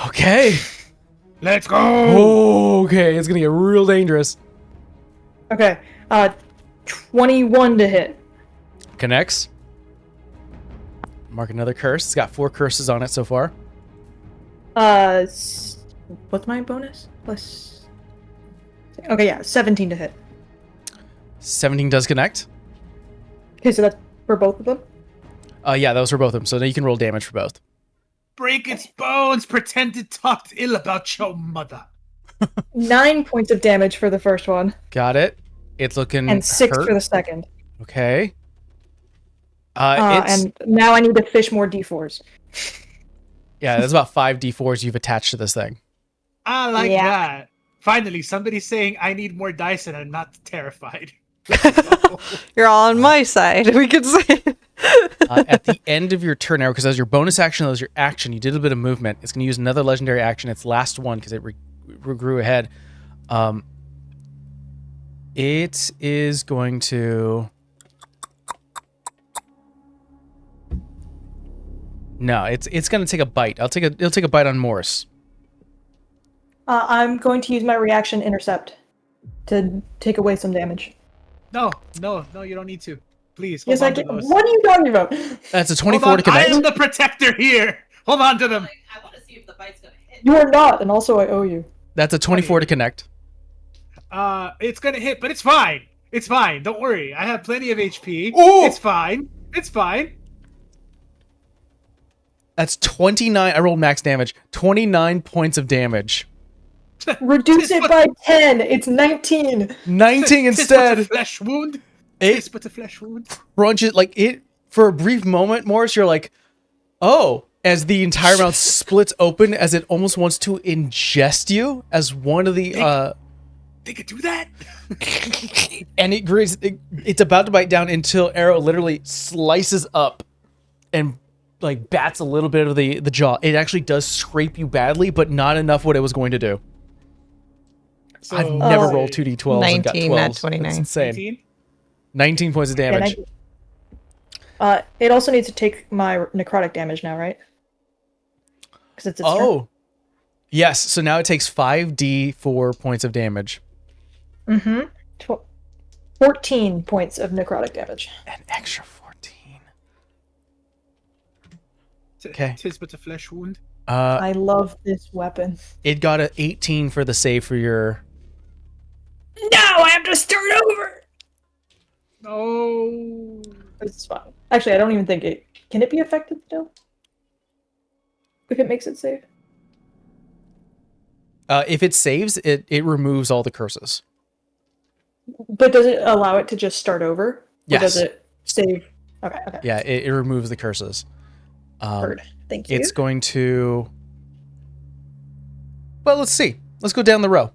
Okay. Let's go. Okay, it's gonna get real dangerous. Okay. 21 to hit. Connects. Mark another curse. It's got 4 curses on it so far. What's my bonus? Plus. Okay, yeah, 17 to hit. 17 does connect. Okay, so that's for both of them. Yeah, that was for both of them. So now you can roll damage for both. Break its bones. Pretend it talked ill about your mother. 9 points of damage for the first one, Got it. It's looking and 6 hurt. for the second. Okay. And now I need to fish more d4s. Yeah, there's about 5 d4s you've attached to this thing. I like Yeah. that. Finally, somebody's saying I need more dice and I'm not terrified. You're all on my side, we could say. At the end of your turn, Arrow, because as your bonus action, that was your action, you did a bit of movement. It's going to use another legendary action. Its last one, because it grew ahead. It is going to... No, it's going to take a bite. It'll take a bite on Morris. I'm going to use my reaction intercept to take away some damage. No, you don't need to. Please, hold Yes, I on to can. those. What are you talking about? That's a Hold 24 on, to connect. I am the protector here. Hold on to them. I want to see if the bite's gonna hit. You are not, and also I owe you. That's a 24 to connect. It's gonna hit, but it's fine. It's fine. Don't worry. I have plenty of HP. Ooh! It's fine. It's fine. That's 29. I rolled max damage. 29 points of damage. Reduce it by 10. It's 19. 19 Tis but a instead. flesh wound. It Tis but a flesh wound. crunches like it for a brief moment, Morris. You're like, oh, as the entire mouth splits open, as it almost wants to ingest you as one of the They could do that. and it's about to bite down until Arrow literally slices up and like bats a little bit of the jaw. It actually does scrape you badly, but not enough what it was going to do. So, I've never rolled 2d12s and got 19, 12s. not 29. That's insane. 19? 19 points of damage. It also needs to take my necrotic damage now, right? Because it's its turn. Oh. Yes, so now it takes 5d4 points of damage. 14 points of necrotic damage. An extra 14. Okay. Tis but a flesh wound. I love this weapon. It got an 18 for the save for your... No, I have to start over. No. It's fine. Actually, I don't even think it. Can it be affected still? If it makes it save? If it saves, it removes all the curses. But does it allow it to just start over? Or Yes. does it save? Okay. Yeah, it removes the curses. Heard. Thank you. It's going to... Well, let's see. Let's go down the row.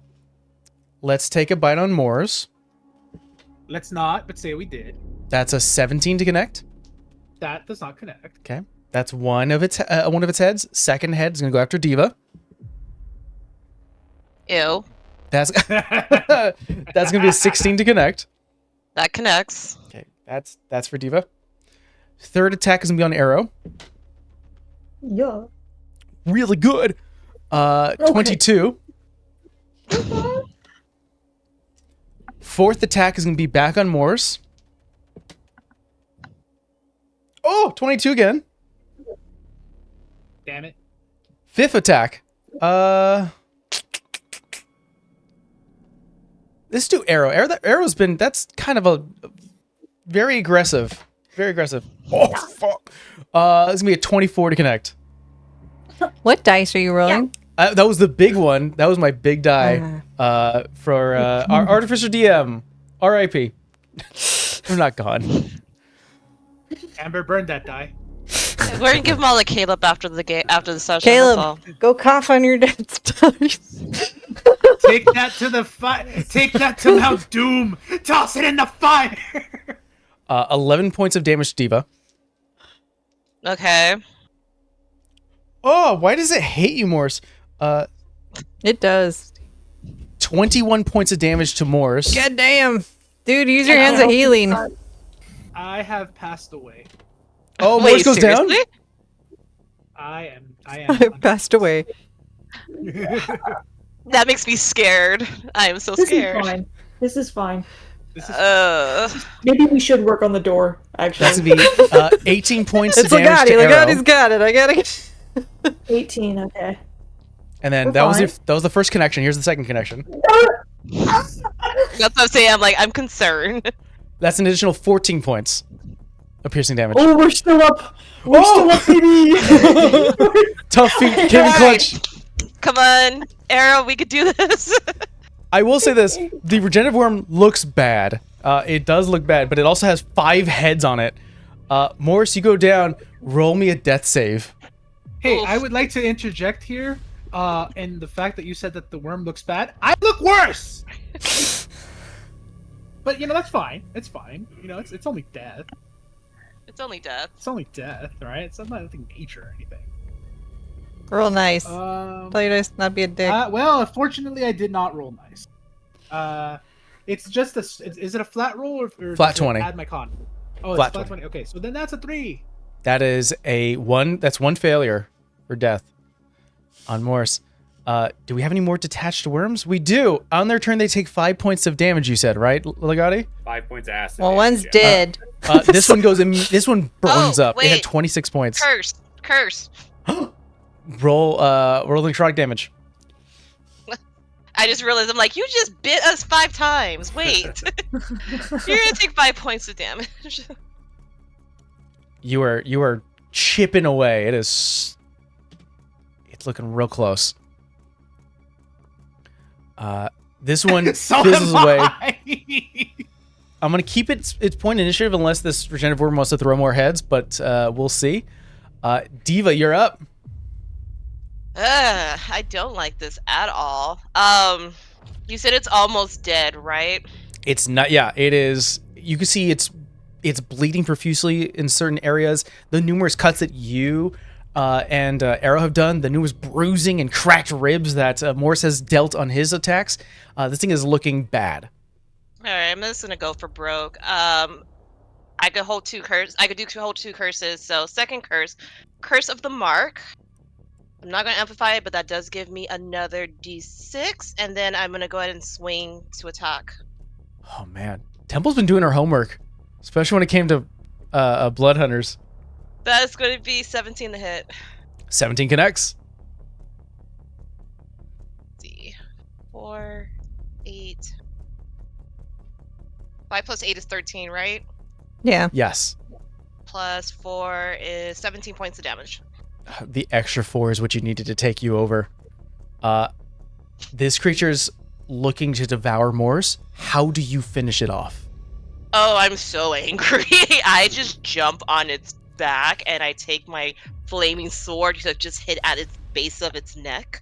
Let's take a bite on Moors. Let's not, but say we did. That's a 17 to connect. That does not connect. Okay. That's one of its heads. Second head is going to go after Diva. Ew. That's that's going to be a 16 to connect. That connects. Okay. That's for Diva. Third attack is going to be on Arrow. Yeah. Really good. 22. Fourth attack is going to be back on Morse. Oh, 22 again. Damn it. Fifth attack. This do Arrow. Arrow's been, that's kind of a very aggressive. Very aggressive. Oh, fuck. It's going to be a 24 to connect. What dice are you rolling? That was the big one. That was my big die for our Artificer DM. R.I.P. I'm not gone. Amber burned that die. We're gonna give them all to Caleb after the session. Caleb, That's all. go cough on your dad's dice. Take that to the fire. Take that to Mount Doom. Toss it in the fire. 11 points of damage to Diva. Okay. Oh, why does it hate you, Morse? It does. 21 points of damage to Morse. God damn. Dude, use your hands of healing. I have passed away. Oh, Wait, Morse goes down? seriously? I I am. passed away. That makes me scared. I am so This scared. is fine. This is fine. This is Maybe we should work on the door, actually. That's gonna be 18 points It's to damage to Arrow. Legati's got it. I gotta get. 18, okay. And then We're that fine. was the first connection. Here's the second connection. That's what I'm saying. I'm concerned. That's an additional 14 points of piercing damage. Oh, we're still up! We're still up, baby! Tough feet, Kevin Clutch. Come on, Arrow, we could do this. I will say this: the regenerative worm looks bad. It does look bad, but it also has 5 heads on it. Morris, you go down. Roll me a death save. Hey, Oof. I would like to interject here. And the fact that you said that the worm looks bad, I look worse. But that's fine. It's fine. It's only death. It's only death. It's only death, right? It's not anything major or anything. Roll nice. Tell you to not be a dick. Well, unfortunately, I did not roll nice. It's just is it a flat roll or Flat does it 20. Add my con. Oh, Flat it's flat 20. Okay, so then that's a 3. That is that's one failure for death on Morris. Do we have any more detached worms? We do. On their turn, they take 5 points of damage. You said, right, Legati? 5 points of acid. Well, damage, one's yeah. dead. This one goes. This one burns Oh, up. It had wait. 26 points. Curse. Roll the necrotic damage. I just realized I'm like, you just bit us 5 times. Wait. You're gonna take 5 points of damage. You are chipping away. It's looking real close. This one So fizzles am away. I. I'm gonna keep its point initiative unless this regenerative worm wants to throw more heads, but we'll see. Diva, you're up. I don't like this at all. You said it's almost dead, right? It's not. Yeah, it is. You can see it's bleeding profusely in certain areas. The numerous cuts that you and Arrow have done, the numerous bruising and cracked ribs that Morris has dealt on his attacks. This thing is looking bad. All right, I'm just gonna go for broke. I could hold 2 curses. I could hold 2 curses. So second curse of the mark. I'm not gonna amplify it, but that does give me another d6, and then I'm gonna go ahead and swing to attack. Oh man, Temple's been doing her homework, especially when it came to blood hunters. That is going to be 17 to hit. 17 connects. Let's see, 4, 8. 5 plus 8 is 13, right? Yeah. Yes. Plus 4 is 17 points of damage. The extra 4 is what you needed to take you over. This creature's looking to devour Morse. How do you finish it off? Oh, I'm so angry. I just jump on its back and I take my flaming sword to just hit at its base of its neck.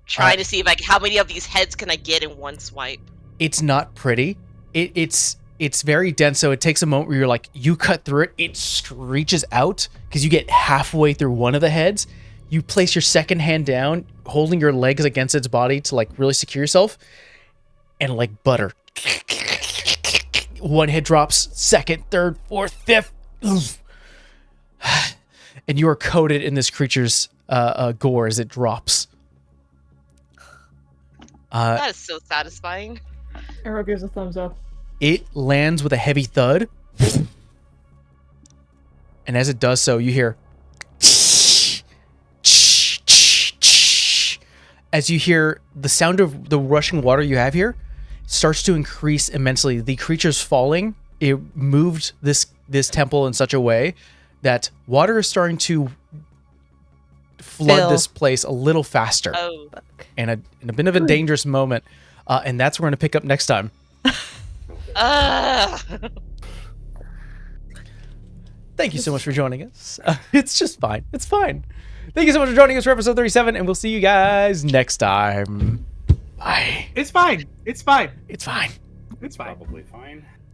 Trying to see if how many of these heads can I get in one swipe. It's not pretty. It's very dense, so it takes a moment where you're like, you cut through it, it screeches out because you get halfway through one of the heads. You place your second hand down, holding your legs against its body to like really secure yourself, and like butter. One head drops, second, third, fourth, fifth. And you are coated in this creature's gore as it drops. That is so satisfying. Arrow gives a thumbs up. It lands with a heavy thud. And as it does so, you hear... As you hear the sound of the rushing water you have here starts to increase immensely. The creature's falling. It moved this temple in such a way that water is starting to flood Fill. this place a little faster. Oh. And in a bit of a dangerous moment. And that's what we're going to pick up next time. Thank you so much for joining us. It's just fine. It's fine. Thank you so much for joining us for episode 37, and we'll see you guys next time. Bye. It's fine. It's fine. It's fine. It's fine. Probably fine.